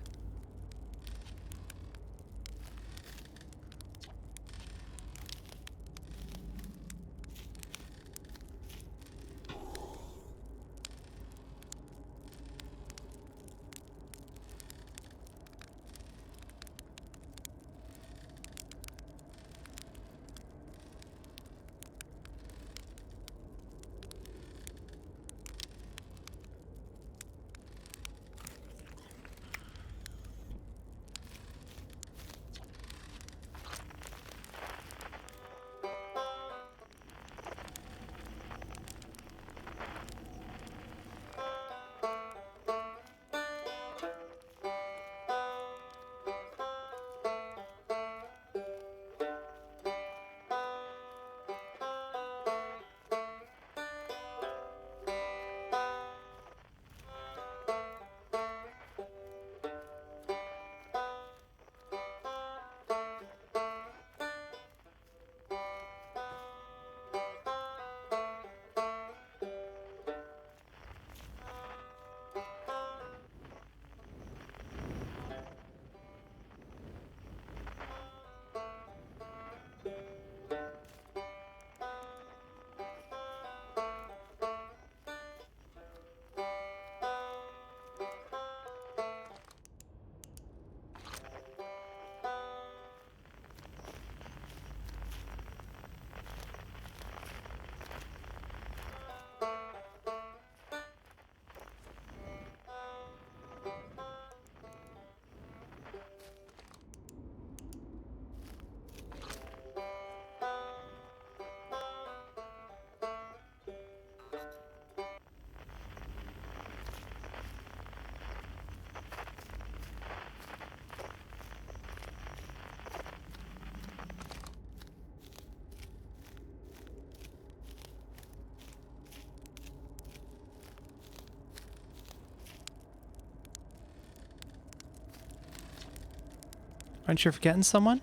Speaker 1: Aren't you forgetting someone?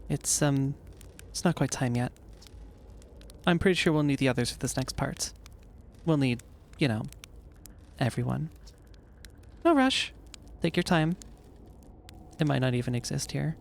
Speaker 1: It's not quite time yet. I'm pretty sure we'll need the others for this next part. We'll need, you know, everyone. No rush. Take your time. It might not even exist here.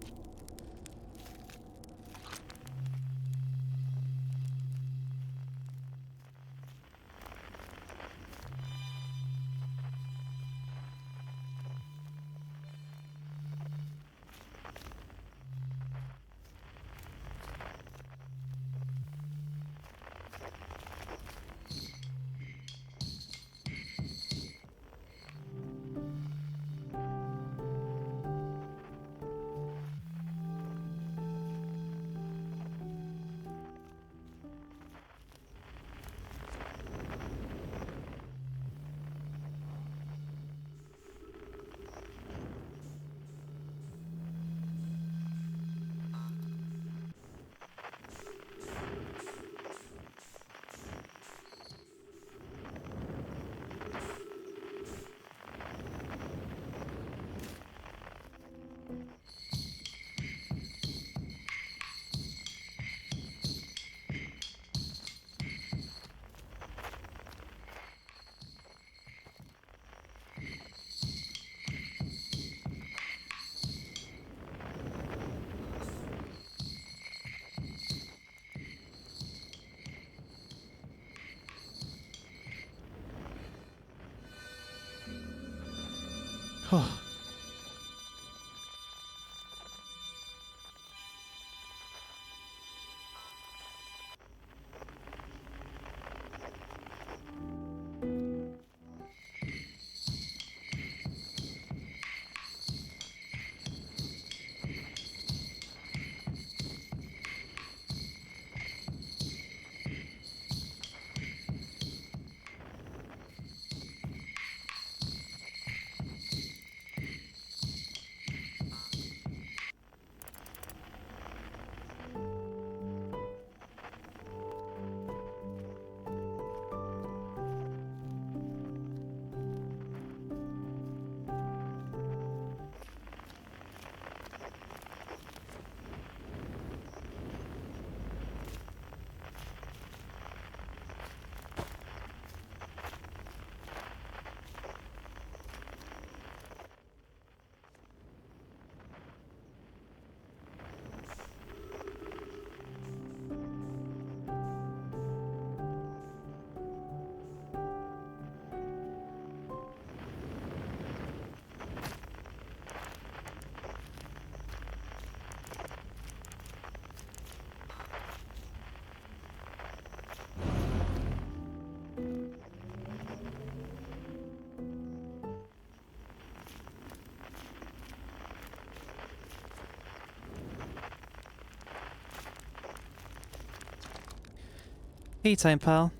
Speaker 1: Hey, time pal.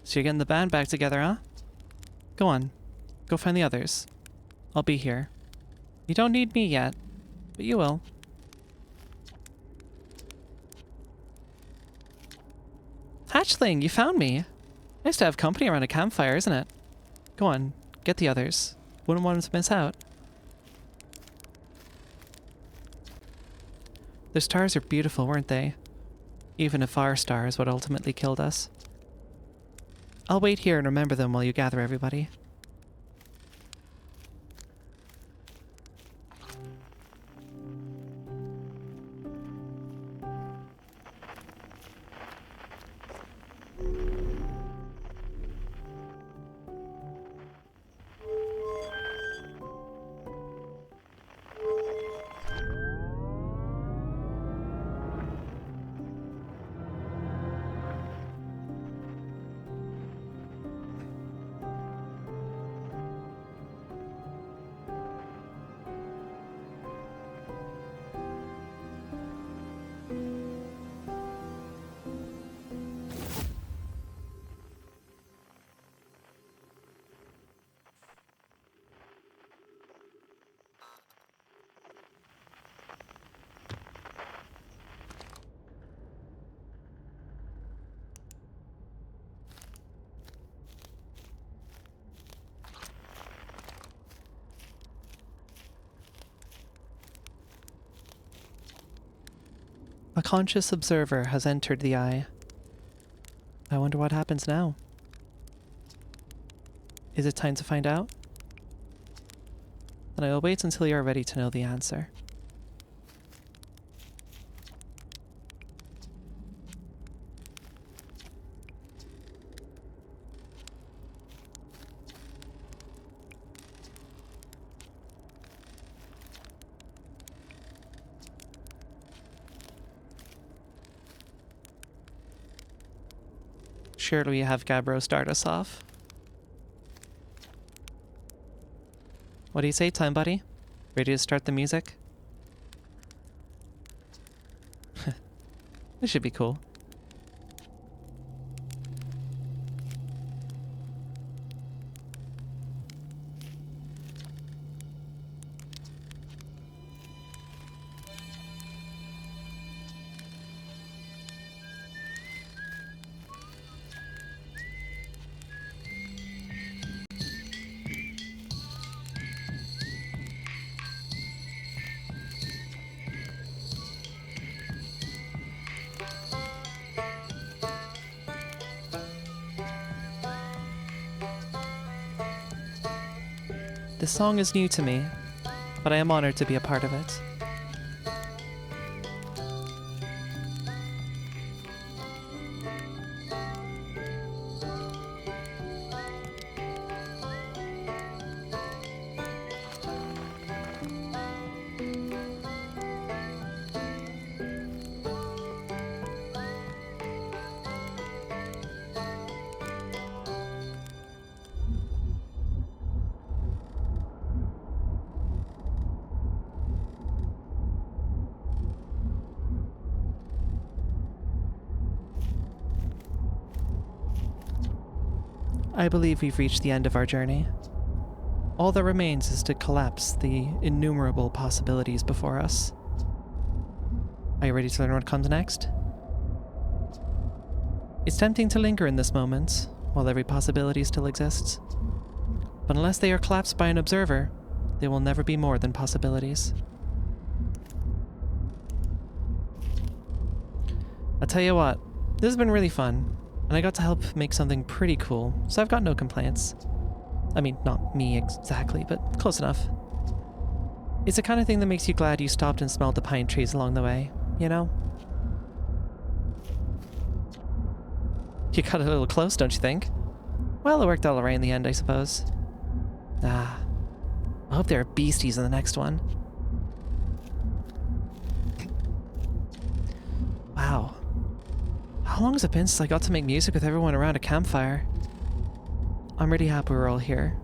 Speaker 1: So you're getting the band back together, huh? Go on. Go find the others. I'll be here. You don't need me yet, but you will. Hatchling, you found me. Nice to have company around a campfire, isn't it? Go on, get the others. Wouldn't want them to miss out. The stars are beautiful, weren't they? Even if our star is what ultimately killed us. I'll wait here and remember them while you gather everybody. A conscious observer has entered the eye. I wonder what happens now. Is it time to find out? Then I will wait until you are ready to know the answer. Surely we have Gabbro start us off. What do you say, time buddy? Ready to start the music? This should be cool. This song is new to me, but I am honored to be a part of it. I believe we've reached the end of our journey. All that remains is to collapse the innumerable possibilities before us. Are you ready to learn what comes next? It's tempting to linger in this moment, while every possibility still exists. But unless they are collapsed by an observer, they will never be more than possibilities. I'll tell you what, this has been really fun, and I got to help make something pretty cool, so I've got no complaints. I mean, not me exactly, but close enough. It's the kind of thing that makes you glad you stopped and smelled the pine trees along the way, you know? You got a little close, don't you think? Well, it worked all right in the end, I suppose. Ah, I hope there are beasties in the next one. Wow. How long has it been since I got to make music with everyone around a campfire? I'm really happy we're all here.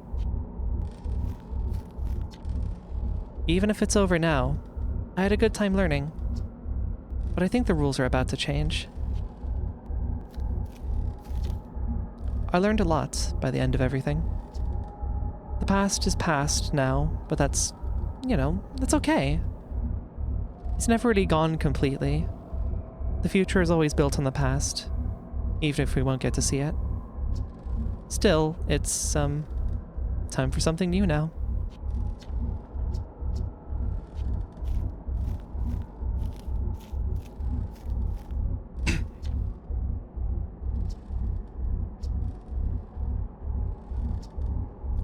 Speaker 1: Even if it's over now, I had a good time learning. But I think the rules are about to change. I learned a lot by the end of everything. The past is past now, but that's, you know, that's okay. It's never really gone completely. The future is always built on the past, even if we won't get to see it. Still, it's, time for something new now.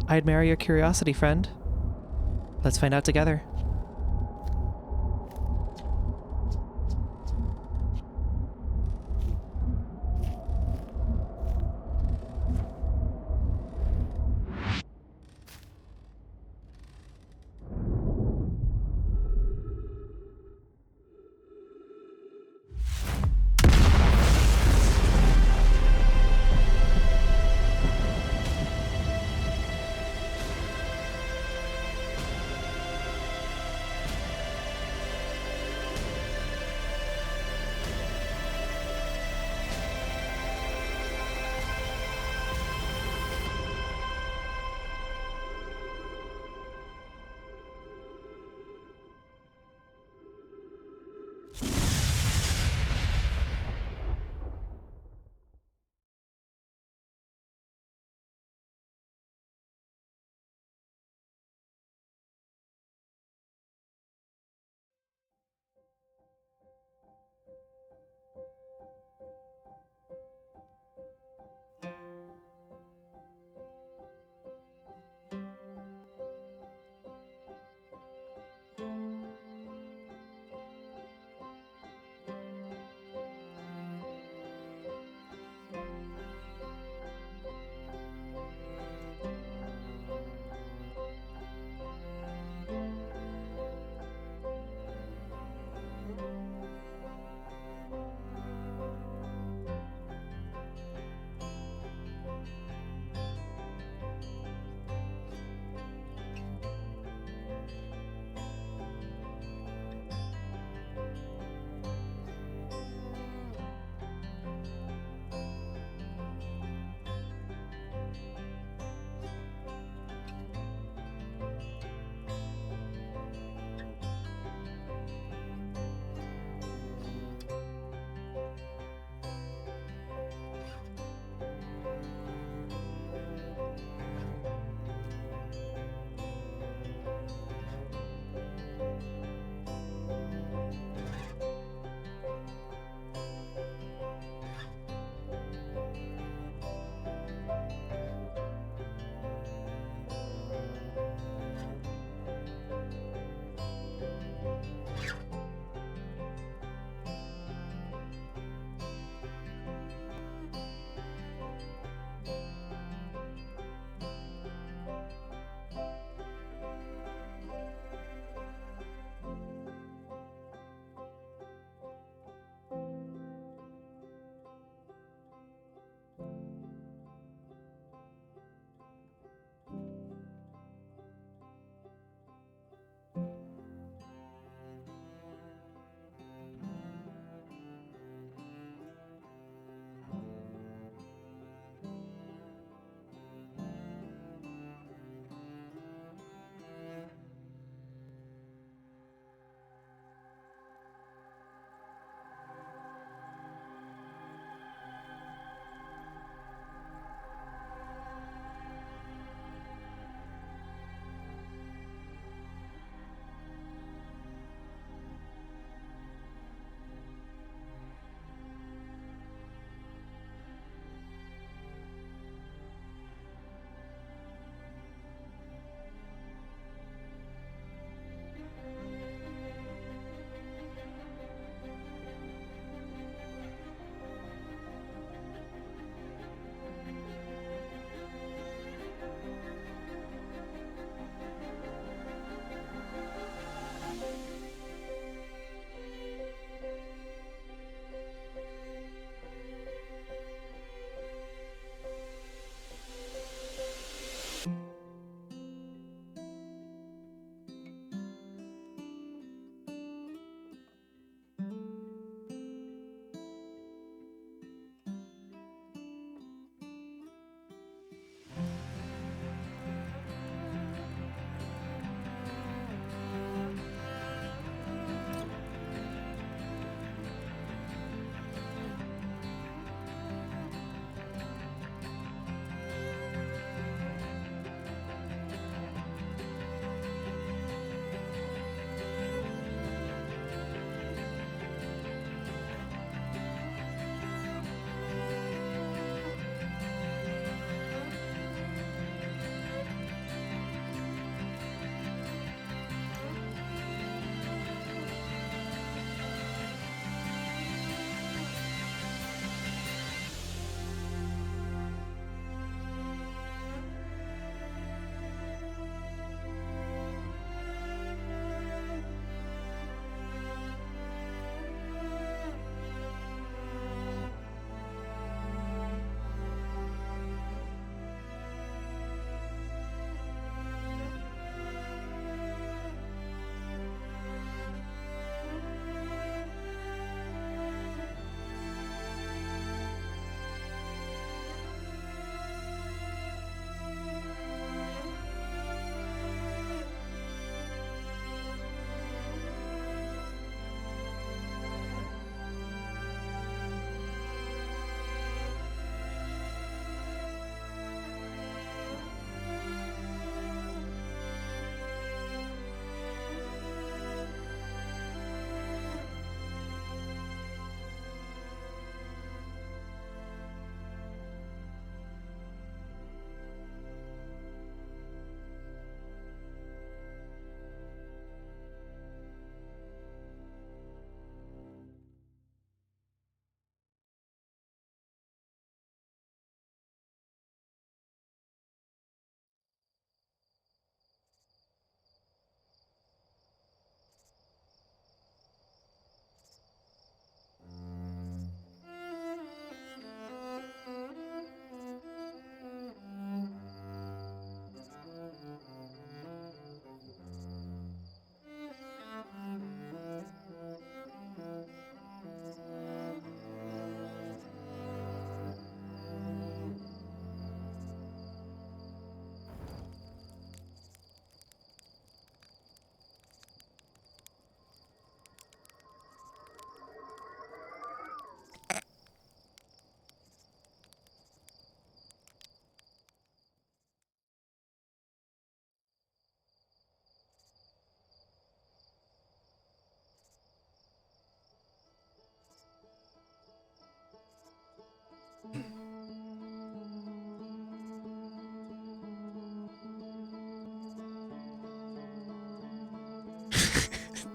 Speaker 1: I admire your curiosity, friend. Let's find out together.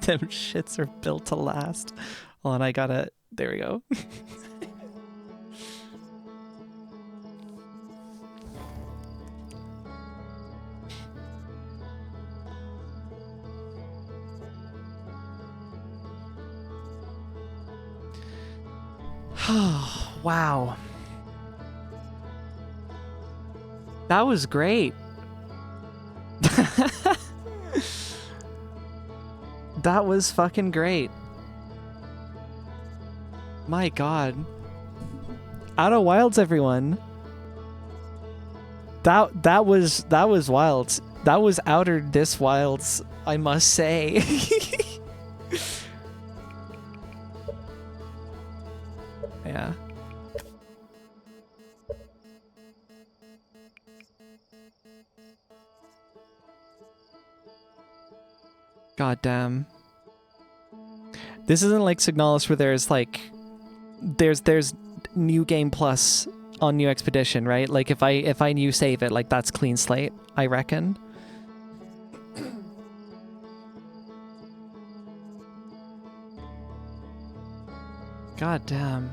Speaker 1: Them shits are built to last. Hold on, I gotta... There we go. Wow. That was great. That was fucking great. My god. Outer Wilds, everyone. That was wild. That was Outer This Wilds, I must say. Yeah. God damn. This isn't like Signalis where there's like there's new game plus on new expedition, right? Like if I new save it, like that's clean slate, I reckon. God damn.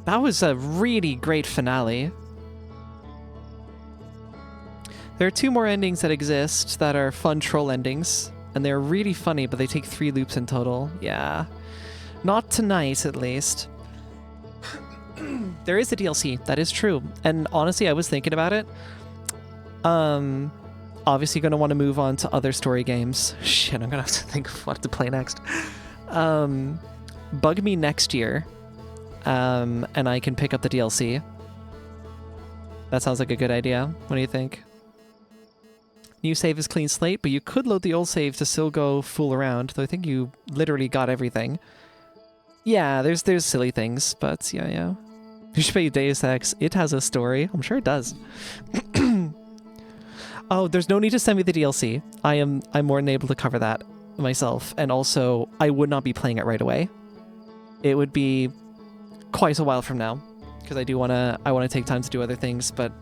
Speaker 1: That was a really great finale. There are 2 more endings that exist that are fun troll endings, and they're really funny, but they take 3 loops in total. Yeah. Not tonight, at least. There is a DLC, that is true. And honestly, I was thinking about it. Obviously gonna want to move on to other story games. Shit, I'm gonna have to think of what to play next. Bug me next year. And I can pick up the DLC. That sounds like a good idea. What do you think? New save is clean slate, but you could load the old save to still go fool around, though I think you literally got everything. Yeah, there's silly things, but yeah. You should play Deus Ex. It has a story. I'm sure it does. Oh, there's no need to send me the DLC. I'm more than able to cover that myself, and also I would not be playing it right away. It would be quite a while from now, because I want to take time to do other things, but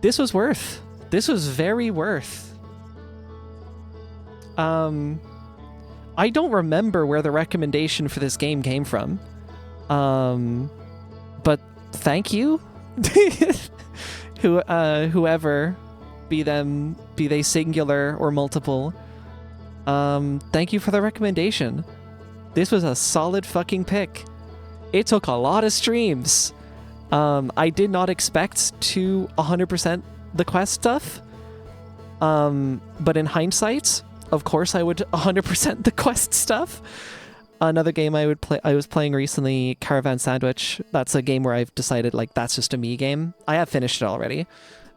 Speaker 1: this was worth. This was very worth. I don't remember where the recommendation for this game came from. But thank you. Whoever, be they singular or multiple. Thank you for the recommendation. This was a solid fucking pick. It took a lot of streams. I did not expect to 100% the quest stuff. But in hindsight, of course I would 100% the quest stuff. Another game I was playing recently, Caravan Sandwich. That's a game where I've decided like that's just a me game. I have finished it already.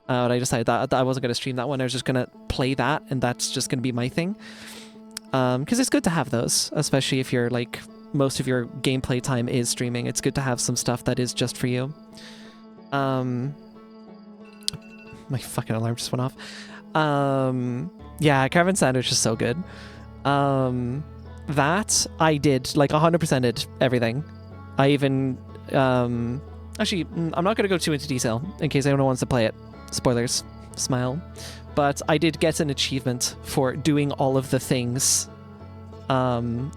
Speaker 1: But I decided that I wasn't going to stream that one. I was just going to play that, and that's just going to be my thing. Because it's good to have those, especially if you're like most of your gameplay time is streaming. It's good to have some stuff that is just for you. My fucking alarm just went off. Yeah, Caravan Sandwich is so good. That I did, like 100%ed everything. I even, actually, I'm not going to go too into detail in case anyone wants to play it. Spoilers, smile. But I did get an achievement for doing all of the things. And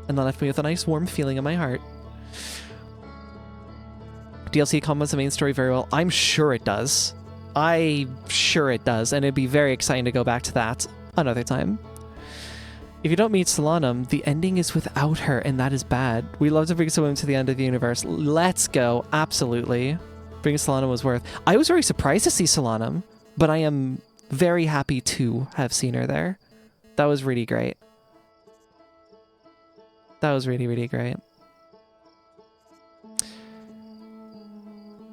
Speaker 1: that left me with a nice warm feeling in my heart. DLC complements the main story very well. I'm sure it does. I'm sure it does, and it'd be very exciting to go back to that another time. If you don't meet Solanum, the ending is without her, and that is bad. We love to bring someone to the end of the universe. Let's go. Absolutely. Bringing Solanum was worth. I was very surprised to see Solanum, but I am very happy to have seen her there. That was really great. That was really, really great.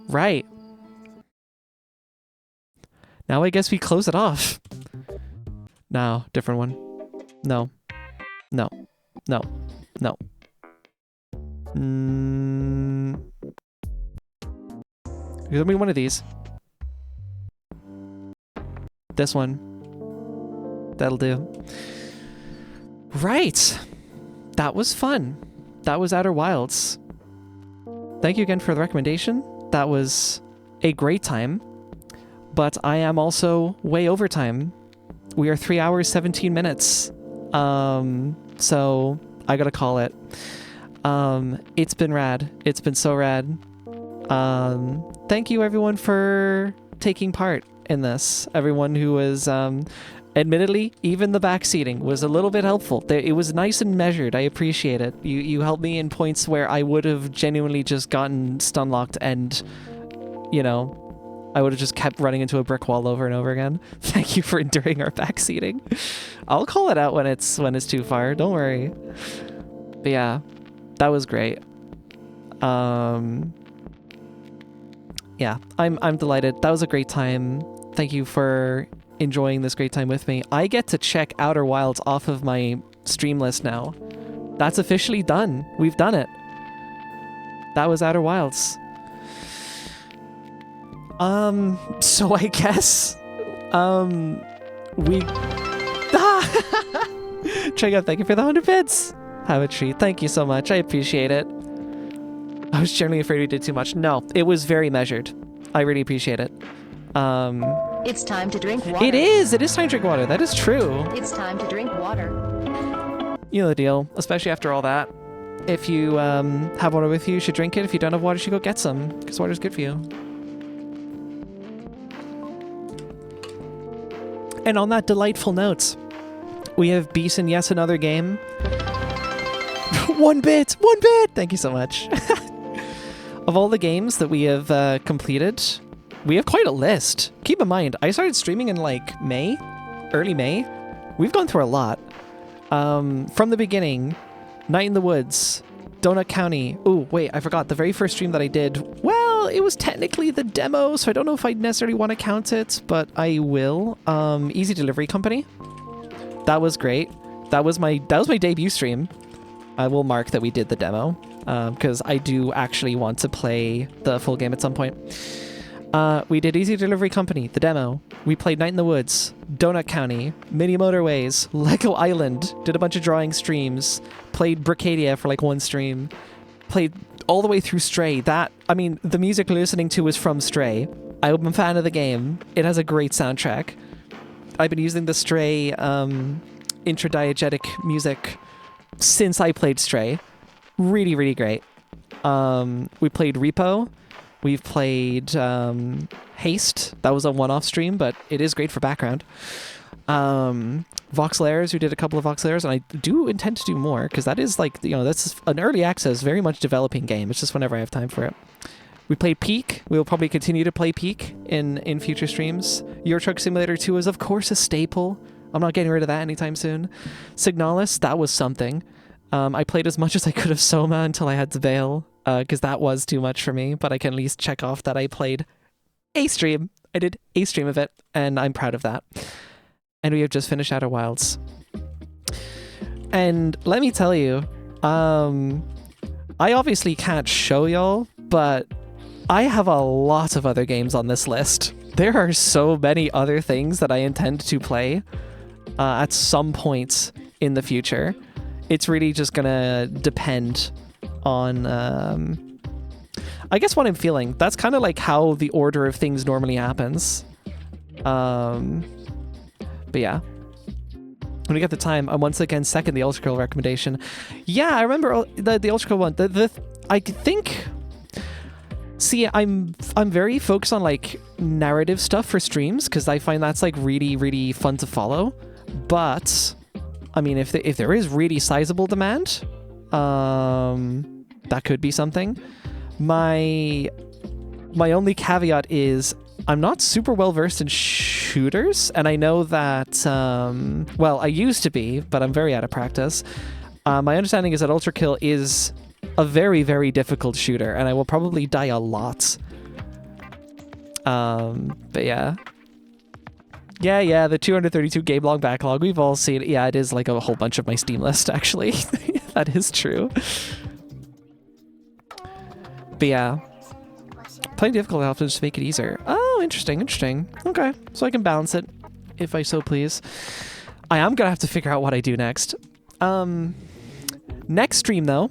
Speaker 1: Right. Now I guess we close it off. No, different one. No. No. No. No. Give me one of these. This one. That'll do. Right. That was fun. That was Outer Wilds. Thank you again for the recommendation. That was a great time. but I am also way over time. We are 3 hours, 17 minutes. So I gotta call it. It's been rad. It's been so rad. Thank you everyone for taking part in this. Everyone who was, admittedly, even the backseating was a little bit helpful. It was nice and measured. I appreciate it. You helped me in points where I would have genuinely just gotten stun locked and, you know, I would have just kept running into a brick wall over and over again. Thank you for enduring our backseating. I'll call it out when it's too far. Don't worry. But yeah, that was great. Yeah, I'm delighted. That was a great time. Thank you for enjoying this great time with me. I get to check Outer Wilds off of my stream list now. That's officially done. We've done it. That was Outer Wilds. So I guess, we... Check out, thank you for the 100 bits. Have a treat. Thank you so much. I appreciate it. I was generally afraid we did too much. No, it was very measured. I really appreciate it.
Speaker 2: It's time to drink water.
Speaker 1: It is time to drink water. That is true.
Speaker 2: It's time to drink water.
Speaker 1: You know the deal, especially after all that. If you have water with you, you should drink it. If you don't have water, you should go get some, because water's good for you. And on that delightful note, we have beaten yet another game. 1 bit! Thank you so much. Of all the games that we have completed, we have quite a list. Keep in mind, I started streaming in like May, early May. We've gone through a lot. From the beginning, Night in the Woods, Donut County. Oh, wait, I forgot. The very first stream that I did, well, it was technically the demo, so I don't know if I necessarily want to count it, but I will. Easy Delivery Company. That was great. That was my debut stream. I will mark that we did the demo, because I do actually want to play the full game at some point. We did Easy Delivery Company, the demo. We played Night in the Woods, Donut County, Mini Motorways, Lego Island, did a bunch of drawing streams, played Brickadia for like 1 stream, played all the way through Stray. The music you're listening to is from Stray. I'm a fan of the game. It has a great soundtrack. I've been using the Stray intradiegetic music since I played Stray. Really, really great. We played Repo. We've played Haste. That was a one-off stream, but it is great for background. Voxlairs, we did a couple of Voxlairs, and I do intend to do more, because that is like, that's an early access, very much developing game. It's just whenever I have time for it. We played Peak. We will probably continue to play Peak in future streams. Euro Truck Simulator 2 is, of course, a staple. I'm not getting rid of that anytime soon. Signalis, that was something. I played as much as I could of Soma until I had to bail, because that was too much for me, but I can at least check off that I played a stream. I did a stream of it, and I'm proud of that. And we have just finished Outer Wilds. And let me tell you, I obviously can't show y'all, but I have a lot of other games on this list. There are so many other things that I intend to play at some point in the future. It's really just gonna depend on, I guess, what I'm feeling. That's kind of like how the order of things normally happens. But yeah. When we get the time, I'm once again second the Ultra Girl recommendation. Yeah, I remember the Ultra Girl one. I think... See, I'm very focused on like narrative stuff for streams, because I find that's like really, really fun to follow. But I mean, if there is really sizable demand, that could be something. My only caveat is I'm not super well versed in shooters, and I know that well, I used to be, but I'm very out of practice. My understanding is that Ultra Kill is a very, very difficult shooter, and I will probably die a lot. But yeah. Yeah, the 232 game long backlog, we've all seen it. Yeah, it is like a whole bunch of my Steam list, actually. That is true. But yeah. Playing difficult helps just make it easier. Oh, interesting. Okay, so I can balance it, if I so please. I am gonna have to figure out what I do next. Next stream, though,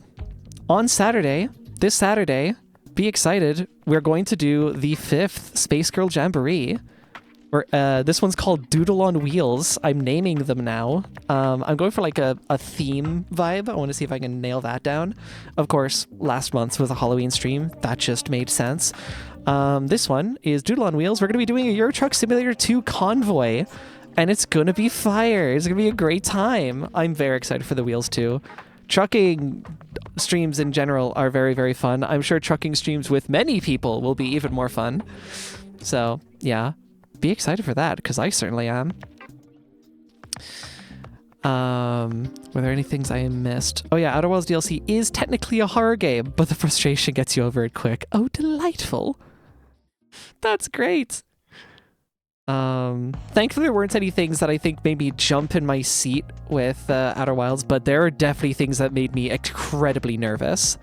Speaker 1: on Saturday, this Saturday, be excited, we're going to do the 5th Space Girl Jamboree. Or this one's called Doodle on Wheels. I'm naming them now. I'm going for like a theme vibe. I want to see if I can nail that down. Of course, last month's was a Halloween stream. That just made sense. This one is Doodle on Wheels. We're going to be doing a Euro Truck Simulator 2 Convoy, and it's going to be fire. It's going to be a great time. I'm very excited for the Wheels too. Trucking streams in general are very, very fun. I'm sure trucking streams with many people will be even more fun. So, yeah. Be excited for that, because I certainly am. Were there any things I missed? Oh yeah, Outer Worlds DLC is technically a horror game, but the frustration gets you over it quick. Oh, delightful. That's great. Thankfully there weren't any things that I think made me jump in my seat with Outer Wilds, but there are definitely things that made me incredibly nervous.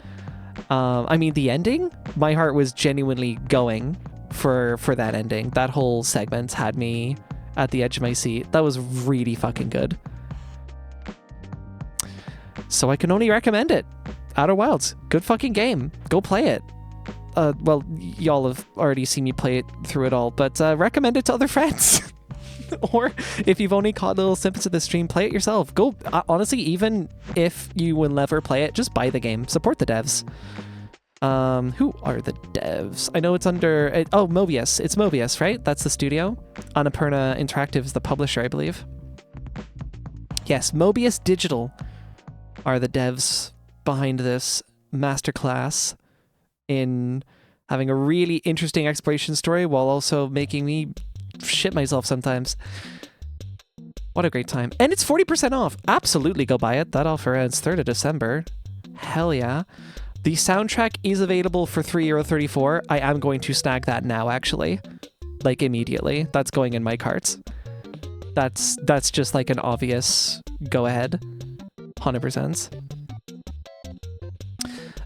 Speaker 1: I mean, the ending, my heart was genuinely going for that ending. That whole segment had me at the edge of my seat. That was really fucking good. So I can only recommend it. Outer Wilds, good fucking game. Go play it. Well, y'all have already seen me play it through it all, but recommend it to other friends. Or if you've only caught little snippets of the stream, play it yourself. Go, honestly, even if you will never play it, just buy the game. Support the devs. Who are the devs? I know it's under... oh, Mobius. It's Mobius, right? That's the studio. Annapurna Interactive is the publisher, I believe. Yes, Mobius Digital are the devs behind this masterclass in having a really interesting exploration story while also making me shit myself sometimes. What a great time. And it's 40% off. Absolutely go buy it. That offer ends 3rd of December. Hell yeah. The soundtrack is available for €3.34. I am going to snag that now, actually. Like, immediately. That's going in my carts. That's just like an obvious go ahead. 100%.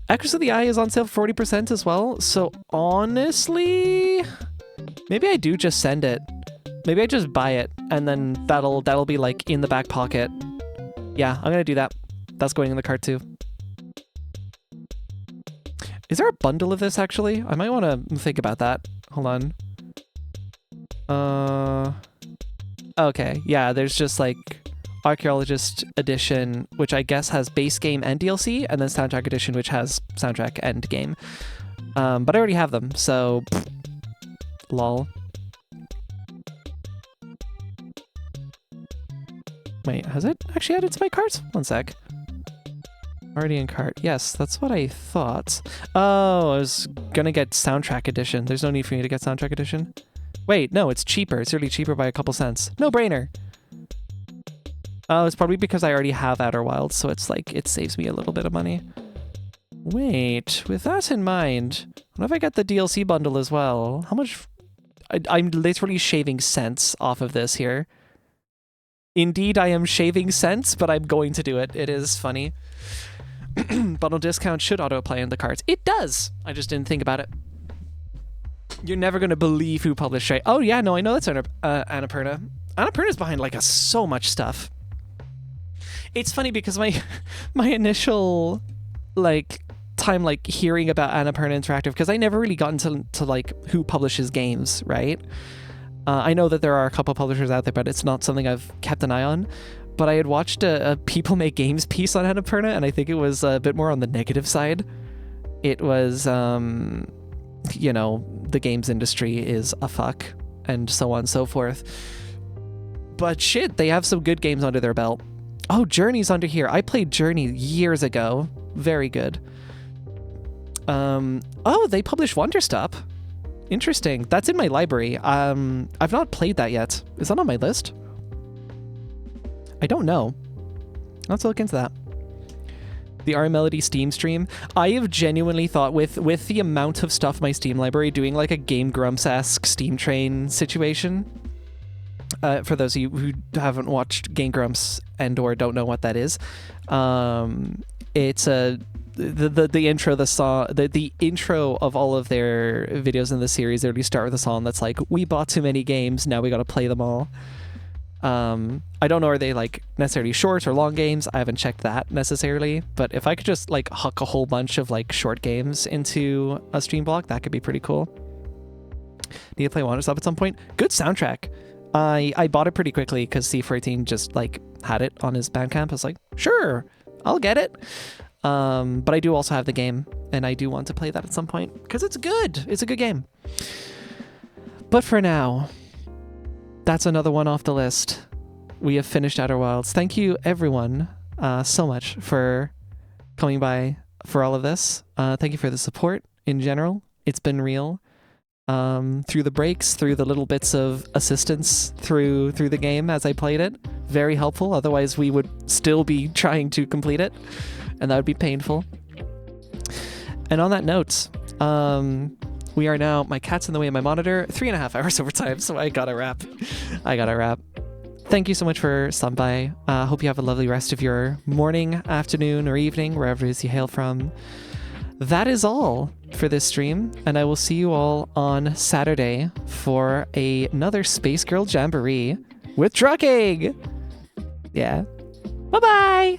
Speaker 1: Echoes of the Eye is on sale for 40% as well. So, honestly, maybe I do just send it. Maybe I just buy it, and then that'll be, like, in the back pocket. Yeah, I'm gonna do that. That's going in the cart, too. Is there a bundle of this, actually? I might want to think about that. Hold on. Okay, yeah, there's just, like, Archaeologist Edition, which I guess has base game and DLC, and then Soundtrack Edition, which has soundtrack and game. But I already have them, so... lol. Wait, has it actually added to my cart? One sec. Already in cart. Yes, that's what I thought. Oh, I was gonna get Soundtrack Edition. There's no need for me to get Soundtrack Edition. Wait, no, it's cheaper. It's really cheaper by a couple cents. No brainer. Oh, it's probably because I already have Outer Wilds, so it's like, it saves me a little bit of money. Wait, with that in mind, what if I get the DLC bundle as well? How much... I'm literally shaving cents off of this here. Indeed, I am shaving cents, but I'm going to do it. It is funny. Bundle discount should autoplay in the cards. It does! I just didn't think about it. You're never going to believe who published it. Oh yeah, no, I know that's Annapurna. Annapurna's behind like so much stuff. It's funny because my initial time hearing about Annapurna Interactive, because I never really got into like who publishes games, right? I know that there are a couple publishers out there, but it's not something I've kept an eye on. But I had watched a People Make Games piece on Annapurna, and I think it was a bit more on the negative side. It was, you know, the games industry is a fuck, and so on and so forth. But shit, they have some good games under their belt. Oh, Journey's under here. I played Journey years ago. Very good. Oh, they published Wonderstop. Interesting. That's in my library. I've not played that yet. Is that on my list? I don't know. Let's look into that. The R Melody Steam stream. I have genuinely thought with the amount of stuff in my Steam library, doing like a Game Grumps-esque Steam Train situation. For those of you who haven't watched Game Grumps and or don't know what that is, it's the intro, the song, the intro of all of their videos in the series. They already start with a song that's like, "We bought too many games, now we got to play them all." I don't know, are they like necessarily short or long games? I haven't checked that necessarily, but if I could just like huck a whole bunch of like short games into a stream block, that could be pretty cool. Need to play Wander Stop at some point. Good soundtrack. I bought it pretty quickly because C14 just like had it on his Bandcamp. I was like, sure, I'll get it. But I do also have the game, and I do want to play that at some point because it's good. It's a good game. But for now, that's another one off the list. We have finished Outer Wilds. Thank you, everyone, so much for coming by for all of this. Thank you for the support in general. It's been real. Through the breaks, through the little bits of assistance through the game as I played it. Very helpful. Otherwise, we would still be trying to complete it, and that would be painful. And on that note, we are now, my cat's in the way of my monitor, 3.5 hours over time, so I gotta wrap. Thank you so much for stopping by. Hope you have a lovely rest of your morning, afternoon, or evening, wherever it is you hail from. That is all for this stream, and I will see you all on Saturday for another Space Girl Jamboree with Trucking. Yeah. Bye-bye!